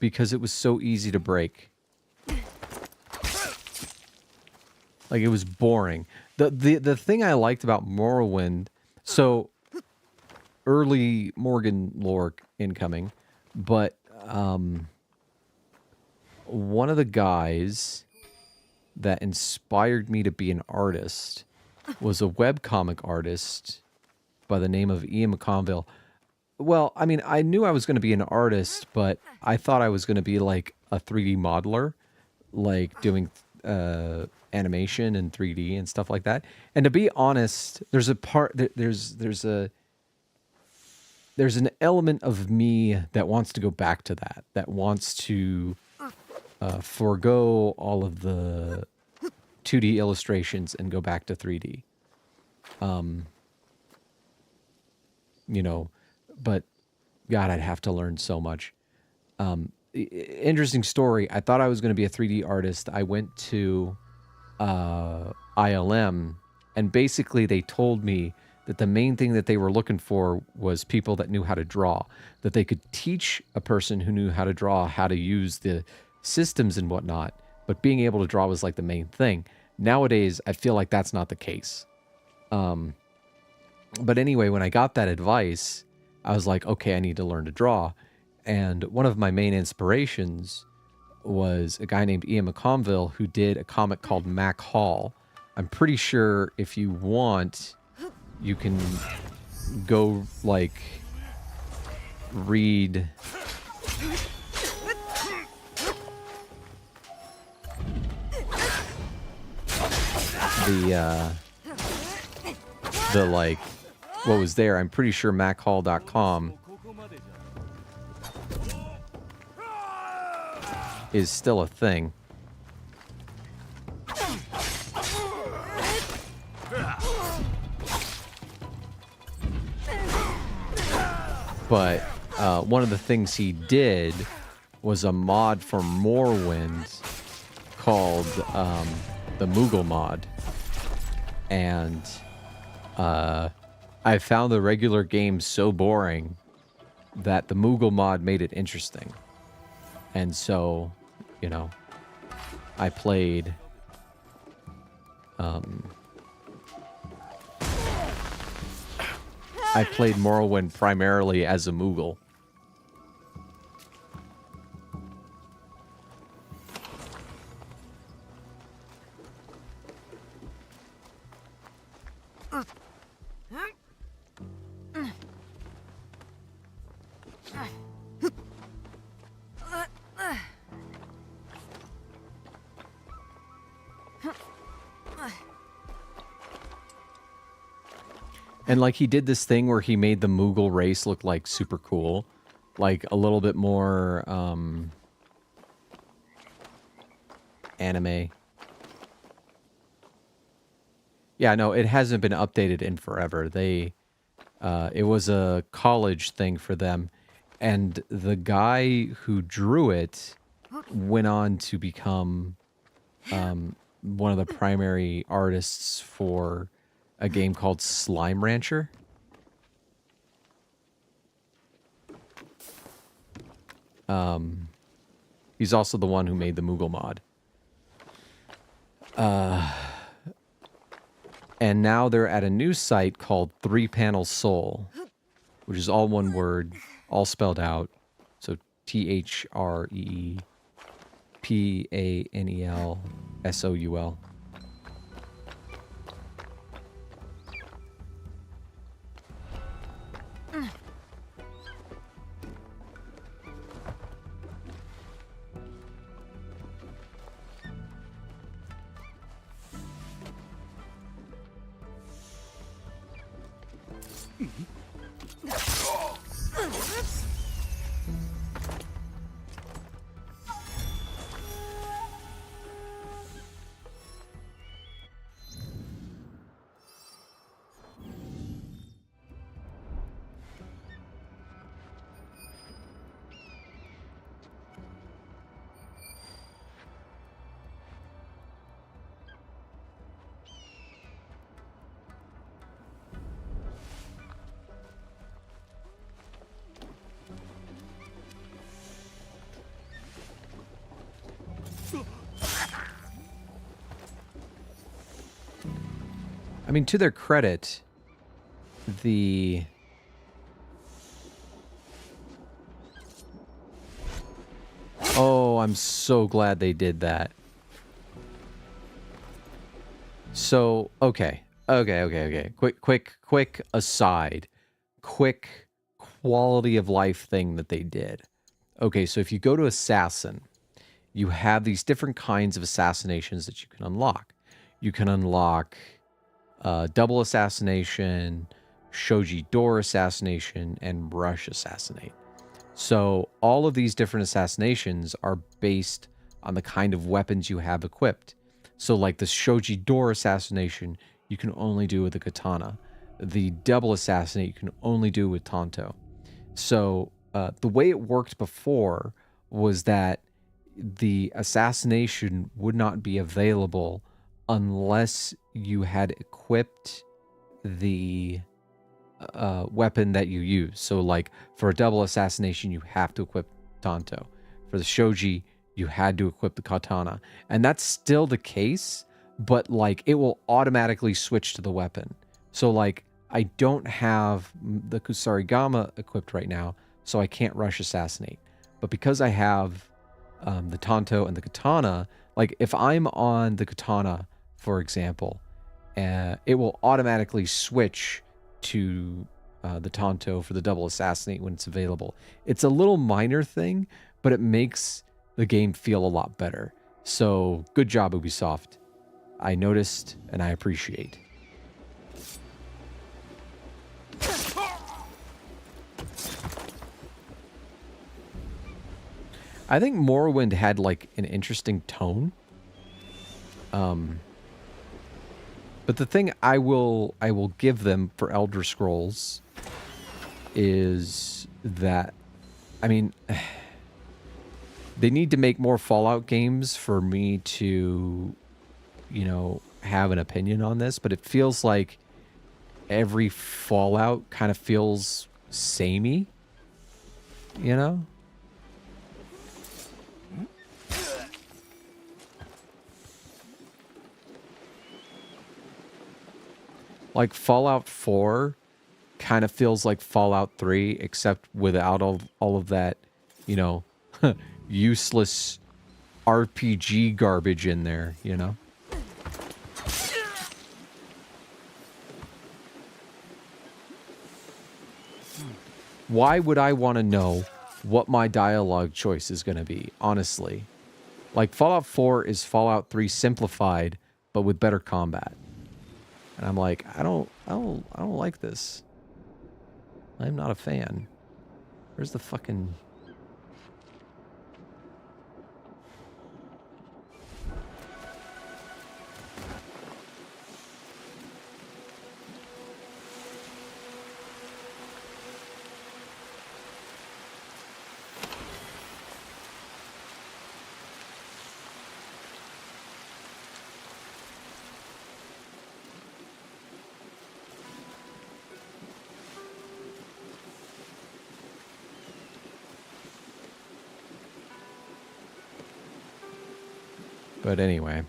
because it was so easy to break. Like, it was boring. The thing I liked about Morrowind, so early Morgan lore incoming, but one of the guys that inspired me to be an artist was a webcomic artist by the name of Ian McConville. Well, I mean, I knew I was going to be an artist, but I thought I was going to be like a 3D modeler, like doing animation and 3D and stuff like that. And to be honest, there's a part there's an element of me that wants to go back to that, that wants to forego all of the 2D illustrations and go back to 3D. You know, but God, I'd have to learn so much. Interesting story. I thought I was going to be a 3D artist. I went to ILM, and basically they told me that the main thing that they were looking for was people that knew how to draw, that they could teach a person who knew how to draw how to use the systems and whatnot, but being able to draw was like the main thing. Nowadays, I feel like that's not the case. But anyway, when I got that advice, I was like, okay, I need to learn to draw. And one of my main inspirations was a guy named Ian McConville who did a comic called Mac Hall. I'm pretty sure if you want, you can go, like, read the like, what was there. I'm pretty sure MacHall.com is still a thing. But one of the things he did was a mod for Morrowind called the Moogle mod. And I found the regular game so boring that the Moogle mod made it interesting. And so, you know, I played I played Morrowind primarily as a Moogle. And like he did this thing where he made the Moogle race look like super cool. Like a little bit more anime. Yeah, no, it hasn't been updated in forever. It was a college thing for them. And the guy who drew it went on to become one of the primary artists for a game called Slime Rancher. He's also the one who made the Moogle mod. And now they're at a new site called 3Panel Soul, which is all one word, all spelled out. So THREEPANELSOUL. I mean, to their credit, the... Oh, I'm so glad they did that. So, okay. Quick aside. Quick quality of life thing that they did. Okay, so if you go to Assassin, you have these different kinds of assassinations that you can unlock. You can unlock double assassination, shoji door assassination, and rush assassinate. So all of these different assassinations are based on the kind of weapons you have equipped. So like the shoji door assassination, you can only do with the katana. The double assassinate, you can only do with tanto. So the way it worked before was that the assassination would not be available unless you had equipped the weapon that you use. So like for a double assassination, you have to equip Tanto. For the Shoji, you had to equip the Katana. And that's still the case, but like it will automatically switch to the weapon. So like I don't have the Kusarigama equipped right now, so I can't rush assassinate. But because I have the Tanto and the Katana, like if I'm on the Katana, for example, it will automatically switch to the Tanto for the double assassinate when it's available. It's a little minor thing, but it makes the game feel a lot better. So good job, Ubisoft. I noticed and I appreciate. I think Morrowind had like an interesting tone. But the thing I will give them for Elder Scrolls is that, I mean, they need to make more Fallout games for me to, you know, have an opinion on this, but it feels like every Fallout kind of feels samey, you know? Like Fallout 4 kind of feels like Fallout 3, except without all of that, you know, useless RPG garbage in there, you know? Why would I want to know what my dialogue choice is going to be, honestly? Like, Fallout 4 is Fallout 3 simplified, but with better combat. And I'm like, I don't like this. I'm not a fan. Where's the fucking... But anyway.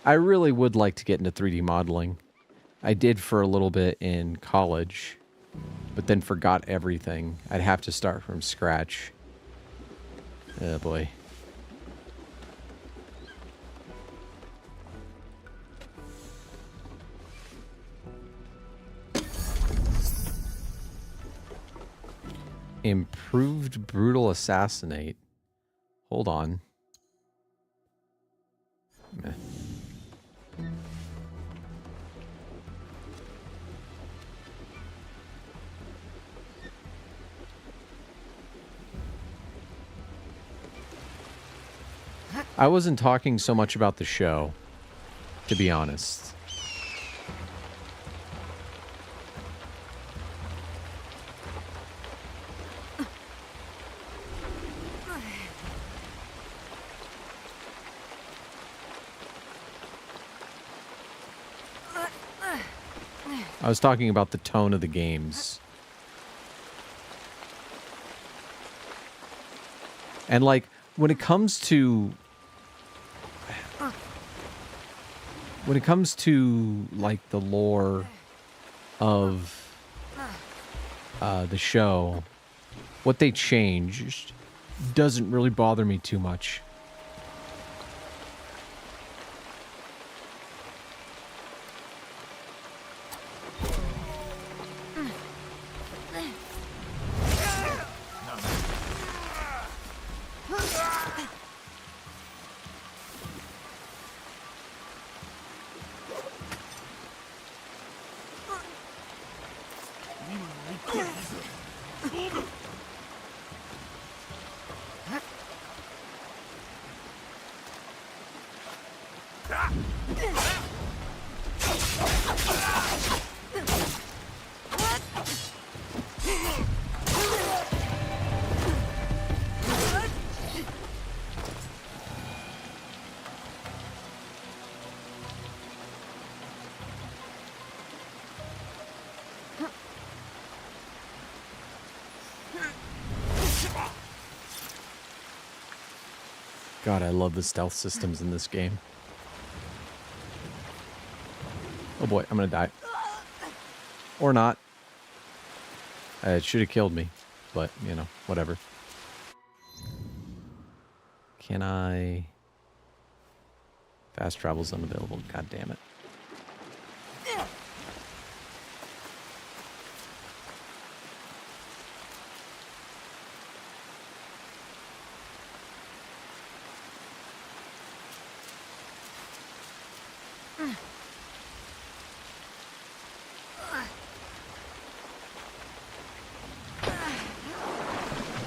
I really would like to get into 3D modeling. I did for a little bit in college, but then forgot everything. I'd have to start from scratch. Oh boy. Improved brutal assassinate. Hold on. Meh. I wasn't talking so much about the show, to be honest. I was talking about the tone of the games. And like, when it comes to like the lore of the show, what they changed doesn't really bother me too much. God, I love the stealth systems in this game. Oh boy, I'm gonna die. Or not. It should have killed me, but, you know, whatever. Can I... Fast travel's unavailable, god damn it.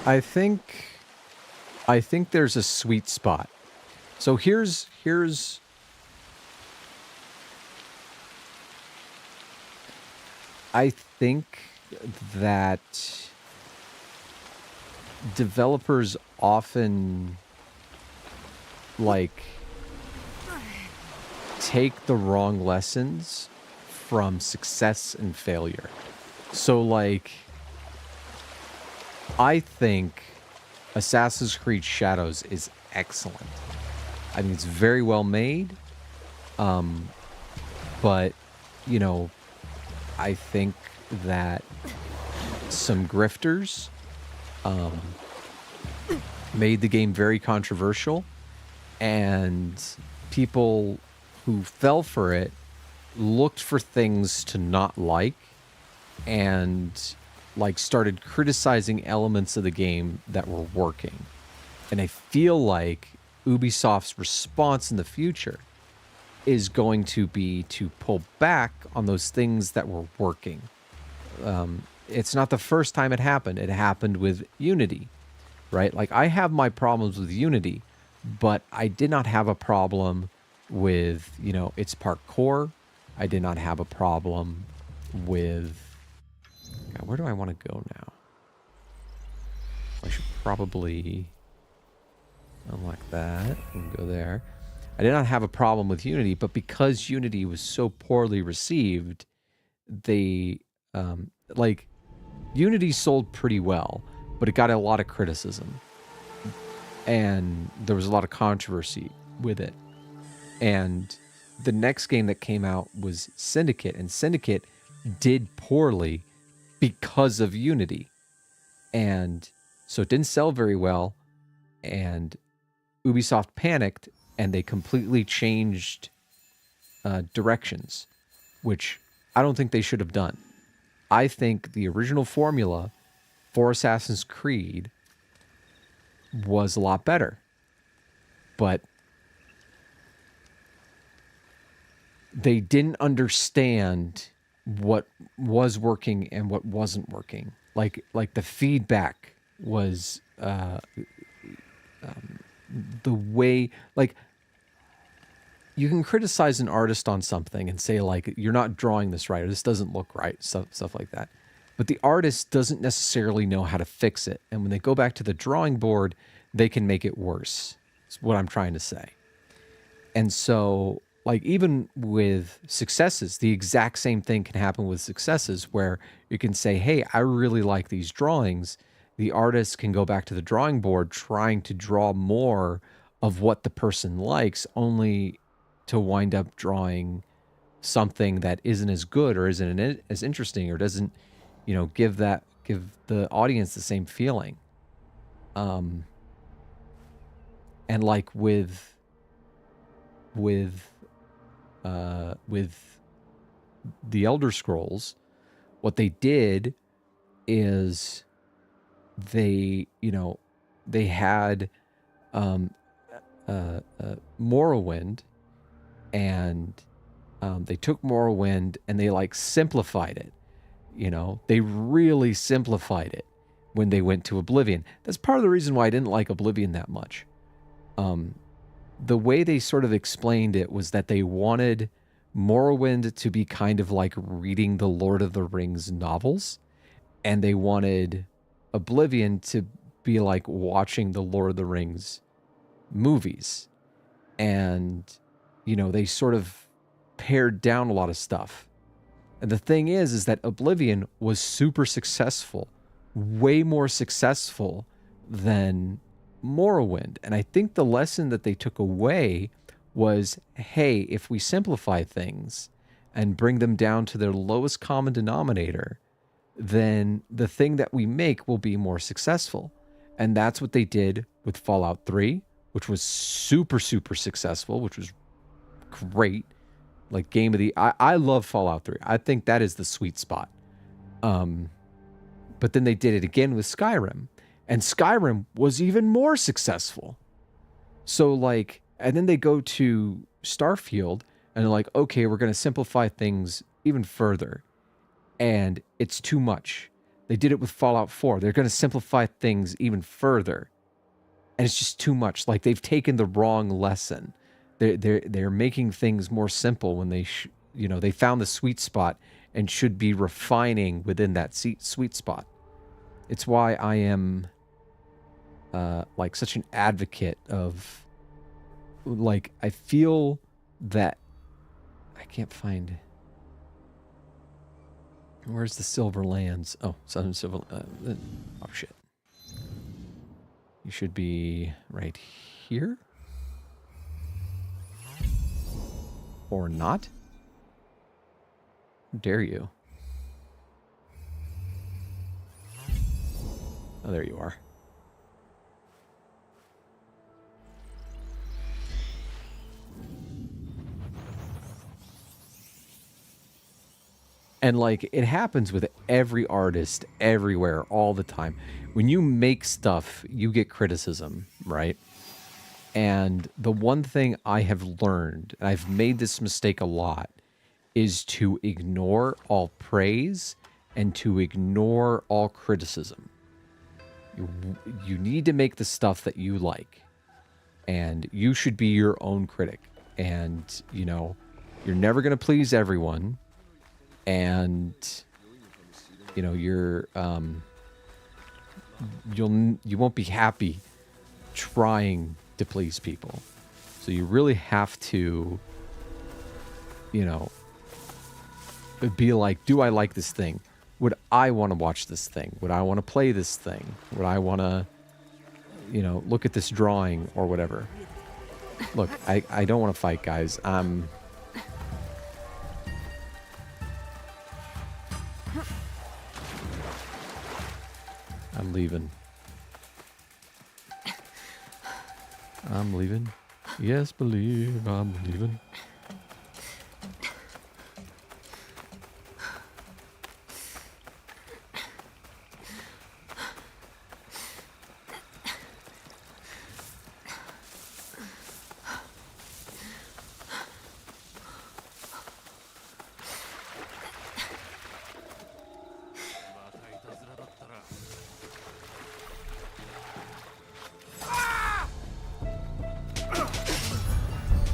I think there's a sweet spot. So here's I think that developers often like take the wrong lessons from success and failure. So like I think Assassin's Creed Shadows is excellent. I mean, it's very well made. But, you know, I think that some grifters made the game very controversial, and people who fell for it looked for things to not like and like started criticizing elements of the game that were working. And I feel like Ubisoft's response in the future is going to be to pull back on those things that were working. It's not the first time it happened. It happened with Unity, right? Like, I have my problems with Unity, but I did not have a problem with, you know, its parkour. I did not have a problem with... God, where do I want to go now? I should probably unlock that and go there. I did not have a problem with Unity, but because Unity was so poorly received, they, like, Unity sold pretty well, but it got a lot of criticism. And there was a lot of controversy with it. And the next game that came out was Syndicate, and Syndicate did poorly because of Unity. And so it didn't sell very well, and Ubisoft panicked, and they completely changed directions, which I don't think they should have done. I think the original formula for Assassin's Creed was a lot better, but they didn't understand what was working and what wasn't working. Like the feedback was the way, like, you can criticize an artist on something and say, like, you're not drawing this right, or this doesn't look right, stuff like that. But the artist doesn't necessarily know how to fix it. And when they go back to the drawing board, they can make it worse. That's what I'm trying to say. And so, like, even with successes, the exact same thing can happen with successes, where you can say, hey, I really like these drawings. The artist can go back to the drawing board trying to draw more of what the person likes, only to wind up drawing something that isn't as good or isn't as interesting or doesn't, you know, give the audience the same feeling. And like with the Elder Scrolls, what they did is they had Morrowind, and they took Morrowind and they like simplified it. You know, they really simplified it when they went to Oblivion. That's part of the reason why I didn't like Oblivion that much. The way they sort of explained it was that they wanted Morrowind to be kind of like reading the Lord of the Rings novels, and they wanted Oblivion to be like watching the Lord of the Rings movies. And, you know, they sort of pared down a lot of stuff. And the thing is that Oblivion was super successful, way more successful than Morrowind. And I think the lesson that they took away was, hey, if we simplify things and bring them down to their lowest common denominator, then the thing that we make will be more successful. And that's what they did with Fallout 3, which was super, super successful, which was great. Like, game of the... I love Fallout 3. I think that is the sweet spot. But then they did it again with Skyrim. And Skyrim was even more successful. So, like... And then they go to Starfield, and they're like, okay, we're going to simplify things even further. And it's too much. They did it with Fallout 4. They're going to simplify things even further. And it's just too much. Like, they've taken the wrong lesson. They're making things more simple when they they found the sweet spot and should be refining within that sweet spot. It's why I am like such an advocate of, like, I feel that I can't find, where's the Silver Lands? Oh, Southern Silver. Oh shit. You should be right here. Or not? How dare you? Oh, there you are. And like, it happens with every artist everywhere all the time. When you make stuff, you get criticism, right? And the one thing I have learned, and I've made this mistake a lot, is to ignore all praise and to ignore all criticism. You need to make the stuff that you like, and you should be your own critic. And, you know, you're never going to please everyone. And, you know, you won't be happy trying to please people. So you really have to, you know, be like, do I like this thing? Would I want to watch this thing? Would I want to play this thing? Would I want to, you know, look at this drawing or whatever? Look, I don't want to fight, guys. I'm leaving. I'm leaving. Yes, believe I'm leaving.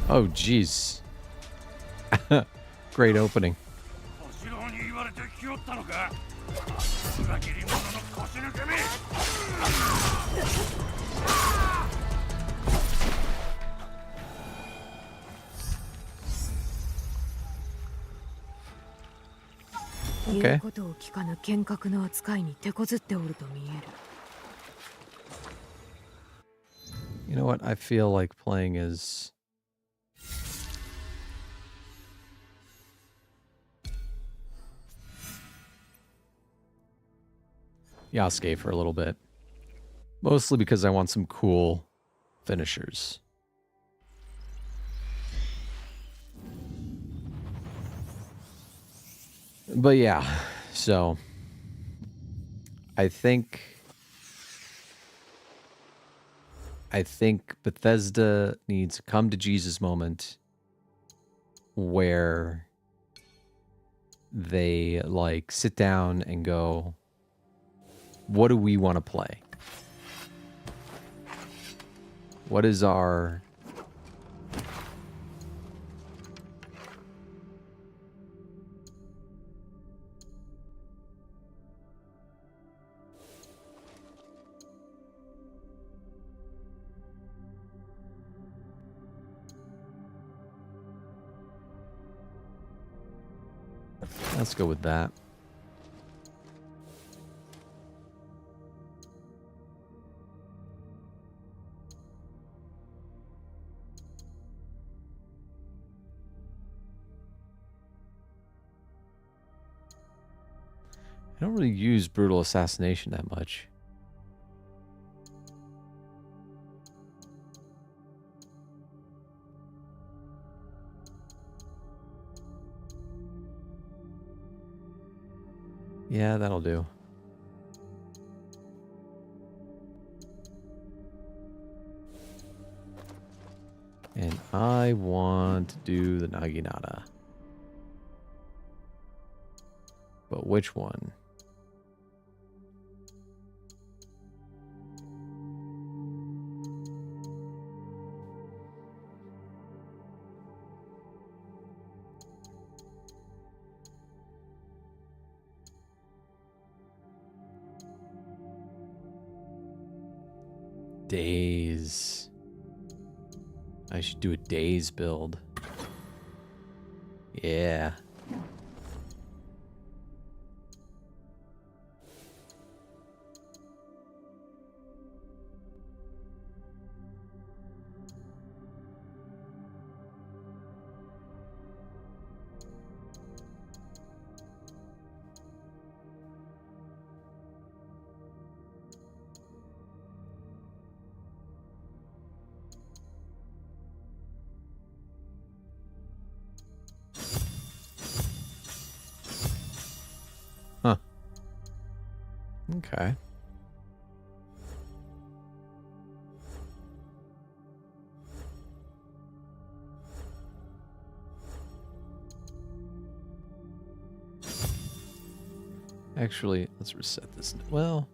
Oh, jeez. Great opening. Okay. You know what? I feel like playing is... Yasuke for a little bit. Mostly because I want some cool finishers. But yeah, so I think Bethesda needs a come to Jesus moment where they like sit down and go, what do we want to play? What is our... Let's go with that. I don't really use brutal assassination that much. Yeah, that'll do. And I want to do the Naginata. But which one? Days. I should do a days build. Yeah. Okay. Actually, let's reset this. Well,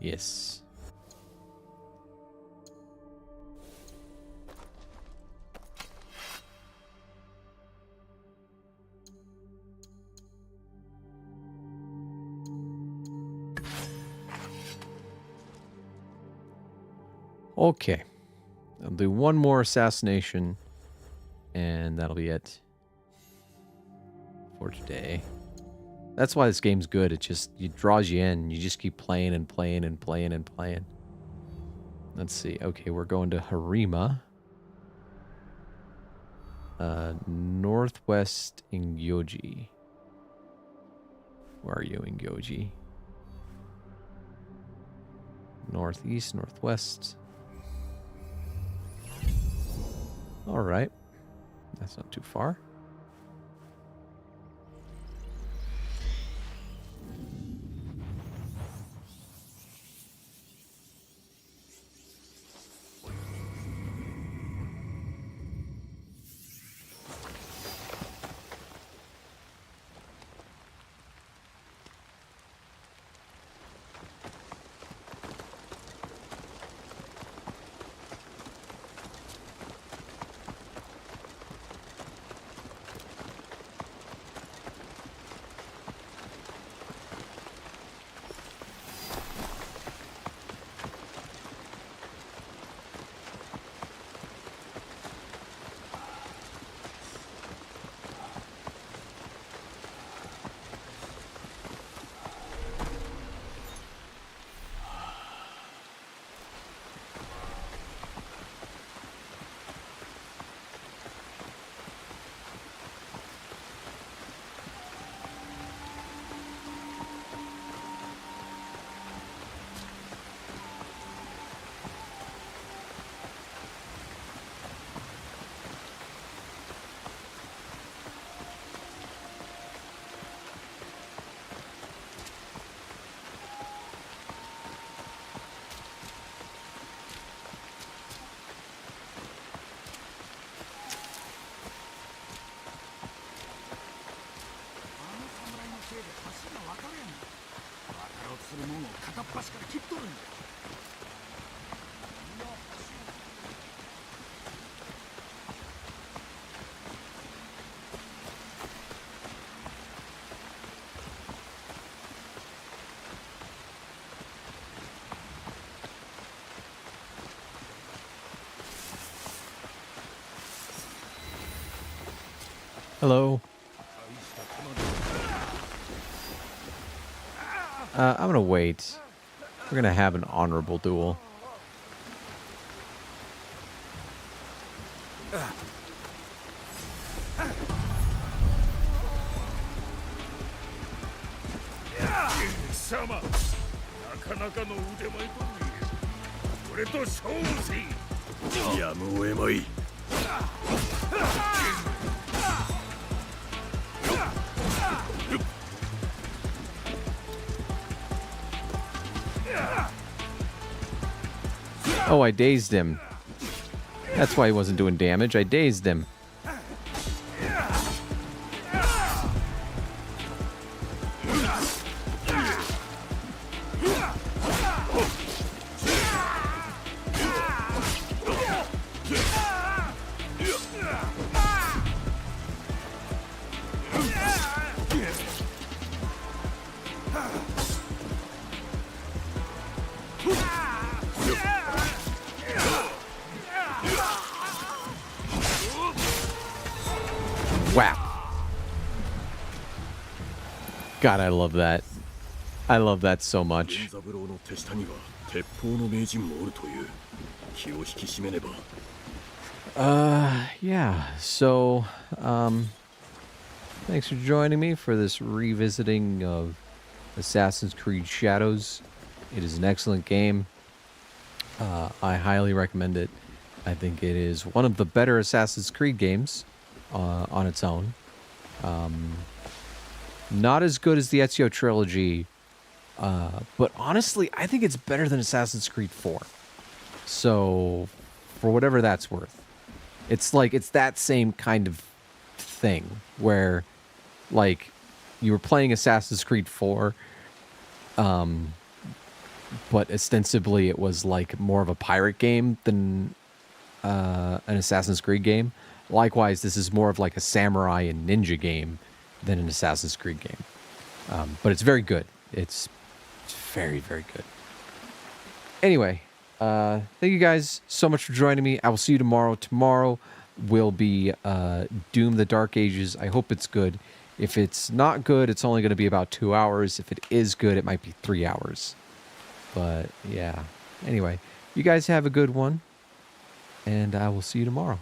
yes. Okay. I'll do one more assassination, and that'll be it for today. That's why this game's good. It draws you in. You just keep playing and playing and playing and playing. Let's see. Okay, we're going to Harima. Northwest Ingyoji. Where are you, Ingyoji? Northeast, northwest. All right. That's not too far. Hello. I'm gonna wait. We're gonna have an honorable duel. Oh, I dazed him. That's why he wasn't doing damage. I dazed him. Wow. God, I love that. I love that so much. Yeah. So, thanks for joining me for this revisiting of Assassin's Creed Shadows. It is an excellent game. I highly recommend it. I think it is one of the better Assassin's Creed games on its own. Not as good as the Ezio trilogy, but honestly, I think it's better than Assassin's Creed 4. So, for whatever that's worth, it's like it's that same kind of thing where, like, you were playing Assassin's Creed 4, but ostensibly it was like more of a pirate game than an Assassin's Creed game. Likewise, this is more of like a samurai and ninja game than an Assassin's Creed game. But it's very good. It's very, very good. Anyway, thank you guys so much for joining me. I will see you tomorrow. Tomorrow will be Doom the Dark Ages. I hope it's good. If it's not good, it's only going to be about 2 hours. If it is good, it might be 3 hours. But yeah. Anyway, you guys have a good one. And I will see you tomorrow.